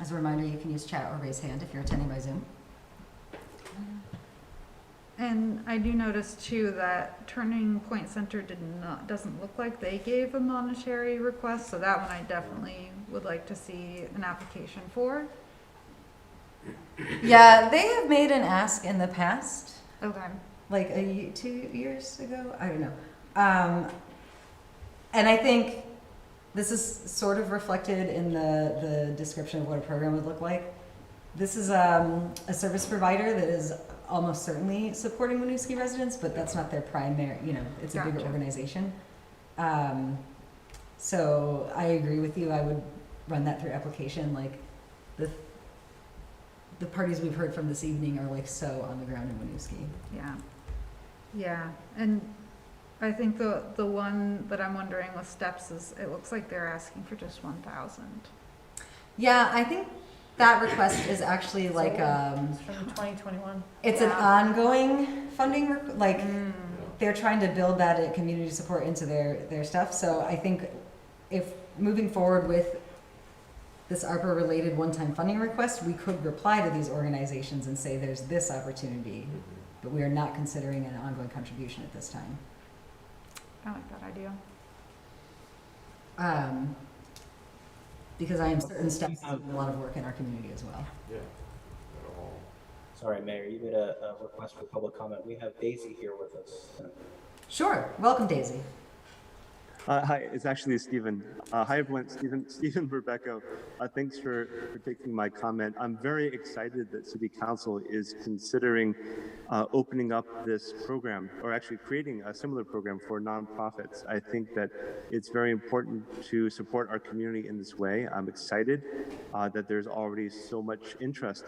As a reminder, you can use chat or raise hand if you're attending by Zoom. And I do notice too that Turning Point Center doesn't look like they gave a monetary request, so that one I definitely would like to see an application for. Yeah, they have made an ask in the past. Okay. Like 2 years ago? I don't know. And I think this is sort of reflected in the description of what a program would look like. This is a service provider that is almost certainly supporting Winooski residents, but that's not their primary, it's a bigger Gotcha. organization. So I agree with you. I would run that through application. Like the parties we've heard from this evening are like so on the ground in Winooski. Yeah. Yeah. And I think the one that I'm wondering with steps is it looks like they're asking for just 1,000. Yeah, I think that request is actually like It's from 2021. it's an ongoing funding they're trying to build that community support into their stuff. So I think if moving forward with this ARPA related one-time funding request, we could reply to these organizations and say there's this opportunity, but we are not considering an ongoing contribution at this time. I like that idea. Because I am certain steps do a lot of work in our community as well. Yeah. Sorry, Mayor, you made a request for public comment. We have Daisy here with us. Sure. Welcome, Daisy. Hi, it's actually Stephen. Hi, everyone. Stephen Rebecca. Thanks for taking my comment. I'm very excited that City Council is considering opening up this program, or actually creating a similar program for nonprofits. I think that it's very important to support our community in this way. I'm excited that there's already so much interest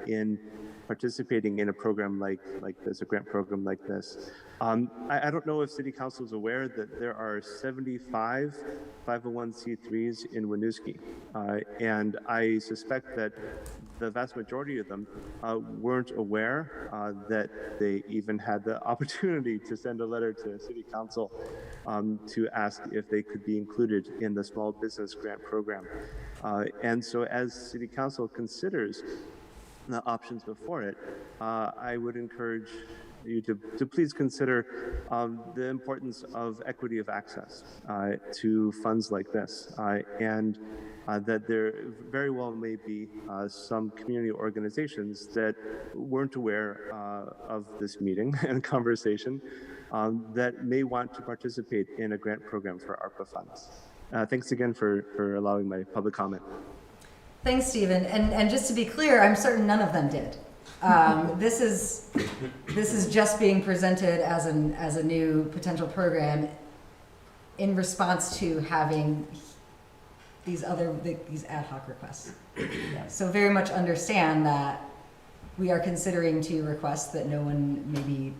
in participating in a program like this, a grant program like this. I don't know if City Council is aware that there are 75 501c3s in Winooski, and I suspect that the vast majority of them weren't aware that they even had the opportunity to send a letter to City Council to ask if they could be included in the small business grant program. And so as City Council considers the options before it, I would encourage you to please consider the importance of equity of access to funds like this, and that there very well may be some community organizations that weren't aware of this meeting and conversation that may want to participate in a grant program for ARPA funds. Thanks again for allowing my public comment. Thanks, Stephen. And just to be clear, I'm certain none of them did. This is just being presented as a new potential program in response to having these ad hoc requests. So very much understand that we are considering to requests that no one maybe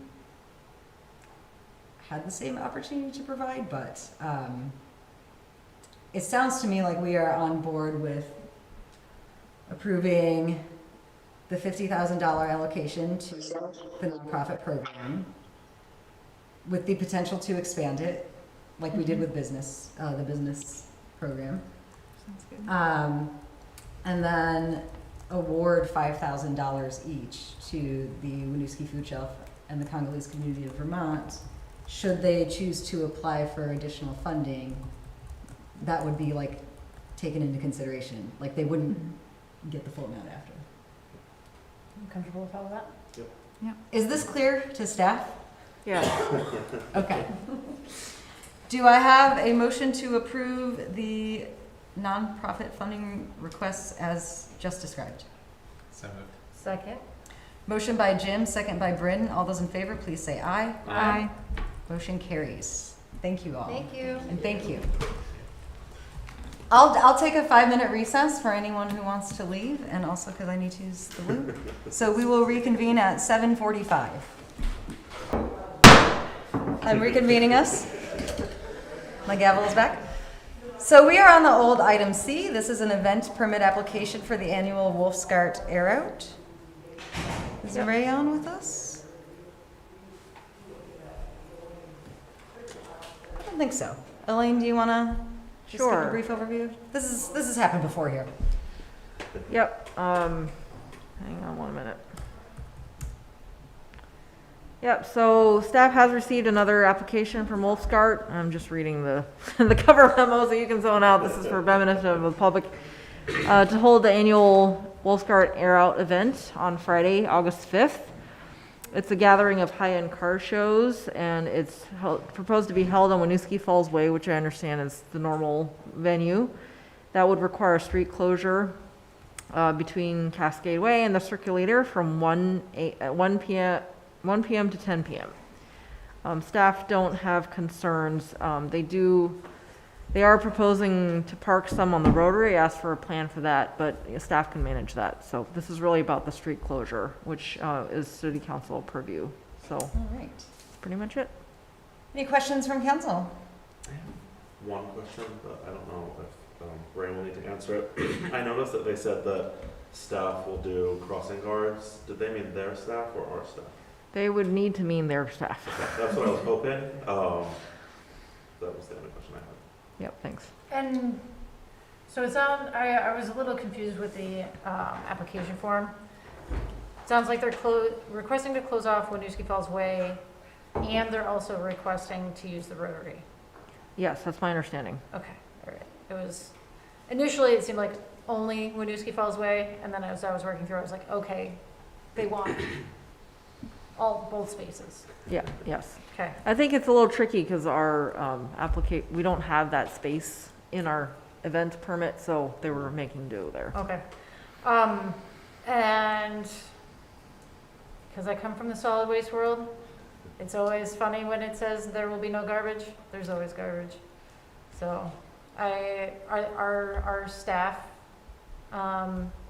had the same opportunity to provide, but it sounds to me like we are on board with approving the $50,000 allocation to the nonprofit program with the potential to expand it like we did with the business program. Sounds good. And then award $5,000 each to the Winooski Food Shelf and the Congolese community of Vermont. Should they choose to apply for additional funding, that would be like taken into consideration. Like they wouldn't get the full amount after. You comfortable with all of that? Yep. Yeah. Is this clear to staff? Yeah. Okay. Do I have a motion to approve the nonprofit funding requests as just described? So moved. Second. Motion by Jim, second by Bryn. All those in favor, please say aye. Aye. Motion carries. Thank you all. Thank you. And thank you. I'll take a 5-minute recess for anyone who wants to leave, and also because I need to use the loo. So we will reconvene at 7:45. I'm reconvening us. My gavel is back. So we are on the old item C. This is an event permit application for the annual Wolfsgart AirOut. Is Ray on with us? I don't think so. Elaine, do you want to just give a brief overview? This has happened before here. Yep. Hang on 1 minute. Yep, so staff has received another application from Wolfsgart. I'm just reading the, the cover memo so you can zone out. This is for benefit of the public. To hold the annual Wolfsgart AirOut event on Friday, August 5th. It's a gathering of high-end car shows, and it's proposed to be held on Winooski Falls Way, which I understand is the normal venue. That would require a street closure between Cascade Way and the Circulator from 1 p.m. to 10 p.m. Staff don't have concerns. They are proposing to park some on the rotary. I asked for a plan for that, but staff can manage that. So this is really about the street closure, which is city council purview. So all right, that's pretty much it. Any questions from council? I have one question, but I don't know if Ray will need to answer it. I noticed that they said that staff will do crossing guards. Did they mean their staff or our staff? They would need to mean their staff. Okay, that's what I was hoping. That was the only question I had. Yep, thanks. And so it sounds, I was a little confused with the application form. It sounds like they're requesting to close off Winooski Falls Way, and they're also requesting to use the rotary. Yes, that's my understanding. Okay, all right. It was, initially it seemed like only Winooski Falls Way, and then as I was working through, I was like, okay, they want both spaces. Yeah, yes. Okay. I think it's a little tricky because our we don't have that space in our event permit, so they were making do there. Okay. And because I come from the solid waste world, it's always funny when it says there will be no garbage. There's always garbage. So are our staff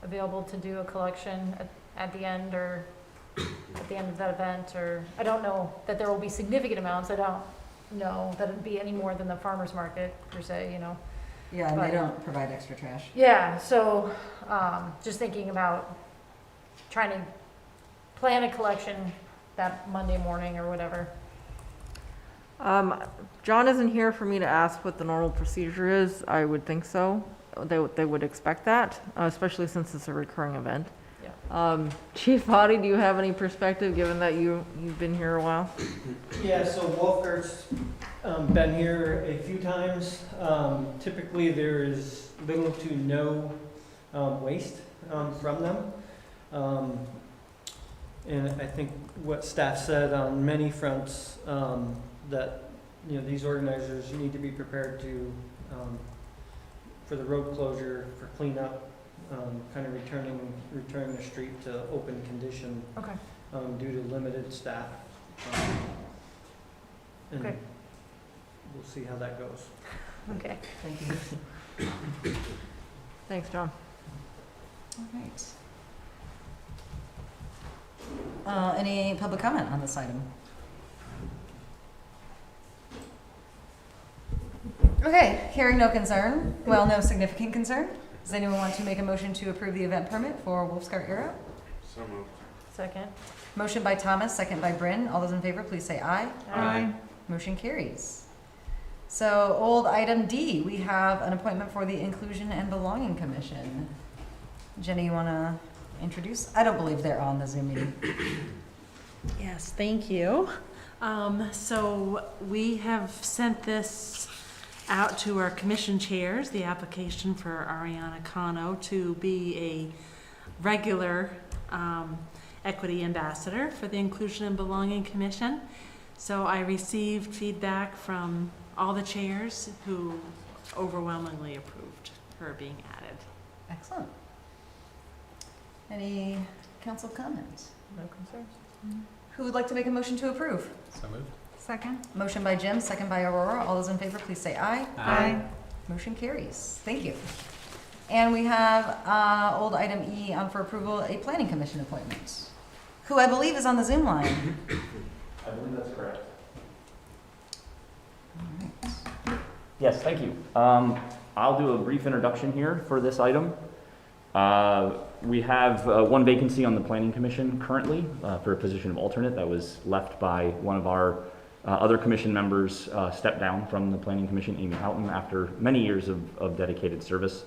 available to do a collection at the end or at the end of that event? Or I don't know that there will be significant amounts. I don't know that it'd be any more than the farmer's market per se, you know. Yeah, and they don't provide extra trash. Yeah, so just thinking about trying to plan a collection that Monday morning or whatever. John isn't here for me to ask what the normal procedure is. I would think so. They would expect that, especially since it's a recurring event. Yeah. Chief Hottie, do you have any perspective, given that you've been here a while? Yeah, so Wolfgart's been here a few times. Typically there is little to no waste from them. And I think what staff said on many fronts, that these organizers need to be prepared to, for the road closure, for cleanup, kind of returning the street to open condition. Okay. Due to limited staff. And okay. We'll see how that goes. Okay. Thank you. Thanks, John. All right. Any public comment on this item? Okay, hearing no concern, well, no significant concern. Does anyone want to make a motion to approve the event permit for Wolfsgart AirOut? So moved. Second. Motion by Thomas, second by Bryn. All those in favor, please say aye. Aye. Motion carries. So, old item D, we have an appointment for the Inclusion and Belonging Commission. Jenny, you want to introduce? I don't believe they're on the Zoom meeting. Yes, thank you. So we have sent this out to our commission chairs, the application for Ariana Cano to be a regular equity ambassador for the Inclusion and Belonging Commission. So I received feedback from all the chairs who overwhelmingly approved her being added. Excellent. Any council comments? No concerns. Who would like to make a motion to approve? So moved. Second. Motion by Jim, second by Aurora. All those in favor, please say aye. Aye. Motion carries. Thank you. And we have old item E on for approval, a planning commission appointment, who I believe is on the Zoom line. I believe that's correct. All right. Yes, thank you. I'll do a brief introduction here for this item. We have one vacancy on the Planning Commission currently for a position of alternate that was left by one of our other commission members, stepped down from the Planning Commission, Amy Houghton, after many years of dedicated service.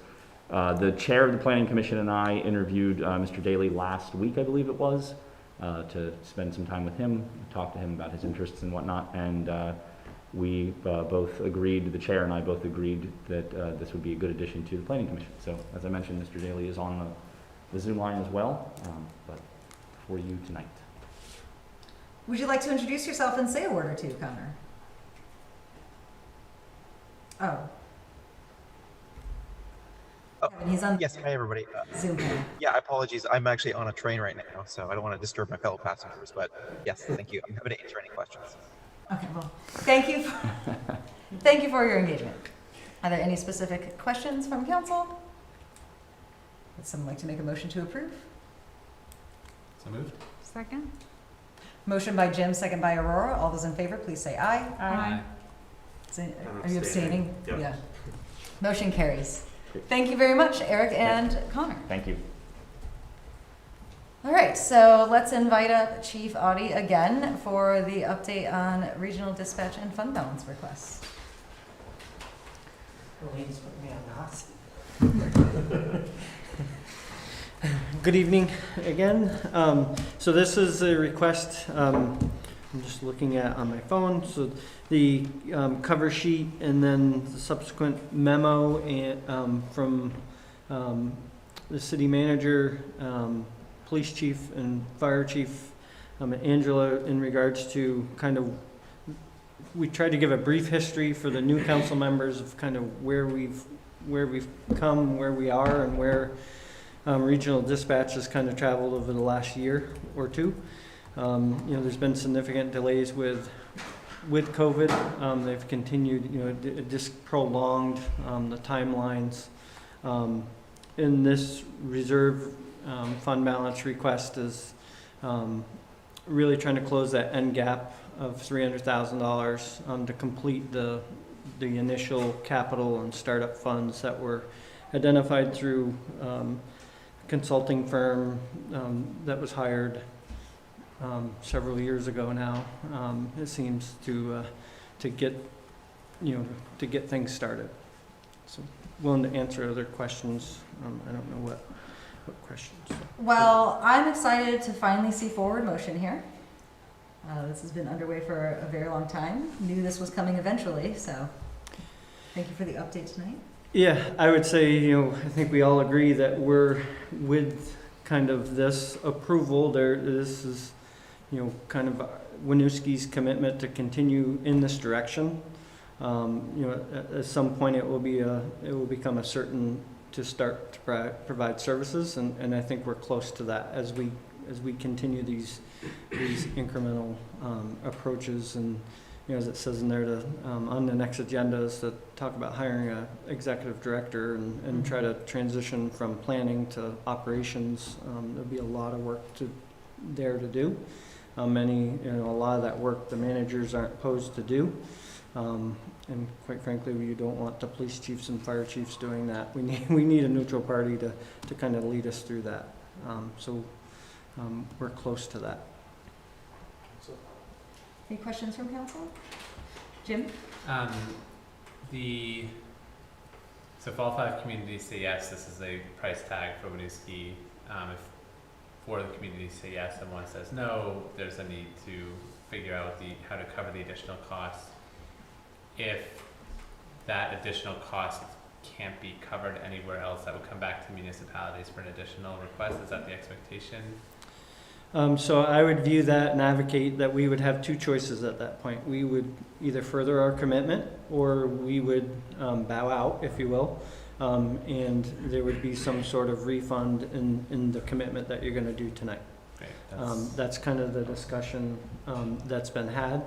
The chair of the Planning Commission and I interviewed Mr. Daly last week, I believe it was, to spend some time with him, talk to him about his interests and whatnot, and we both agreed, the chair and I both agreed that this would be a good addition to the Planning Commission. So, as I mentioned, Mr. Daly is on the Zoom line as well, but for you tonight. Would you like to introduce yourself and say a word or two, Connor? Oh. Kevin, he's on. Yes, hi everybody. Zoom call. Yeah, apologies. I'm actually on a train right now, so I don't want to disturb my fellow passengers. But yes, thank you. I'm happy to answer any questions. Okay, well, thank you. Thank you for your engagement. Are there any specific questions from council? Would someone like to make a motion to approve? So moved. Second? Motion by Jim, second by Aurora. All those in favor, please say aye. Aye. Are you abstaining? Yep. Yeah. Motion carries. Thank you very much, Eric and Connor. Thank you. All right, so let's invite up Chief Audie again for the update on regional dispatch and fund balance requests. Elaine's put me on the hot seat. Good evening again. So this is a request I'm just looking at on my phone. So the cover sheet and then the subsequent memo and, from the city manager, police chief and fire chief, Angela, in regards to kind of, we tried to give a brief history for the new council members of kind of where we've come, where we are, and where regional dispatch has kind of traveled over the last year or two. You know, there's been significant delays with COVID. They've continued, you know, just prolonged the timelines. In this reserve fund balance request is really trying to close that end gap of $300,000 to complete the initial capital and startup funds that were identified through consulting firm that was hired several years ago now. It seems to get, you know, to get things started. So willing to answer other questions. I don't know what questions. Well, I'm excited to finally see forward motion here. This has been underway for a very long time. Knew this was coming eventually, so thank you for the update tonight. Yeah, I would say, you know, I think we all agree that we're with kind of this approval there. This is, you know, kind of Winooski's commitment to continue in this direction. You know, at some point it will become a certain to start to provide services, and I think we're close to that as we continue these incremental approaches. And you know, as it says in there, to on the next agenda is to talk about hiring an executive director and try to transition from planning to operations. There'll be a lot of work there to do. A lot of that work the managers aren't opposed to do. And quite frankly, you don't want the police chiefs and fire chiefs doing that. We need a neutral party to kind of lead us through that. So we're close to that. Any questions from council? Jim? So if all 5 communities say yes, this is a price tag for Winooski. If 4 of the communities say yes and 1 says no, there's a need to figure out how to cover the additional costs. If that additional cost can't be covered anywhere else, that would come back to municipalities for an additional request. Is that the expectation? So I would view that and advocate that we would have 2 choices at that point. We would either further our commitment or we would bow out, if you will, and there would be some sort of refund in the commitment that you're going to do tonight. Great. That's kind of the discussion that's been had.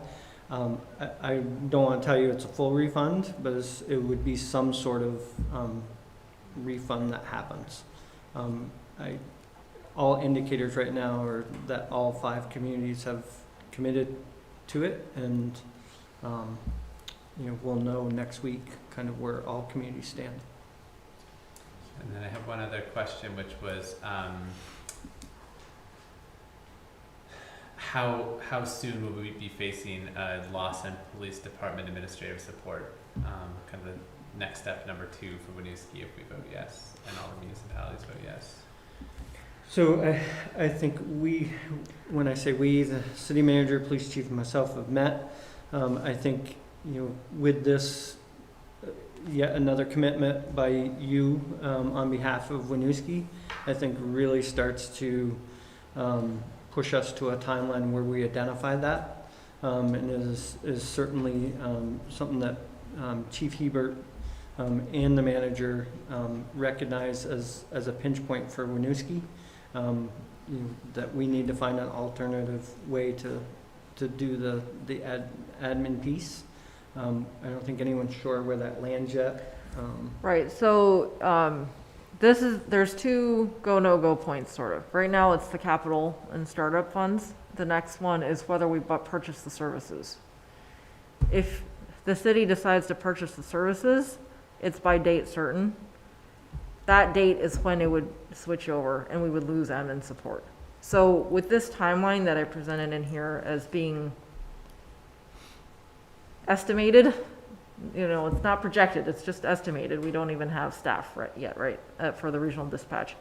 I don't want to tell you it's a full refund, but it would be some sort of refund that happens. All indicators right now are that all 5 communities have committed to it, and we'll know next week kind of where all communities stand. And then I have one other question, which was how soon will we be facing a loss in police department administrative support? Kind of the next step, number 2 for Winooski, if we vote yes, and all the municipalities vote yes. So I think when I say we, the city manager, police chief, and myself have met. I think, with this, yet another commitment by you on behalf of Winooski, I think really starts to push us to a timeline where we identify that, and is certainly something that Chief Hebert and the manager recognize as a pinch point for Winooski. That we need to find an alternative way to do the admin piece. I don't think anyone's sure where that lands yet. Right, so there's 2 go, no-go points, sort of. Right now, it's the capital and startup funds. The next one is whether we purchase the services. If the city decides to purchase the services, it's by date certain. That date is when it would switch over and we would lose admin support. So with this timeline that I presented in here as being estimated, it's not projected, it's just estimated. We don't even have staff yet, for the regional dispatch.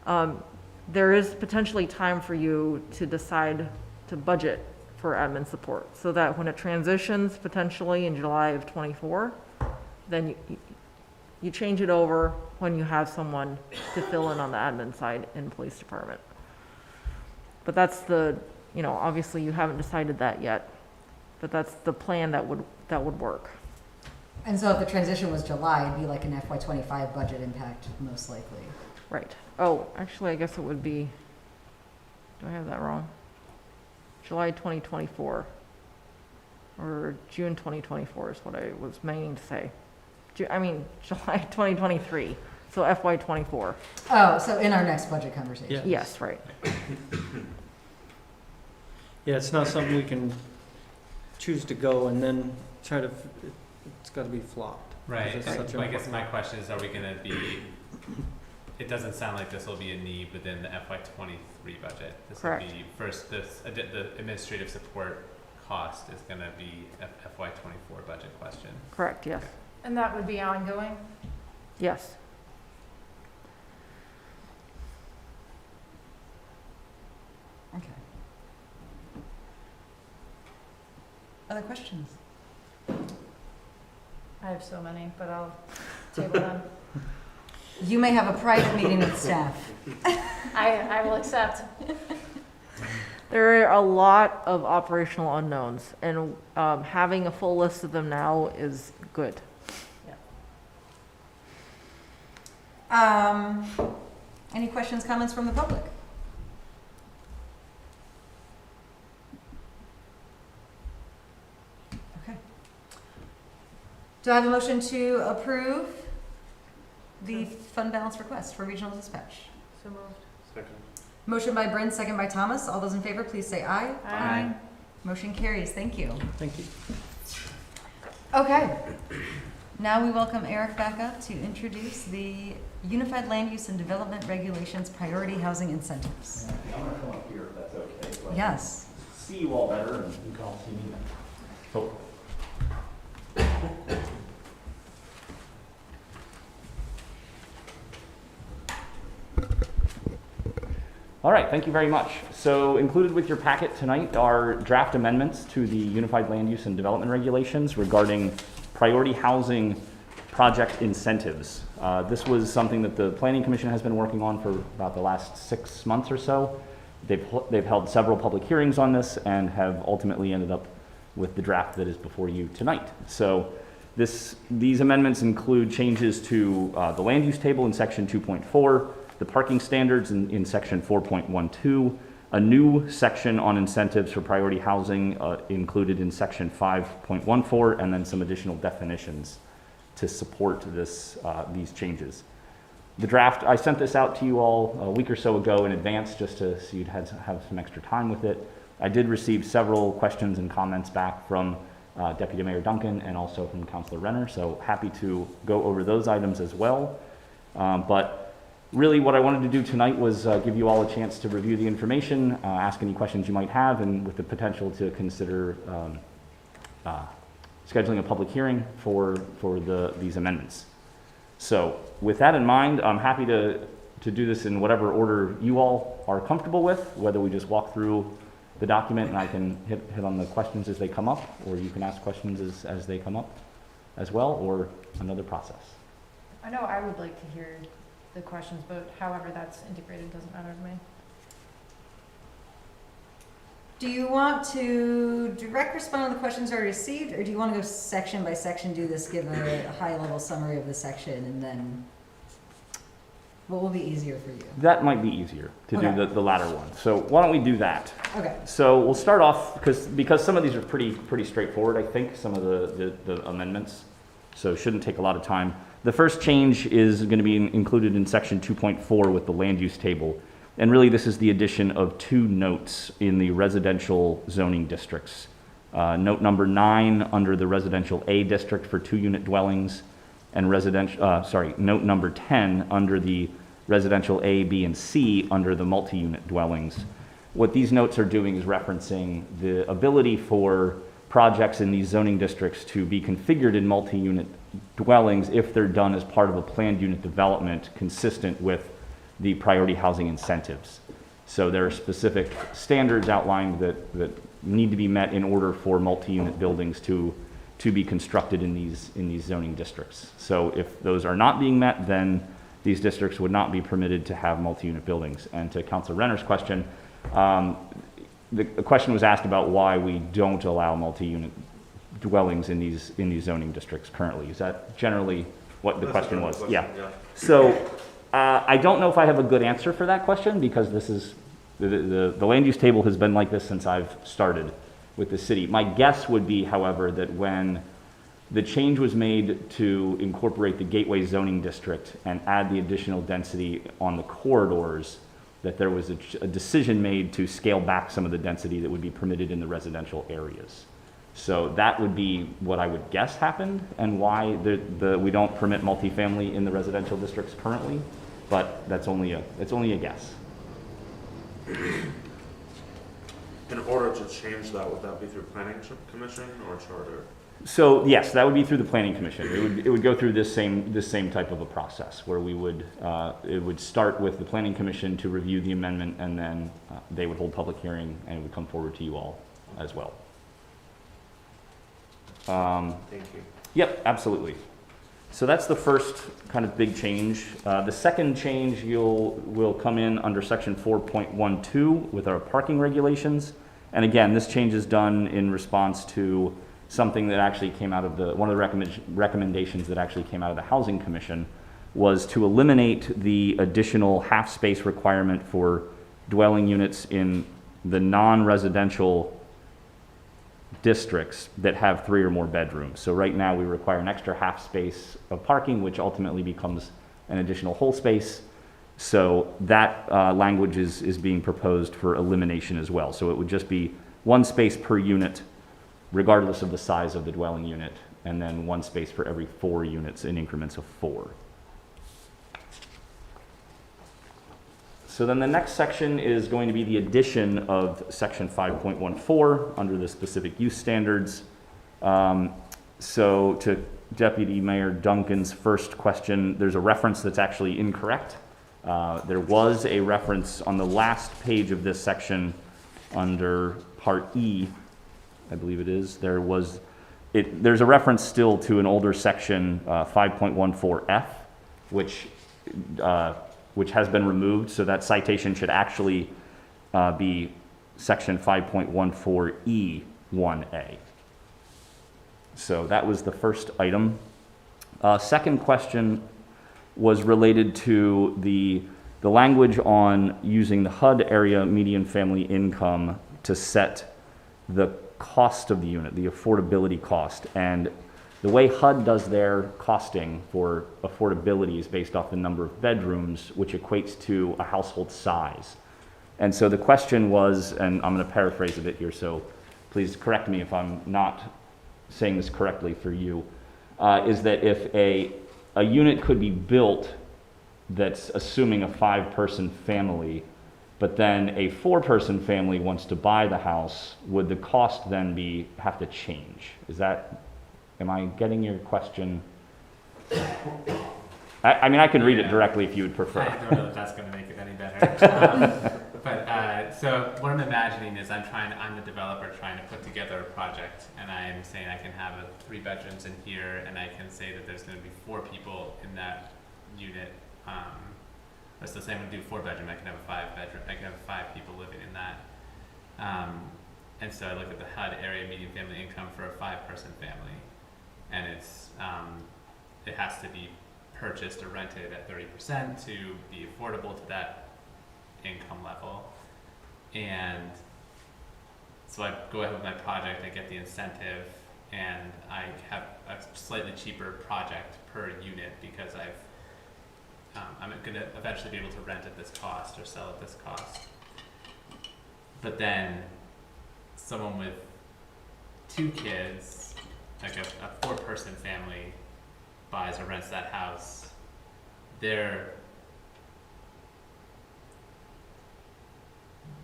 There is potentially time for you to decide to budget for admin support so that when it transitions potentially in July of 24, then you change it over when you have someone to fill in on the admin side in the police department. But that's obviously you haven't decided that yet, but that's the plan that would work. And so if the transition was July, it'd be like an FY25 budget impact, most likely. Right. Oh, actually, I guess it would be, do I have that wrong? July 2024, or June 2024 is what I was meaning to say. July 2023, so FY24. Oh, so in our next budget conversation. Yeah. Yes, right. Yeah, it's not something we can choose to go and then try to, it's got to be flopped. Right. It's such I guess my question is, are we going to be, it doesn't sound like this will be a need within the FY23 budget. This Correct. will be first, the administrative support cost is going to be a FY24 budget question. Correct, yes. And that would be ongoing? Yes. Okay. Other questions? I have so many, but I'll table them. You may have a private meeting with staff. I will accept. There are a lot of operational unknowns, and having a full list of them now is good. Any questions, comments from the public? Okay. Do I have a motion to approve the fund balance request for regional dispatch? So moved. Second. Motion by Bryn, second by Thomas. All those in favor, please say aye. Aye. Motion carries. Thank you. Thank you. Okay. Now we welcome Eric back up to introduce the Unified Land Use and Development Regulations Priority Housing Incentives. I'm going to come up here if that's okay. So I can Yes. see you all better and you can all see me. Hopefully. All right, thank you very much. So included with your packet tonight are draft amendments to the Unified Land Use and Development Regulations regarding priority housing project incentives. This was something that the Planning Commission has been working on for about the last 6 months or so. They've held several public hearings on this and have ultimately ended up with the draft that is before you tonight. So these amendments include changes to the land use table in section 2.4, the parking standards in section 4.12, a new section on incentives for priority housing included in section 5.14, and then some additional definitions to support this, these changes. The draft, I sent this out to you all a week or so ago in advance just to so you'd have some extra time with it. I did receive several questions and comments back from Deputy Mayor Duncan and also from Councilor Renner, so happy to go over those items as well. But really what I wanted to do tonight was give you all a chance to review the information, ask any questions you might have, and with the potential to consider scheduling a public hearing for these amendments. So with that in mind, I'm happy to do this in whatever order you all are comfortable with, whether we just walk through the document and I can hit on the questions as they come up, or you can ask questions as they come up as well, or another process. I know I would like to hear the questions, but however that's integrated doesn't matter to me. Do you want to direct respond to the questions already received, or do you want to go section by section, do this, give a high-level summary of the section, and then what will be easier for you? That might be easier to Okay. do the latter one. So why don't we do that? Okay. So we'll start off, because some of these are pretty straightforward, I think, some of the amendments, so it shouldn't take a lot of time. The first change is going to be included in section 2.4 with the land use table. And really, this is the addition of 2 notes in the residential zoning districts. Note number 9 under the residential A district for 2-unit dwellings, and note number 10 under the residential A, B, and C under the multi-unit dwellings. What these notes are doing is referencing the ability for projects in these zoning districts to be configured in multi-unit dwellings if they're done as part of a planned unit development consistent with the priority housing incentives. So there are specific standards outlined that need to be met in order for multi-unit buildings to be constructed in these zoning districts. So if those are not being met, then these districts would not be permitted to have multi-unit buildings. And to Councilor Renner's question, the question was asked about why we don't allow multi-unit dwellings in these zoning districts currently. Is that generally what the question was? Yeah. So I don't know if I have a good answer for that question, because this is the land use table has been like this since I've started with the city. My guess would be, however, that when the change was made to incorporate the gateway zoning district and add the additional density on the corridors, that there was a decision made to scale back some of the density that would be permitted in the residential areas. So that would be what I would guess happened, and why we don't permit multifamily in the residential districts currently, but it's only a guess. In order to change that, would that be through planning commission or charter? So yes, that would be through the planning commission. It would go through this same type of a process where we would it would start with the planning commission to review the amendment, and then they would hold public hearing and it would come forward to you all as well. Thank you. Yep, absolutely. So that's the first kind of big change. The second change will come in under section 4.12 with our parking regulations. And again, this change is done in response to something that actually came out of one of the recommendations that actually came out of the Housing Commission, was to eliminate the additional half space requirement for dwelling units in the non-residential districts that have 3 or more bedrooms. So right now we require an extra half space of parking, which ultimately becomes an additional whole space. So that language is being proposed for elimination as well. So it would just be 1 space per unit, regardless of the size of the dwelling unit, and then 1 space for every 4 units in increments of 4. So then the next section is going to be the addition of section 5.14 under the specific use standards. So to Deputy Mayor Duncan's first question, there's a reference that's actually incorrect. There was a reference on the last page of this section under Part E, I believe it is. There's a reference still to an older section, 5.14F, which has been removed, so that citation should actually be section 5.14E1A. So that was the first item. Second question was related to the the language on using the HUD area median family income to set the cost of the unit, the affordability cost. And the way HUD does their costing for affordability is based off the number of bedrooms, which equates to a household size. And so the question was, and I'm going to paraphrase a bit here, so please correct me if I'm not saying this correctly for you, is that if a unit could be built that's assuming a 5-person family, but then a 4-person family wants to buy the house, would the cost then have to change? Am I getting your question? I mean, I can read it directly if you would prefer. I don't know if that's going to make it any better. So what I'm imagining is I'm the developer trying to put together a project, and I'm saying I can have 3 bedrooms in here, and I can say that there's going to be 4 people in that unit. Let's just say I'm going to do 4 bedroom. I can have a 5 bedroom. I can have 5 people living in that. And so I look at the HUD area median family income for a 5-person family, and it has to be purchased or rented at 30% to be affordable to that income level. And so I go ahead with my project, I get the incentive, and I have a slightly cheaper project per unit because I'm going to eventually be able to rent at this cost or sell at this cost. But then someone with 2 kids, like a 4-person family, buys or rents that house,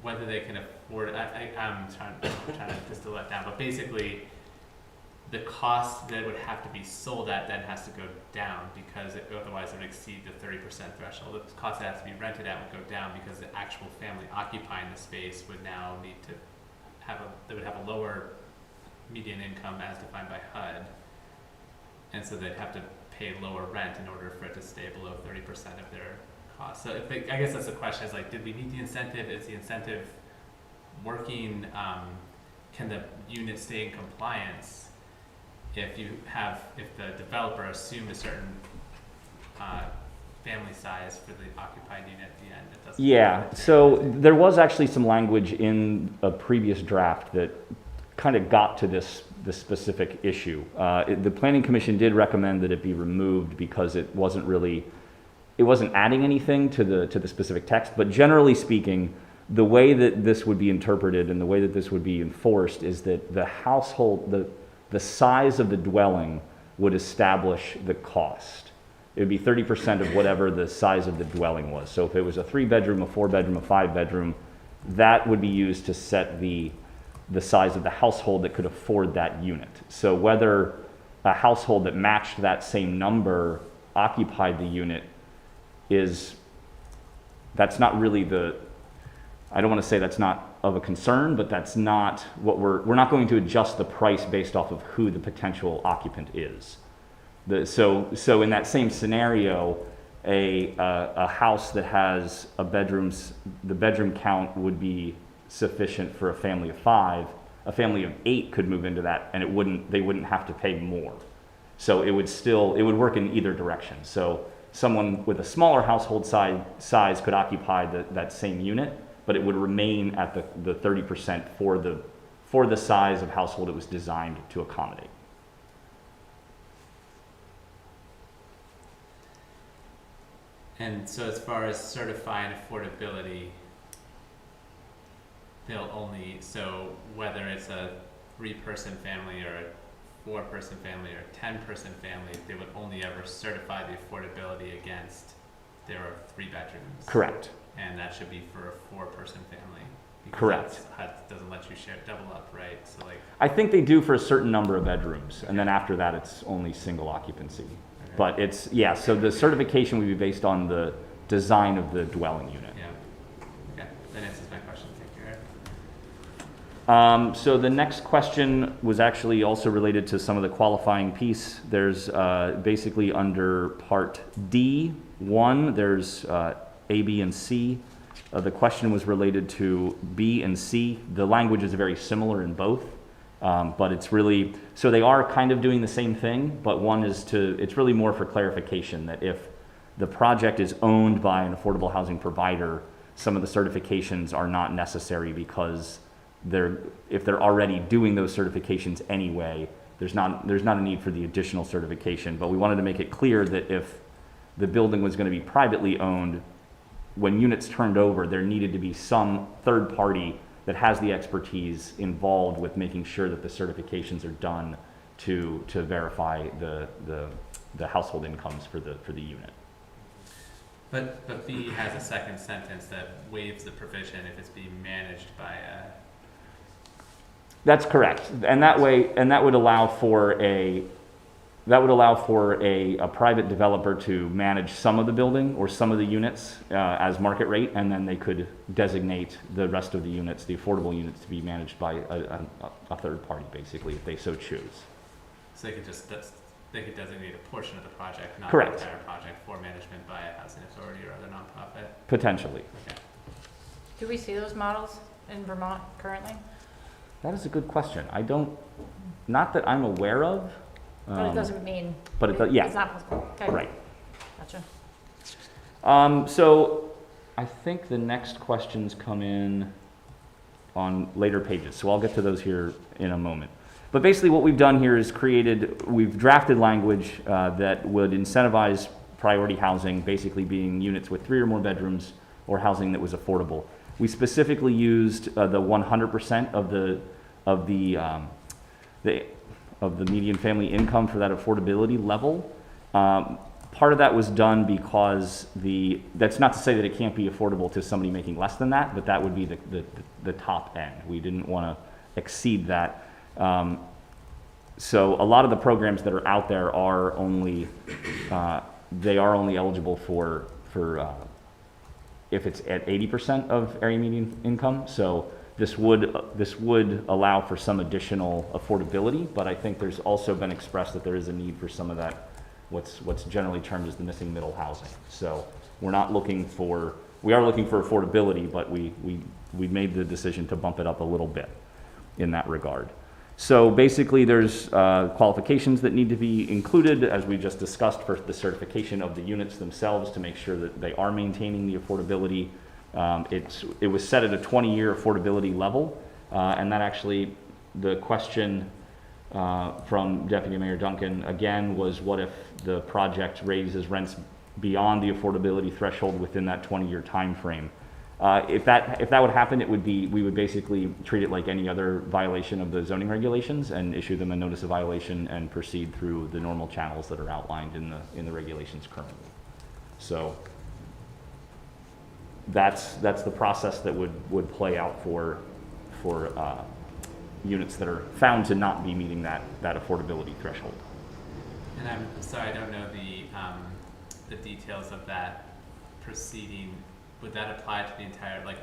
whether they can afford it, I'm trying to distill that down, but basically the cost that would have to be sold at then has to go down because otherwise it would exceed the 30% threshold. The cost that has to be rented at would go down because the actual family occupying the space would now need to they would have a lower median income as defined by HUD, and so they'd have to pay lower rent in order for it to stay below 30% of their cost. So I guess that's the question, is like, did we meet the incentive? Is the incentive working? Can the unit stay in compliance if the developer assumed a certain family size for the occupied unit at the end? Yeah, so there was actually some language in a previous draft that kind of got to this specific issue. The Planning Commission did recommend that it be removed because it wasn't adding anything to the specific text, but generally speaking, the way that this would be interpreted and the way that this would be enforced is that the household, the size of the dwelling would establish the cost. It would be 30% of whatever the size of the dwelling was. So if it was a 3-bedroom, a 4-bedroom, a 5-bedroom, that would be used to set the size of the household that could afford that unit. So whether a household that matched that same number occupied the unit that's not really I don't want to say that's not of a concern, but that's not what we're not going to adjust the price based off of who the potential occupant is. So in that same scenario, a house that has the bedroom count would be sufficient for a family of 5. A family of 8 could move into that, and they wouldn't have to pay more. So it would work in either direction. So someone with a smaller household size could occupy that same unit, but it would remain at the 30% for the size of household it was designed to accommodate. And so as far as certifying affordability, so whether it's a 3-person family or a 4-person family or a 10-person family, they would only ever certify the affordability against there are 3 bedrooms. Correct. And that should be for a 4-person family. Correct. HUD doesn't let you share double up, right? So I think they do for a certain number of bedrooms, and then after that it's only single occupancy. Okay. But so the certification would be based on the design of the dwelling unit. Yeah. Okay, that answers my question. Thank you, Eric. So the next question was actually also related to some of the qualifying piece. There's basically under part D1, there's A, B, and C. The question was related to B and C. The language is very similar in both, but it's really, so they are kind of doing the same thing, but one is it's really more for clarification that if the project is owned by an affordable housing provider, some of the certifications are not necessary because if they're already doing those certifications anyway, there's not a need for the additional certification. But we wanted to make it clear that if the building was going to be privately owned, when units turned over, there needed to be some third party that has the expertise involved with making sure that the certifications are done to verify the household incomes for the unit. But B has a second sentence that waives the provision if it's being managed by a... That's correct, and that would allow for a private developer to manage some of the building or some of the units as market rate, and then they could designate the rest of the units, the affordable units, to be managed by a third party, basically, if they so choose. So they could designate a portion of the project, not Correct. the entire project, for management by a housing authority or other nonprofit. Potentially. Okay. Do we see those models in Vermont currently? That is a good question. Not that I'm aware of. But it doesn't mean. But yeah. It's not possible. Okay. Right. Gotcha. So I think the next questions come in on later pages, so I'll get to those here in a moment. But basically what we've done here is we've drafted language that would incentivize priority housing, basically being units with 3 or more bedrooms or housing that was affordable. We specifically used the 100% of the median family income for that affordability level. Part of that was done because that's not to say that it can't be affordable to somebody making less than that, but that would be the top end. We didn't want to exceed that. So a lot of the programs that are out there are only eligible for if it's at 80% of area median income. So this would allow for some additional affordability, but I think there's also been expressed that there is a need for some of that, what's generally termed as the missing middle housing. So we are looking for affordability, but we made the decision to bump it up a little bit in that regard. So basically there's qualifications that need to be included, as we just discussed, for the certification of the units themselves to make sure that they are maintaining the affordability. It was set at a 20-year affordability level, and that actually, the question from Deputy Mayor Duncan again was, what if the project raises rents beyond the affordability threshold within that 20-year time frame? If that would happen, we would basically treat it like any other violation of the zoning regulations and issue them a notice of violation and proceed through the normal channels that are outlined in the regulations currently. So that's the process that would play out for units that are found to not be meeting that affordability threshold. And I'm sorry, I don't know the details of that proceeding. Would that apply to the entire, like,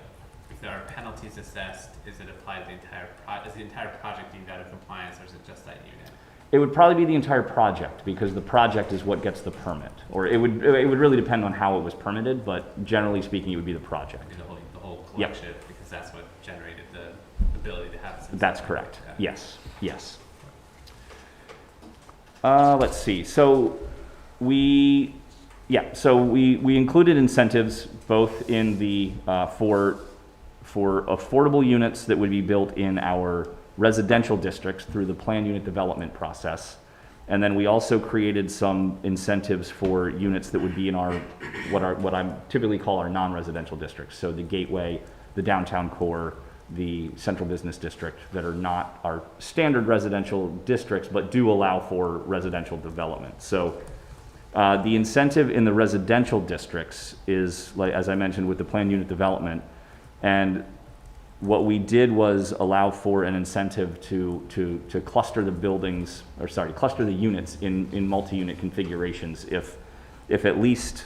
if there are penalties assessed, is it applied to the entire is the entire project deemed out of compliance, or is it just that unit? It would probably be the entire project, because the project is what gets the permit. Or it would really depend on how it was permitted, but generally speaking, it would be the project. The whole collection, yep. Because that's what generated the ability to have this. That's correct. Okay. Yes. Let's see. So we included incentives both in the for affordable units that would be built in our residential districts through the planned unit development process, and then we also created some incentives for units that would be in what I typically call our non-residential districts. So the Gateway, the downtown core, the central business district, that are not our standard residential districts but do allow for residential development. So the incentive in the residential districts is, like, as I mentioned, with the planned unit development, and what we did was allow for an incentive to cluster the buildings, or sorry, cluster the units in multi-unit configurations if at least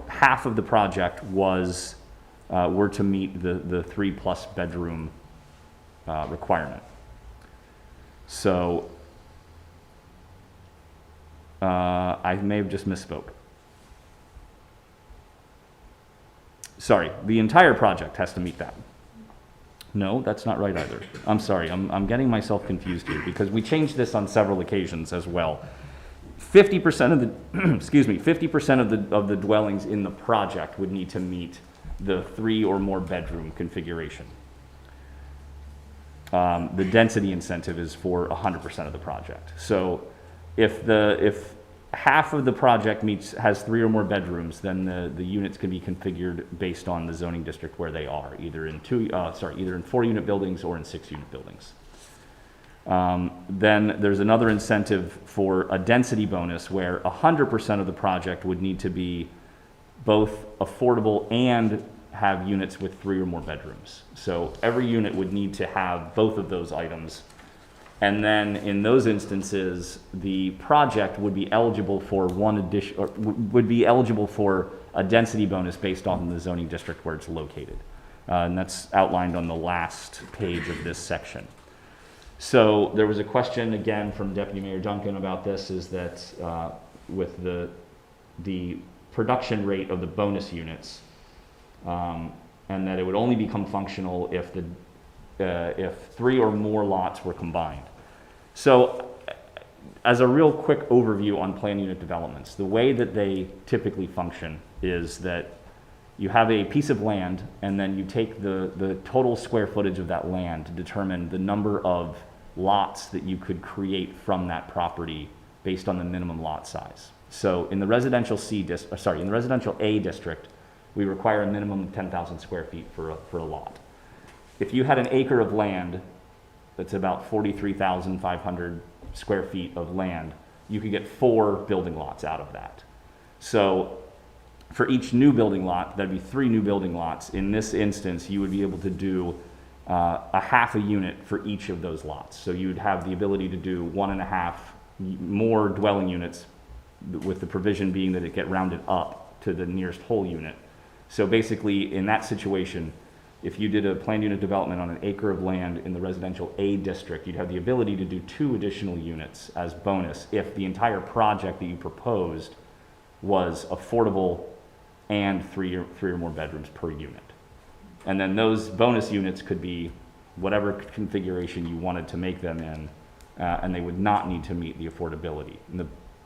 half of the project were to meet the 3+ bedroom requirement. So I may have just misspoke. Sorry, the entire project has to meet that. No, that's not right either. I'm sorry, I'm getting myself confused here because we changed this on several occasions as well. 50% of the, excuse me, 50% of the dwellings in the project would need to meet the 3 or more bedroom configuration. The density incentive is for 100% of the project. So if half of the project has 3 or more bedrooms, then the units can be configured based on the zoning district where they are, either in 4-unit buildings or in 6-unit buildings. Then there's another incentive for a density bonus where 100% of the project would need to be both affordable and have units with 3 or more bedrooms. So every unit would need to have both of those items. And then in those instances, the project would be eligible for would be eligible for a density bonus based on the zoning district where it's located. And that's outlined on the last page of this section. So there was a question again from Deputy Mayor Duncan about this, is that with the production rate of the bonus units, and that it would only become functional if if 3 or more lots were combined. So as a real quick overview on plan unit developments, the way that they typically function is that you have a piece of land, and then you take the total square footage of that land to determine the number of lots that you could create from that property based on the minimum lot size. So in the residential in the residential A district, we require a minimum of 10,000 square feet for a lot. If you had an acre of land that's about 43,500 square feet of land, you could get 4 building lots out of that. So for each new building lot, that'd be 3 new building lots. In this instance, you would be able to do a half a unit for each of those lots. So you would have the ability to do 1.5 more dwelling units, with the provision being that it get rounded up to the nearest whole unit. So basically, in that situation, if you did a planned unit development on an acre of land in the residential A district, you'd have the ability to do 2 additional units as bonus if the entire project that you proposed was affordable and 3 or more bedrooms per unit. And then those bonus units could be whatever configuration you wanted to make them in, and they would not need to meet the affordability. And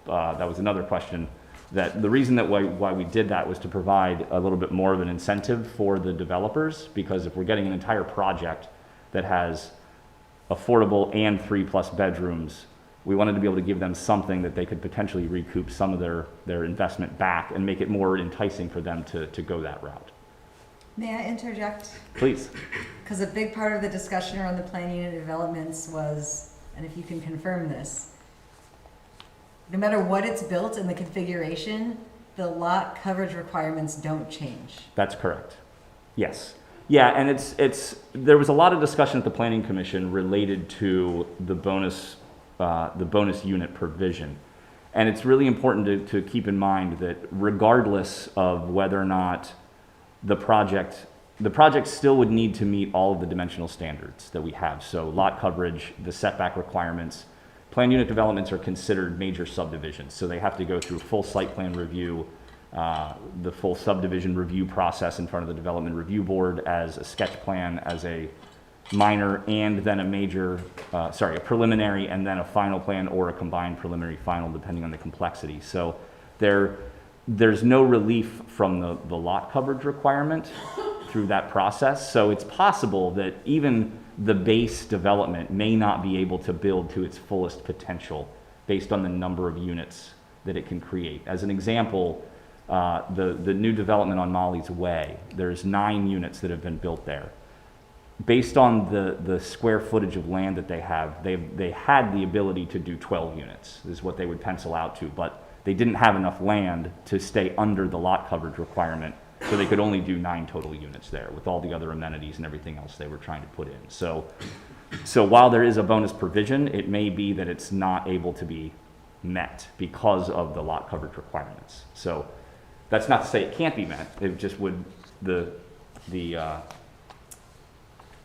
that was another question. That the reason that why we did that was to provide a little bit more of an incentive for the developers, because if we're getting an entire project that has affordable and 3+ bedrooms, we wanted to be able to give them something that they could potentially recoup some of their investment back and make it more enticing for them to go that route. May I interject? Please. Because a big part of the discussion around the plan unit developments was, and if you can confirm this, no matter what it's built in the configuration, the lot coverage requirements don't change. That's correct. Yes. Yeah, and there was a lot of discussion at the Planning Commission related to the bonus unit provision. And it's really important to keep in mind that regardless of whether or not the project still would need to meet all of the dimensional standards that we have. So lot coverage, the setback requirements. Planned unit developments are considered major subdivisions, so they have to go through full site plan review, the full subdivision review process in front of the Development Review Board as a sketch plan, as a minor, and then a preliminary, and then a final plan or a combined preliminary final, depending on the complexity. So there's no relief from the lot coverage requirement through that process. So it's possible that even the base development may not be able to build to its fullest potential based on the number of units that it can create. As an example, the new development on Molly's Way, there's 9 units that have been built there. Based on the square footage of land that they have, they had the ability to do 12 units, is what they would pencil out to, but they didn't have enough land to stay under the lot coverage requirement, so they could only do 9 total units there with all the other amenities and everything else they were trying to put in. So while there is a bonus provision, it may be that it's not able to be met because of the lot coverage requirements. So that's not to say it can't be met. It just would, the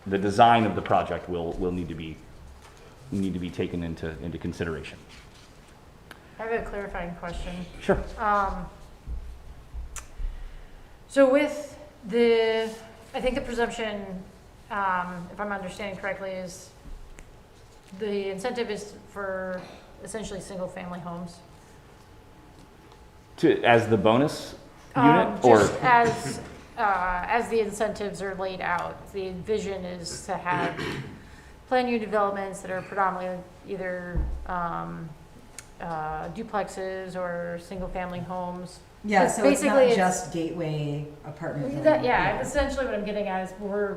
design of the project will need to be taken into consideration. I have a clarifying question. Sure. So with I think the presumption, if I'm understanding correctly, is the incentive is for essentially single-family homes. As the bonus unit, or? Just as the incentives are laid out, the vision is to have planned unit developments that are predominantly either duplexes or single-family homes. Yeah, It's so it's not basically just gateway apartment. yeah, essentially what I'm getting at is we're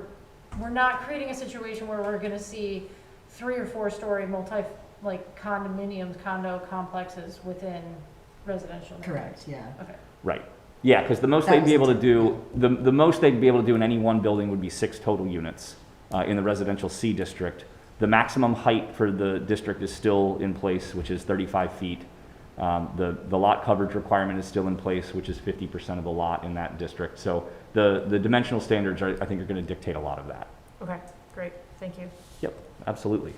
not creating a situation where we're gonna see 3 or 4 story condominiums, condo complexes within residential neighborhoods. Correct, yeah. Okay. Right. Yeah, because the most That they'd was be able to the- do, the most they'd be able to do in any one building would be 6 total units in the residential C district. The maximum height for the district is still in place, which is 35 feet. The lot coverage requirement is still in place, which is 50% of the lot in that district. So the dimensional standards are, I think, are going to dictate a lot of that. Okay, great, thank you. Yep, absolutely.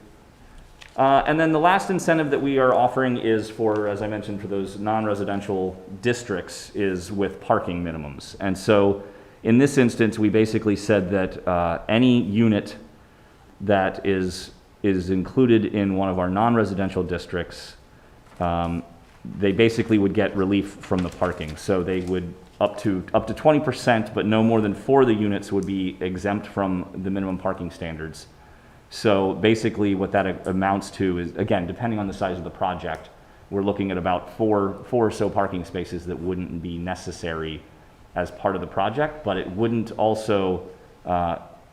And then the last incentive that we are offering is for, as I mentioned, for those non-residential districts is with parking minimums. And so in this instance, we basically said that any unit that is included in one of our non-residential districts, they basically would get relief from the parking. So they would up to 20%, but no more than 4 of the units would be exempt from the minimum parking standards. So basically what that amounts to is, again, depending on the size of the project, we're looking at about four or so parking spaces that wouldn't be necessary as part of the project, but it wouldn't also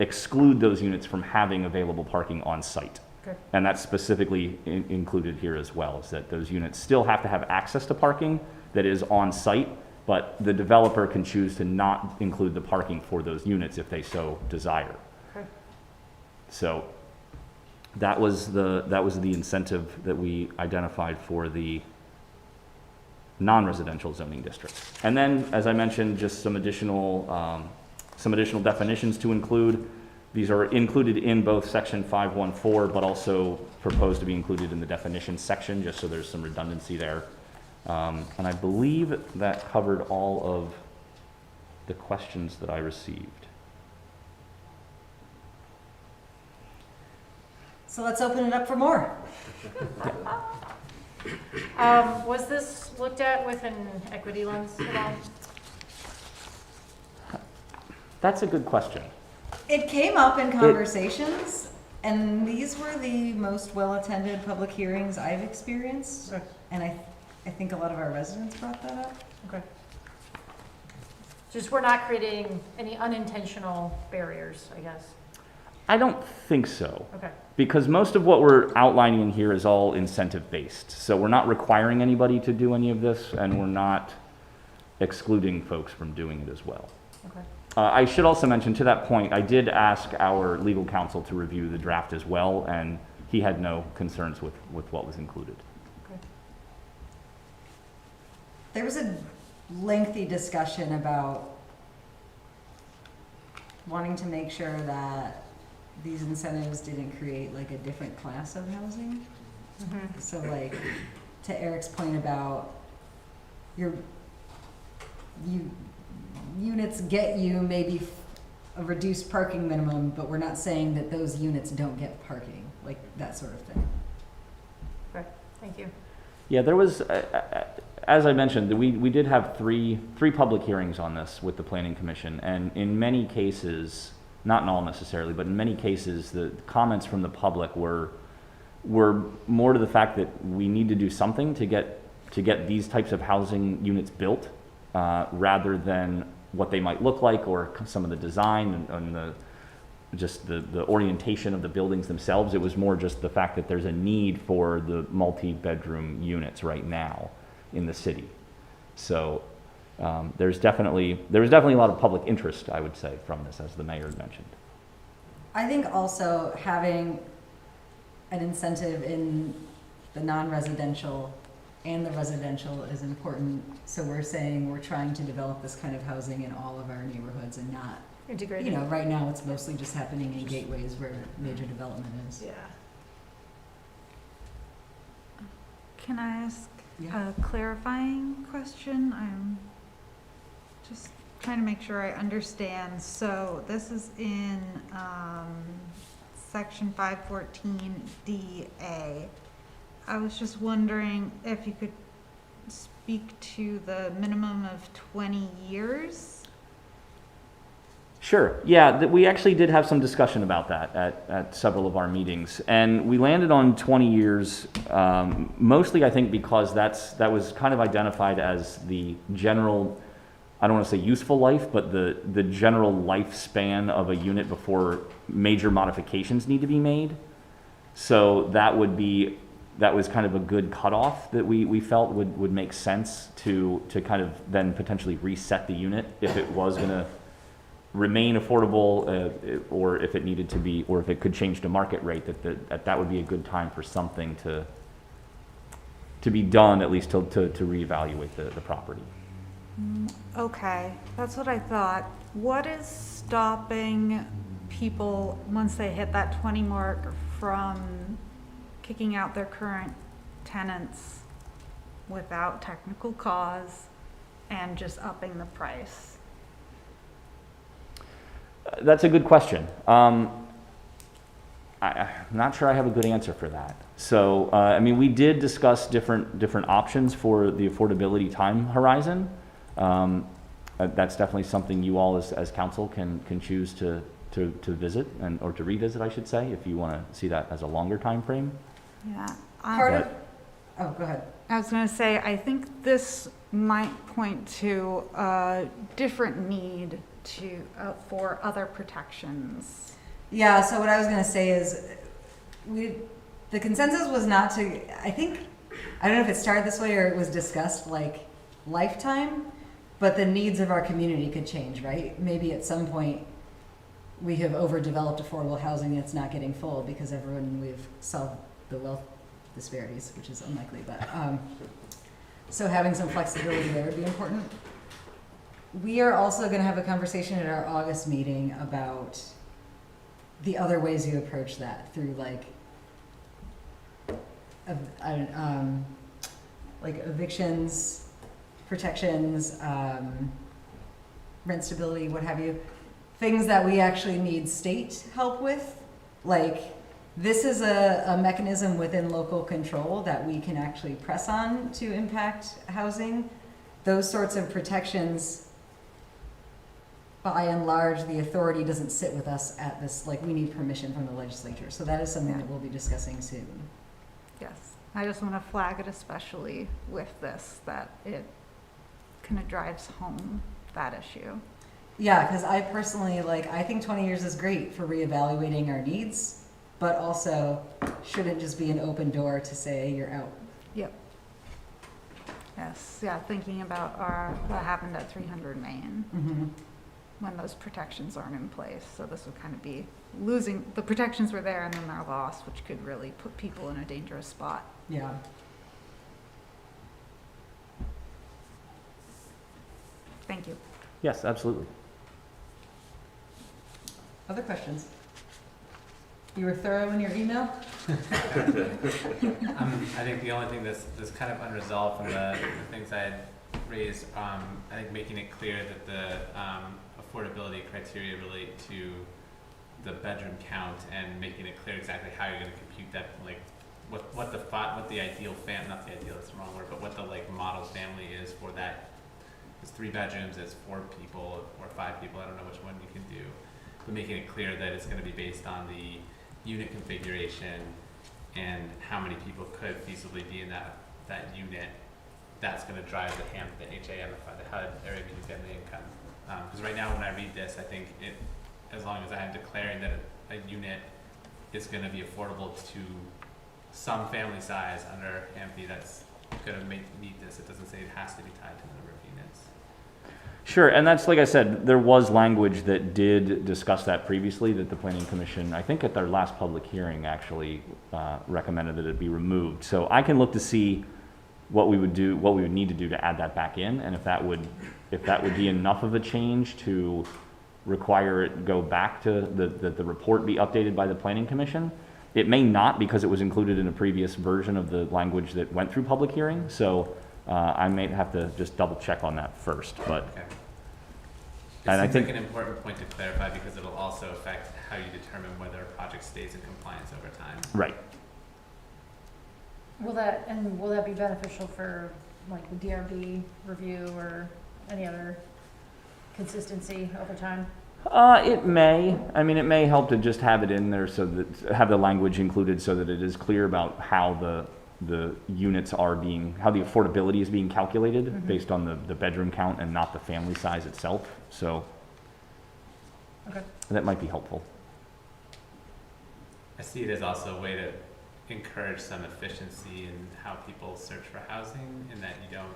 exclude those units from having available parking on site. Okay. And that's specifically included here as well, is that those units still have to have access to parking that is on site, but the developer can choose to not include the parking for those units if they so desire. Okay. So that was the incentive that we identified for the non-residential zoning districts. And then, as I mentioned, just some additional definitions to include. These are included in both section 514, but also proposed to be included in the definitions section, just so there's some redundancy there. And I believe that covered all of the questions that I received. So let's open it up for more. Was this looked at with an equity lens at all? That's a good question. It came up in conversations, and these were the most well-attended public hearings I've experienced. Okay. And I think a lot of our residents brought that up. Okay. Just we're not creating any unintentional barriers, I guess. I don't think so. Okay. Because most of what we're outlining in here is all incentive-based. So we're not requiring anybody to do any of this, and we're not excluding folks from doing it as well. Okay. I should also mention, to that point, I did ask our legal counsel to review the draft as well, and he had no concerns with what was included. Okay. There was a lengthy discussion about wanting to make sure that these incentives didn't create like a different class of housing. Mm-hmm. So like, to Eric's point about units get you maybe a reduced parking minimum, but we're not saying that those units don't get parking, like that sort of thing. Okay, thank you. Yeah, there was, as I mentioned, we did have three public hearings on this with the Planning Commission, and in many cases, not in all necessarily, but in many cases, the comments from the public were more to the fact that we need to do something to get these types of housing units built, rather than what they might look like, or some of the design and the orientation of the buildings themselves. It was more just the fact that there's a need for the multi-bedroom units right now in the city. So there was definitely a lot of public interest, I would say, from this, as the mayor had mentioned. I think also having an incentive in the non-residential and the residential is important. So we're saying we're trying to develop this kind of housing in all of our neighborhoods and not integrated. You know, right now it's mostly just happening in gateways where major development is. Yeah. Can I ask Yeah. a clarifying question? I'm just trying to make sure I understand. So this is in section 514 DA. I was just wondering if you could speak to the minimum of 20 years? Sure. Yeah, we actually did have some discussion about that at several of our meetings, and we landed on 20 years. Mostly, I think, because that was kind of identified as the general, I don't want to say useful life, but the general lifespan of a unit before major modifications need to be made. So that was kind of a good cutoff that we felt would make sense to kind of then potentially reset the unit if it was going to remain affordable, or if it needed to be, or if it could change to market rate, that would be a good time for something to be done, at least to reevaluate the property. Okay, that's what I thought. What is stopping people, once they hit that 20 mark, from kicking out their current tenants without technical cause and just upping the price? That's a good question. I'm not sure I have a good answer for that. So, I mean, we did discuss different options for the affordability time horizon. That's definitely something you all as council can choose to visit or to revisit, I should say, if you want to see that as a longer time frame. Yeah. Oh, go ahead. I was going to say, I think this might point to a different need for other protections. Yeah, so what I was gonna say is, the consensus was not to, I don't know if it started this way or it was discussed like lifetime, but the needs of our community could change, right? Maybe at some point we have overdeveloped affordable housing that's not getting full because we've solved the wealth disparities, which is unlikely, but so having some flexibility there would be important. We are also going to have a conversation at our August meeting about the other ways you approach that through like evictions, protections, rent stability, what have you. Things that we actually need state help with. Like, this is a mechanism within local control that we can actually press on to impact housing. Those sorts of protections, by and large, the authority doesn't sit with us at this, like, we need permission from the legislature. So that is something that we'll be discussing soon. Yes, I just want to flag it, especially with this, that it kind of drives home that issue. Yeah, because I personally, I think 20 years is great for reevaluating our needs, but also shouldn't just be an open door to say you're out. Yep. Yes, yeah, thinking about what happened at 300 Main. Mm-hmm. When those protections aren't in place. So this would kind of be losing, the protections were there and then they're lost, which could really put people in a dangerous spot. Yeah. Thank you. Yes, absolutely. Other questions? You were thorough in your email? I think the only thing that's kind of unresolved from the things I had raised, I think making it clear that the affordability criteria relate to the bedroom count and making it clear exactly how you're going to compute that, like what the ideal not the ideal, that's the wrong word, but what the model family is for that. It's 3 bedrooms, it's 4 people or 5 people, I don't know which one you can do, but making it clear that it's going to be based on the unit configuration and how many people could feasibly be in that unit. That's going to drive the HAM, the HAM, the HUD, area median family income. Because right now when I read this, I think as long as I am declaring that a unit is going to be affordable to some family size under HAMP, that's going to meet this. It doesn't say it has to be tied to the number of units. Sure, and that's, like I said, there was language that did discuss that previously, that the Planning Commission, I think at their last public hearing, actually recommended that it be removed. So I can look to see what we would need to do to add that back in, and if that would be enough of a change to require it go back to the report be updated by the Planning Commission. It may not, because it was included in a previous version of the language that went through public hearing, so I may have to just double check on that first, but. Okay. And I think like an important point to clarify, because it'll also affect how you determine whether a project stays in compliance over time. Right. Will that be beneficial for like the DRB review or any other consistency over time? It may. I mean, it may help to just have it in there so that, have the language included so that it is clear about how the units are being, how the affordability is being calculated based on the bedroom count and not the family size itself. So Okay. that might be helpful. I see it as also a way to encourage some efficiency in how people search for housing, in that you don't,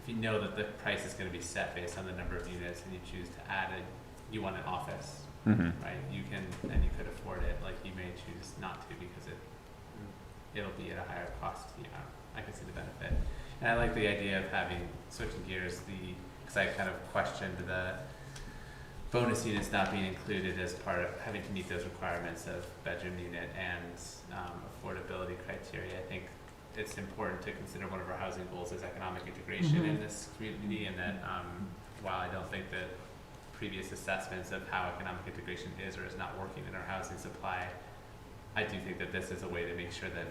if you know that the price is going to be set based on the number of units and you choose to add it, you want an office, right? You can, and you could afford it. Like, you may choose not to because it'll be at a higher cost to you. I can see the benefit. And I like the idea of having, switching gears, because I kind of questioned the bonus units not being included as part of having to meet those requirements of bedroom unit and affordability criteria. I think it's important to consider one of our housing goals is economic integration in this community, and that while I don't think that previous assessments of how economic integration is or is not working in our housing supply, I do think that this is a way to make sure that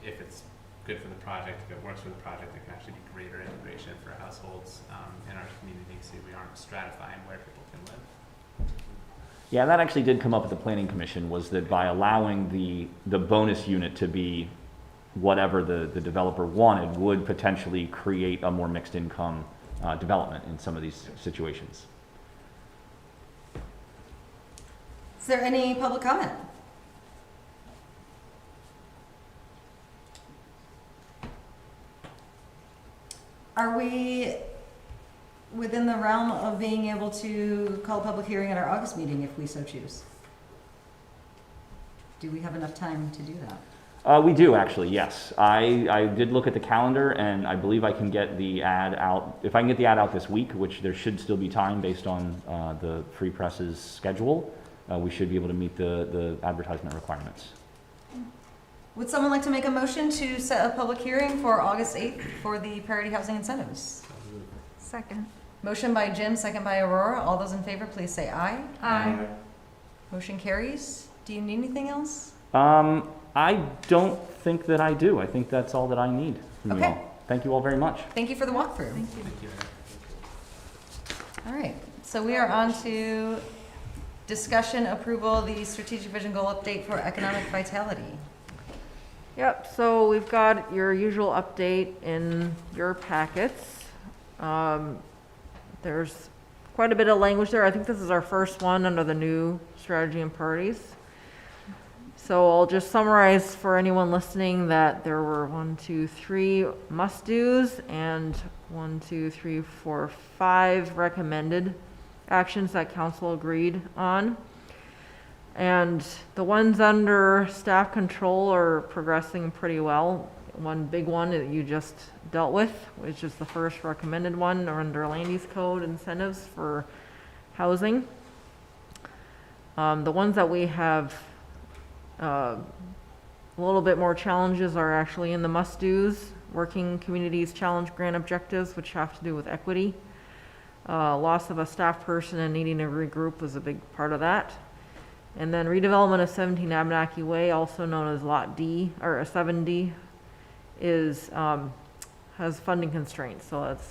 if it's good for the project, if it works for the project, there can actually be greater integration for households in our community, so we aren't stratifying where people can live. Yeah, that actually did come up at the Planning Commission, was that by allowing the bonus unit to be whatever the developer wanted would potentially create a more mixed income development in some of these situations. Is there any public comment? Are we within the realm of being able to call a public hearing at our August meeting if we so choose? Do we have enough time to do that? We do, actually, yes. I did look at the calendar, and I believe I can get the ad out. If I can get the ad out this week, which there should still be time based on the Free Press's schedule, we should be able to meet the advertisement requirements. Would someone like to make a motion to set a public hearing for August 8th for the priority housing incentives? Second. Motion by Jim, second by Aurora. All those in favor, please say aye. Aye. Motion carries. Do you need anything else? I don't think that I do. I think that's all that I need from you Okay. all. Thank you all very much. Thank you for the walkthrough. Thank you. All right, so we are on to discussion approval, the strategic vision goal update for economic vitality. Yep, so we've got your usual update in your packets. There's quite a bit of language there. I think this is our first one under the new strategy and priorities. So I'll just summarize for anyone listening that there were 3 must-dos and 5 recommended actions that council agreed on. And the ones under staff control are progressing pretty well. One big one that you just dealt with, which is the first recommended one, are under land use code incentives for housing. The ones that we have a little bit more challenges are actually in the must-dos, working communities challenge grant objectives, which have to do with equity. Loss of a staff person and needing to regroup was a big part of that. And then redevelopment of 17 Abenaki Way, also known as Lot D, or 7D, is, has funding constraints, so it's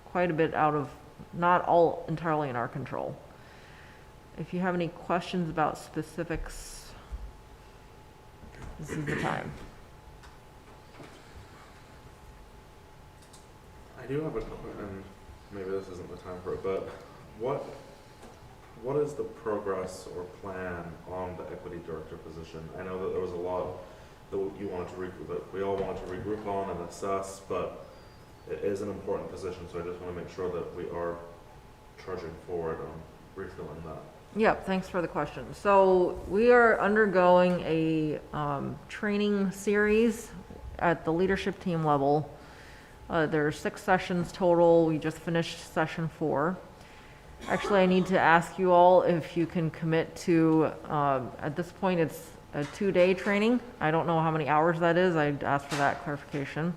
quite a bit out of, not all entirely in our control. If you have any questions about specifics, this is the time. I do have a couple, and maybe this isn't the time for it, but what is the progress or plan on the equity director position? I know that there was a lot that you wanted to that we all wanted to regroup on and assess, but it is an important position, so I just want to make sure that we are charging forward on refilling that. Yep, thanks for the question. So we are undergoing a training series at the leadership team level. There are 6 sessions total. We just finished session 4. Actually, I need to ask you all if you can commit to, at this point, it's a 2-day training. I don't know how many hours that is. I'd ask for that clarification.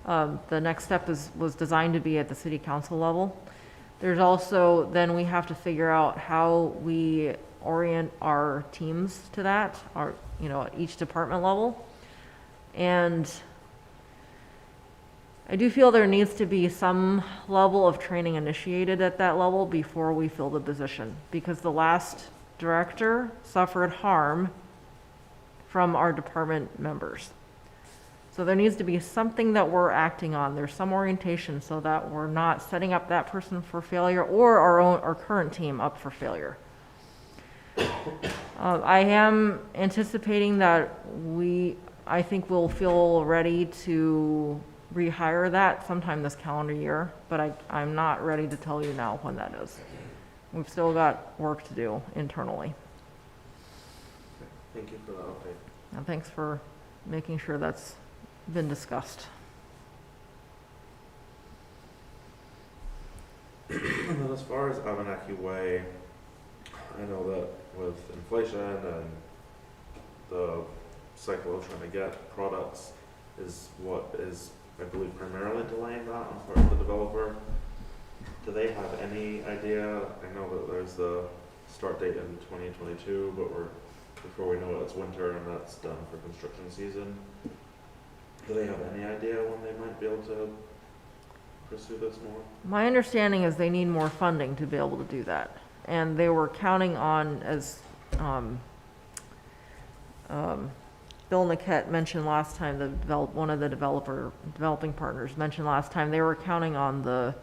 The next step was designed to be at the city council level. There's also, then we have to figure out how we orient our teams to that, at each department level. And I do feel there needs to be some level of training initiated at that level before we fill the position, because the last director suffered harm from our department members. So there needs to be something that we're acting on. There's some orientation so that we're not setting up that person for failure or our current team up for failure. I am anticipating that I think we'll feel ready to rehire that sometime this calendar year, but I'm not ready to tell you now when that is. We've still got work to do internally. Thank you for that update. And thanks for making sure that's been discussed. And then as far as Abenaki Way, I know that with inflation and the cycle of trying to get products is what is, I believe, primarily delaying that on part of the developer. Do they have any idea? I know that there's the start date in 2022, but before we know it, it's winter and that's done for construction season. Do they have any idea when they might be able to pursue this more? My understanding is they need more funding to be able to do that. And they were counting on, as Bill Niquette mentioned last time, one of the developing partners mentioned last time, they were counting on the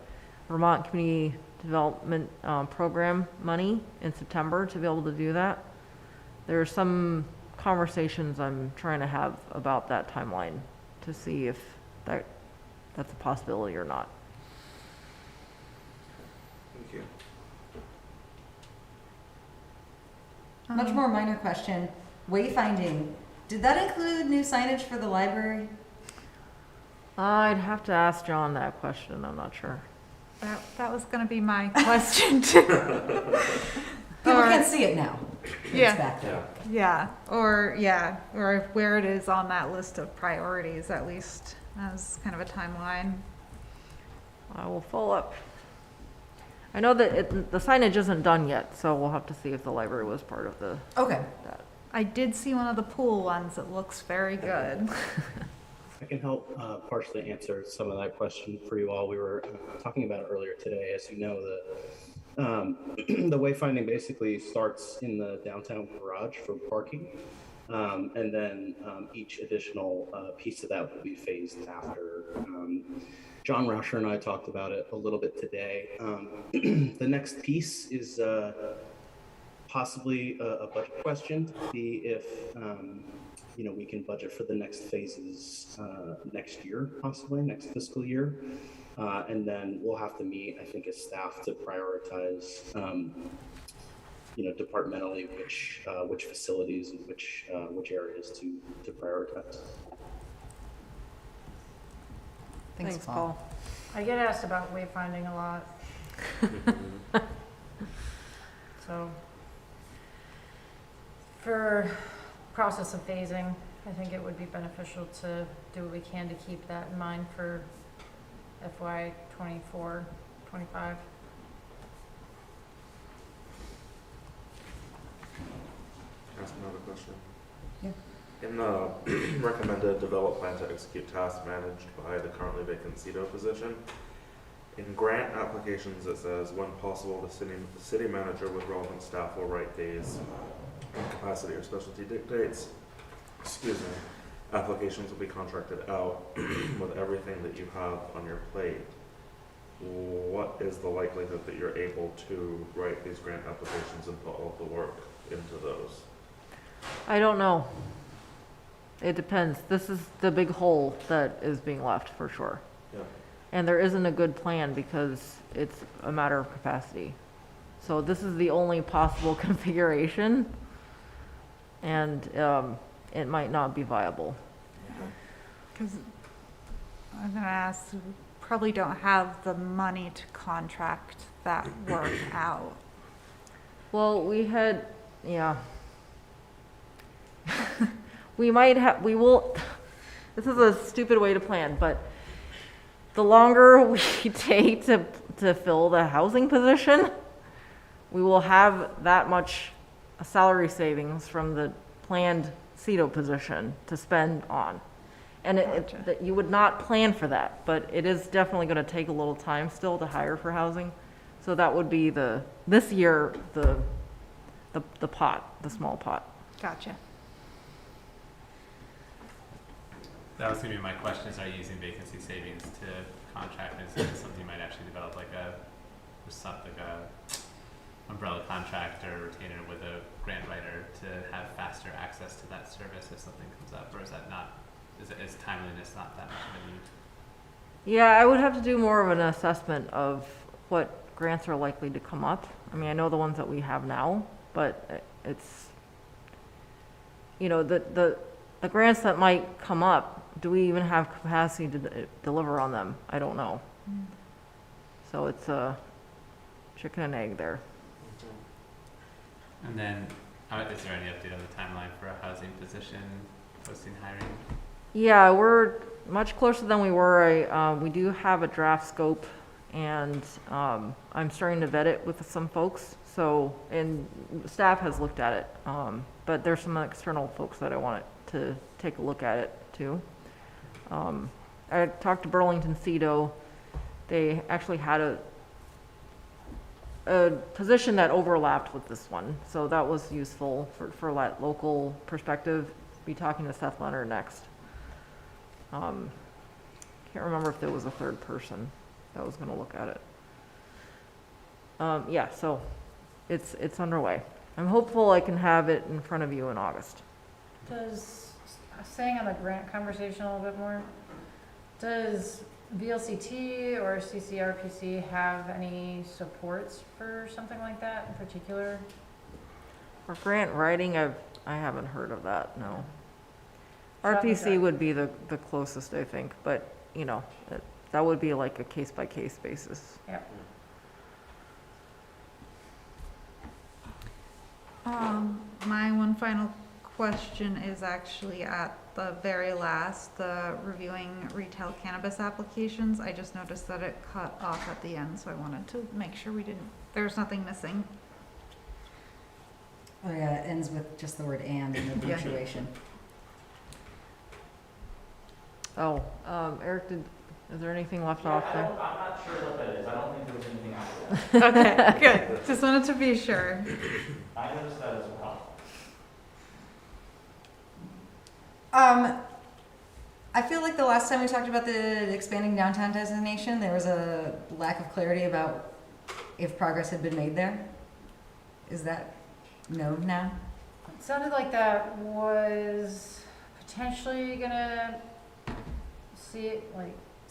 Vermont Community Development Program money in September to be able to do that. There are some conversations I'm trying to have about that timeline to see if that's a possibility or not. Thank you. Much more minor question. Wayfinding. Did that include new signage for the library? I'd have to ask John that question. I'm not sure. That was going to be my question too. People can't see it now. Yeah. It's back there. Yeah, or where it is on that list of priorities, at least as kind of a timeline. I will follow up. I know that the signage isn't done yet, so we'll have to see if the library was part of the. Okay. I did see one of the pool ones. It looks very good. I can help partially answer some of that question for you all. We were talking about it earlier today. As you know, the wayfinding basically starts in the downtown garage for parking, and then each additional piece of that will be phased after. John Rauscher and I talked about it a little bit today. The next piece is possibly a budget question to see if we can budget for the next phases next year, possibly next fiscal year. And then we'll have to meet, I think, as staff to prioritize, departmentally which facilities and which areas to prioritize. Thanks, Paul. I get asked about wayfinding a lot. So, for process of phasing, I think it would be beneficial to do what we can to keep that in mind for FY 24, 25. Ask another question. Yeah. In the recommended develop plan to execute tasks managed by the currently vacant CEDO position, in grant applications it says, when possible, the city manager with relevant staff will write days when capacity or specialty dictates. Excuse me. Applications will be contracted out with everything that you have on your plate. What is the likelihood that you're able to write these grant applications and put all of the work into those? I don't know. It depends. This is the big hole that is being left for sure. Yeah. And there isn't a good plan because it's a matter of capacity. So this is the only possible configuration, and it might not be viable. Because I'm going to ask, we probably don't have the money to contract that work out. Well, we had, we will, this is a stupid way to plan, but the longer we take to fill the housing position, we will have that much salary savings from the planned CEDO position to spend on. And that you would not plan for that, but it is definitely gonna take a little time still to hire for housing. So that would be this year, the pot, the small pot. Gotcha. That was gonna be my question, is are you using vacancy savings to contract, is it something you might actually develop like a umbrella contract or retainer with a grant writer to have faster access to that service if something comes up, or is that not, is timeliness not that much of a need? Yeah, I would have to do more of an assessment of what grants are likely to come up. I mean, I know the ones that we have now, but it's, you know, the grants that might come up, do we even have capacity to deliver on them? I don't know. So it's a chicken and egg there. And then, is there any update on the timeline for a housing position posting hiring? Yeah, we're much closer than we were. We do have a draft scope, and I'm starting to vet it with some folks. So, and staff has looked at it, but there's some external folks that I want to take a look at it too. I talked to Burlington Cedo. They actually had a position that overlapped with this one, so that was useful for that local perspective. Be talking to Seth Leonard next. Can't remember if there was a third person that was going to look at it. Yeah, so it's underway. I'm hopeful I can have it in front of you in August. Staying on the grant conversation a little bit more, does VLCT or CCRPC have any supports for something like that in particular? For grant writing, I haven't heard of that, no. Probably RPC not. would be the closest, I think, but, you know, that would be like a case-by-case basis. Yep. My one final question is actually at the very last, the reviewing retail cannabis applications. I just noticed that it cut off at the end, so I wanted to make sure there's nothing missing. Oh yeah, it ends with just the word and in the Yeah. punctuation. Oh, Eric, is there anything left off there? I'm not sure what that is. I don't think there was anything after that. Okay, good. Just wanted to be sure. I noticed that as well. I feel like the last time we talked about the expanding downtown designation, there was a lack of clarity about if progress had been made there. Is that known now? It sounded like that was potentially gonna see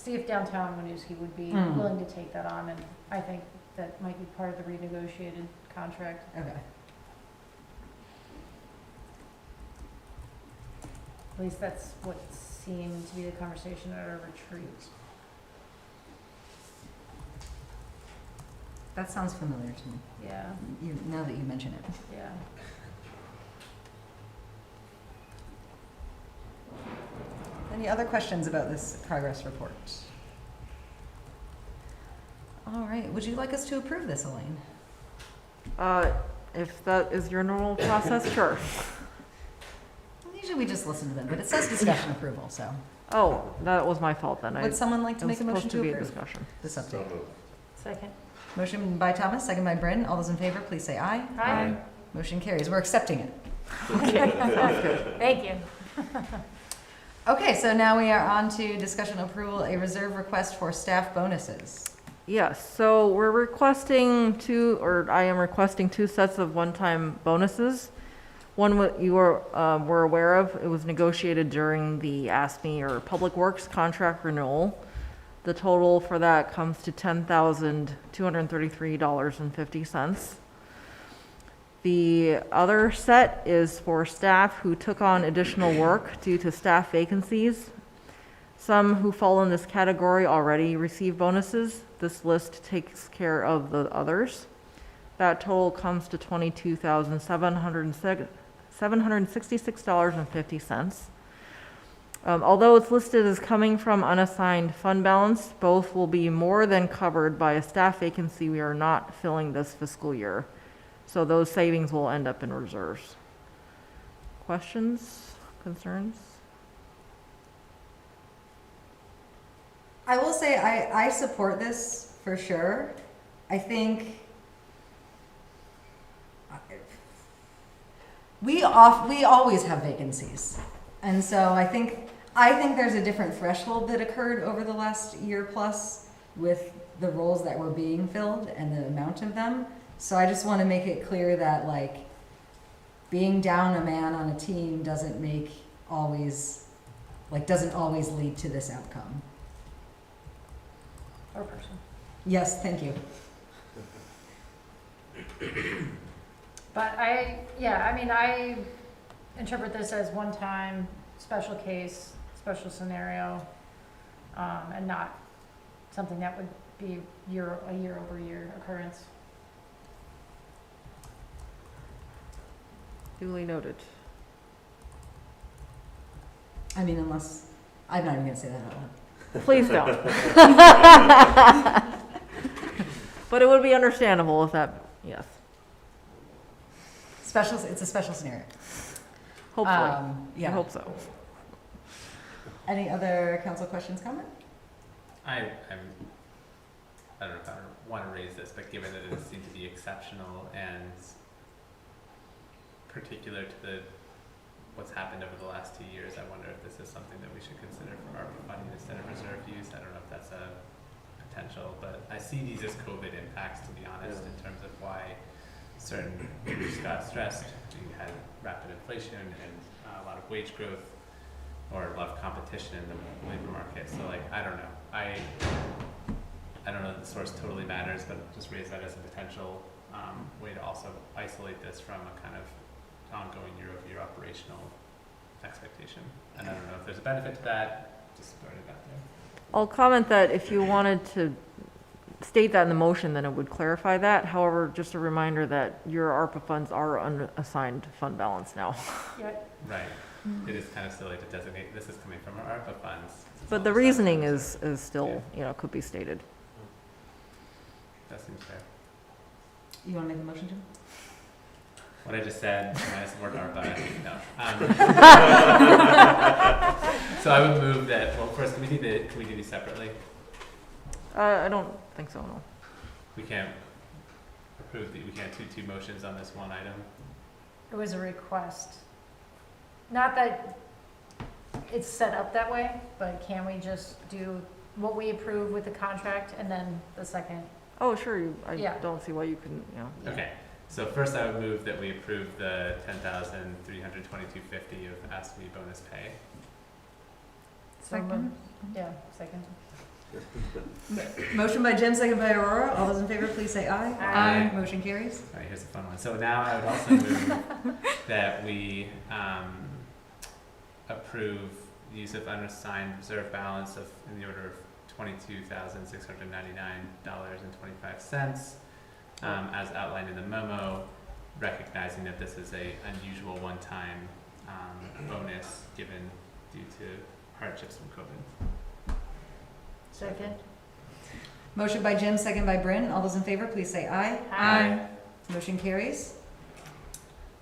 if downtown Winooski would be willing to take that on, and I think that might be part of the renegotiated contract. Okay. At least that's what seemed to be the conversation at our retreat. That sounds familiar to me. Yeah, Now that you mention it. yeah. Any other questions about this progress report? All right, would you like us to approve this, Elaine? If that is your normal process, sure. Usually we just listen to them, but it says discussion approval, so. Oh, that was my fault then. Would someone like to it was make a motion supposed to be a approve discussion. this update? Second. Motion by Thomas, second by Bryn. All those in favor, please say aye. Aye. Motion carries. We're accepting it. Okay, that's good. Thank you. Okay, so now we are on to discussion approval, a reserve request for staff bonuses. Yes, so I am requesting two sets of one-time bonuses. One what you were aware of, it was negotiated during the ASME or Public Works contract renewal. The total for that comes to $10,233.50. The other set is for staff who took on additional work due to staff vacancies. Some who fall in this category already receive bonuses. This list takes care of the others. That total comes to $22,766.50. Although it's listed as coming from unassigned fund balance, both will be more than covered by a staff vacancy we are not filling this fiscal year. So those savings will end up in reserves. Questions, concerns? I will say I support this for sure. I think we always have vacancies. And so I think there's a different threshold that occurred over the last year plus with the roles that were being filled and the amount of them. So I just want to make it clear that like being down a man on a team doesn't always lead to this outcome. Or person. Yes, thank you. But I interpret this as one time, special case, special scenario, and not something that would be a year over year occurrence. Duly noted. I mean, unless, I'm not even going to say that out loud. Please don't. But it would be understandable if that, yes. It's a special scenario. Hopefully. Yeah. I hope so. Any other council questions, comment? I don't know if I want to raise this, but given that it seemed to be exceptional and particular to what's happened over the last 2 years, I wonder if this is something that we should consider for ARPA funding instead of reserve use. I don't know if that's a potential, but I see these as COVID impacts, to be honest, in terms of why certain groups got stressed. You had rapid inflation and a lot of wage growth, or a lot of competition in the labor market. So like, I don't know. I don't know that the source totally matters, but just raise that as a potential way to also isolate this from a kind of ongoing year-over-year operational expectation. And I don't know if there's a benefit to that, just throwing it out there. I'll comment that if you wanted to state that in the motion, then it would clarify that. However, just a reminder that your ARPA funds are unassigned fund balance now. Yep. Right. It is kind of silly to designate this is coming from our ARPA funds. But the reasoning is still, could be stated. That seems fair. You want to make the motion, Jim? What I just said, minus the word ARPA, no. So I would move that, well, first, can we do these separately? I don't think so, no. We can't we can't do two motions on this one item? It was a request. Not that it's set up that way, but can we just do what we approve with the contract and then the second? Oh, sure, I don't see why you couldn't, Okay, so first I would move that we approve the $10,322.50 of ASME bonus pay. Second? Yeah, second. Motion by Jim, second by Aurora. All those in favor, please say aye. Aye. Motion carries. All right, here's a fun one. So now I would also move that we approve the use of unassigned reserve balance of in the order of $22,699.25 as outlined in the memo, recognizing that this is a unusual one-time bonus given due to hardships from COVID. Second. Motion by Jim, second by Bryn. All those in favor, please say aye. Aye. Motion carries.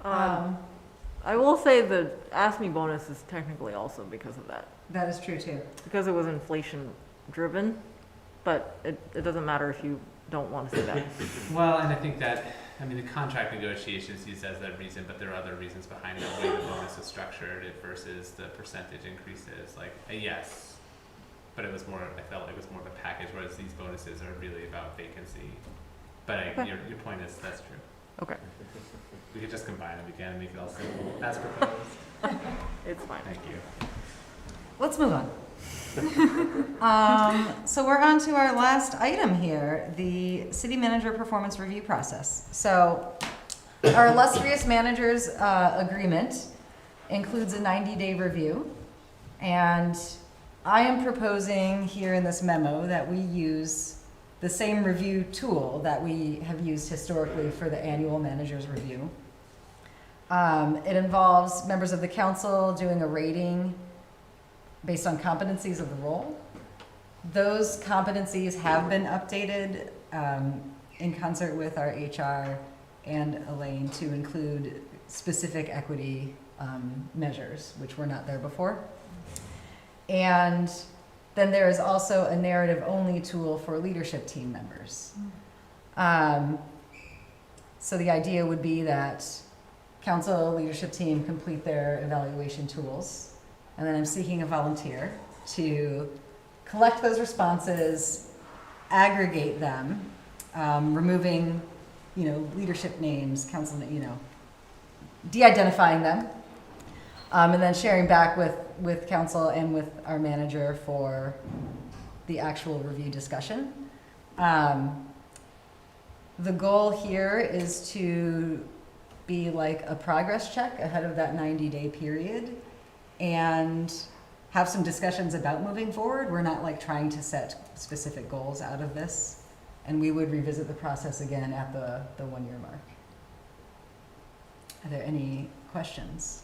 I will say the ASME bonus is technically also because of that. That is true too. Because it was inflation driven, but it doesn't matter if you don't want to say that. Well, and I think that, the contract negotiations used as that reason, but there are other reasons behind the way the bonus is structured versus the percentage increases. Like, yes, but I felt it was more of a package, whereas these bonuses are really about vacancy. But your point is, that's true. Okay. We could just combine them again and make it all simple as proposed. It's fine. Thank you. Let's move on. So we're on to our last item here, the city manager performance review process. So our illustrious manager's agreement includes a 90-day review, and I am proposing here in this memo that we use the same review tool that we have used historically for the annual manager's review. It involves members of the council doing a rating based on competencies of the role. Those competencies have been updated in concert with our HR and Elaine to include specific equity measures, which were not there before. And then there is also a narrative-only tool for leadership team members. So the idea would be that council leadership team complete their evaluation tools, and then I'm seeking a volunteer to collect those responses, aggregate them, removing, leadership names, council, de-identifying them, and then sharing back with council and with our manager for the actual review discussion. The goal here is to be like a progress check ahead of that 90-day period and have some discussions about moving forward. We're not like trying to set specific goals out of this, and we would revisit the process again at the 1 year mark. Are there any questions?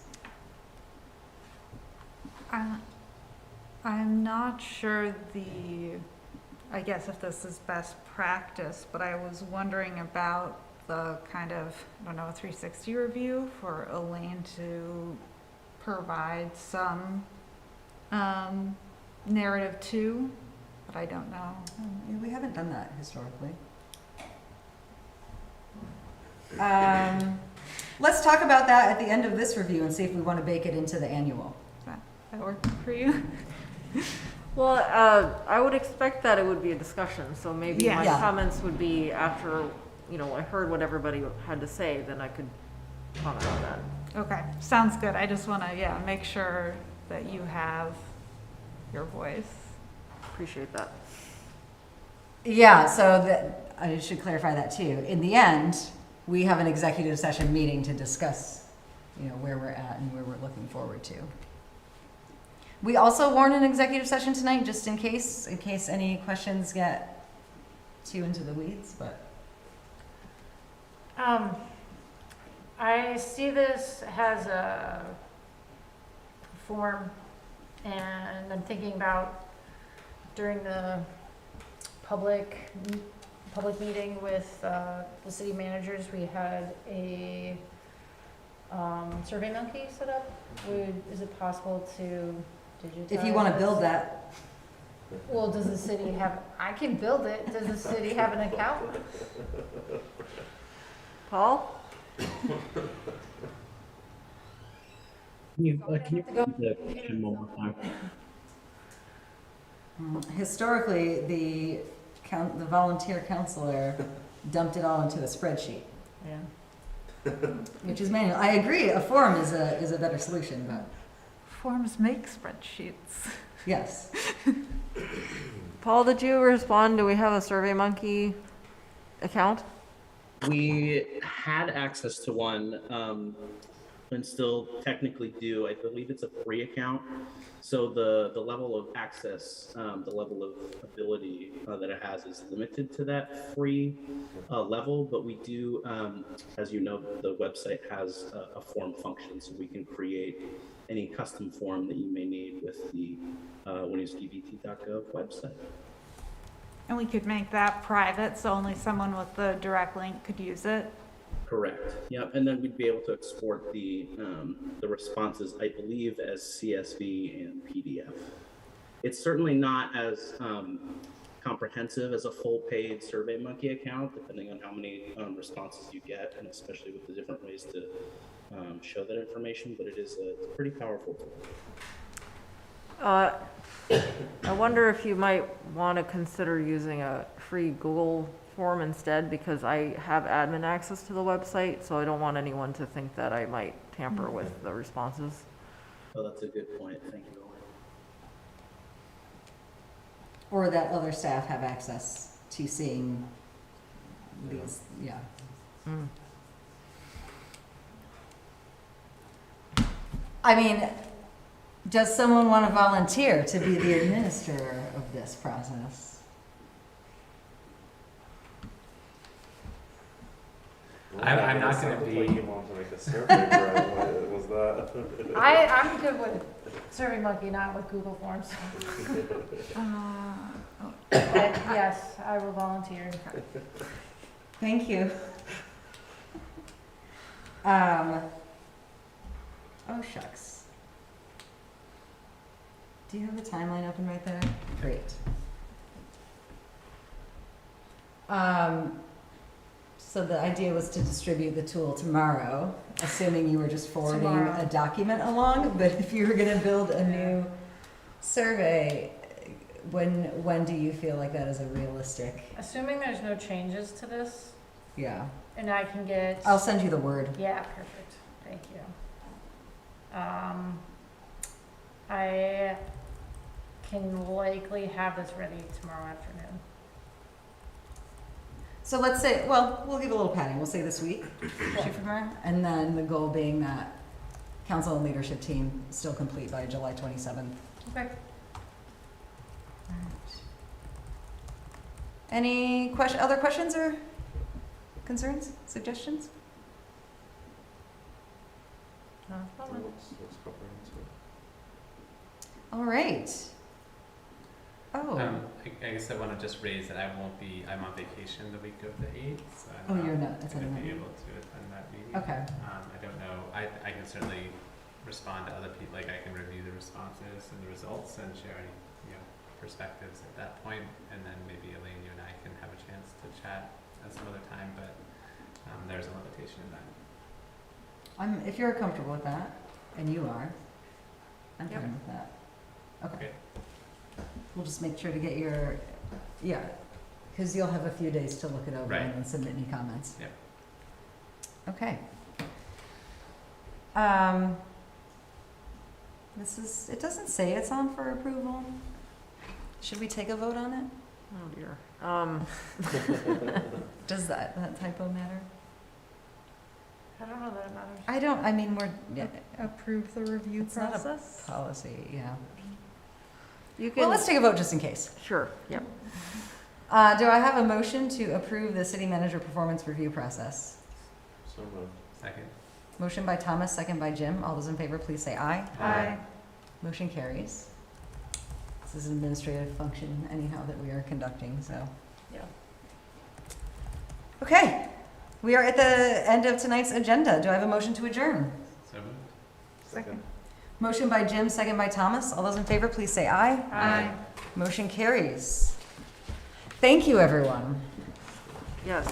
I'm not sure I guess if this is best practice, but I was wondering about the kind of, 360 review for Elaine to provide some narrative too, but I don't know. We haven't done that historically. Let's talk about that at the end of this review and see if we want to bake it into the annual. That work for you? Well, I would expect that it would be a discussion, so maybe my comments would be after, I heard what everybody had to say, then I could comment on that. Okay, sounds good. I just want to, make sure that you have your voice. Appreciate that. Yeah, so that I should clarify that too. In the end, we have an executive session meeting to discuss, where we're at and where we're looking forward to. We also warned an executive session tonight, just in case any questions get too into the weeds, but. I see this as a form, and I'm thinking about during the public meeting with the city managers, we had a Survey Monkey set up. Is it possible to digitize? If you want to build that. Well, does the city have, I can build it. Does the city have an account? Paul? Can you repeat the question one more time? Historically, the volunteer counselor dumped it all into a spreadsheet. Yeah. Which is manual. I agree, a form is a better solution, but. Forms make spreadsheets. Yes. Paul, did you respond? Do we have a SurveyMonkey account? We had access to one, and still technically do. I believe it's a free account. So the level of access, the level of ability that it has is limited to that free level, but we do, as you know, the website has a form function, so we can create any custom form that you may need with the winooskivt.gov website. And we could make that private, so only someone with the direct link could use it. Correct. Yep. And then we'd be able to export the responses, I believe, as CSV and PDF. It's certainly not as comprehensive as a full-paid SurveyMonkey account, depending on how many responses you get, and especially with the different ways to show that information. But it is a pretty powerful tool. I wonder if you might want to consider using a free Google form instead, because I have admin access to the website, so I don't want anyone to think that I might tamper with the responses. Oh, that's a good point. Thank you. Or that other staff have access to seeing these, I mean, does someone want to volunteer to be the administrator of this process? I'm not going to be. You want to make a survey, what was that? I'm good with SurveyMonkey, not with Google Forms. Yes, I will volunteer. Thank you. Oh, shucks. Do you have the timeline open right there? Great. So the idea was to distribute the tool tomorrow, assuming you were just forwarding Tomorrow. a document along, but if you were gonna build a new survey, when do you feel like that is a realistic? Assuming there's no changes to this, Yeah. and I can get. I'll send you the word. Yeah, perfect. Thank you. I can likely have this ready tomorrow afternoon. So let's say, well, we'll give a little padding. We'll say this week, shoot for tomorrow, and then the goal being that council and leadership team still complete by July 27th. Okay. Any other questions or concerns, suggestions? Looks comprehensive. All right. Oh. I guess I want to just raise that I'm on vacation the week of the 8th, so Oh, I'm you're not not going attending to be that able to attend that meeting. Okay. I don't know, I can certainly respond to other people, like I can review the responses and the results and share any, perspectives at that point, and then maybe Elaine, you and I can have a chance to chat at some other time, but there's a limitation in that. If you're comfortable with that, and you are, I'm Yep. fine with that. Okay. Okay. We'll just make sure to get your, because you'll have a few days to look it over Right. and then submit any comments. Yep. Okay. It doesn't say it's on for approval. Should we take a vote on it? Oh dear. Does that typo matter? I don't know that it matters. I mean, Approve the review it's not process? a policy, yeah. You can. Well, let's take a vote just in case. Sure, yep. Do I have a motion to approve the city manager performance review process? So moved. Second. Motion by Thomas, second by Jim. All those in favor, please say aye. Aye. Motion carries. This is an administrative function anyhow that we are conducting, so. Yeah. Okay, we are at the end of tonight's agenda. Do I have a motion to adjourn? So moved. Second. Motion by Jim, second by Thomas. All those in favor, please say aye. Aye. Motion carries. Thank you, everyone. Yes.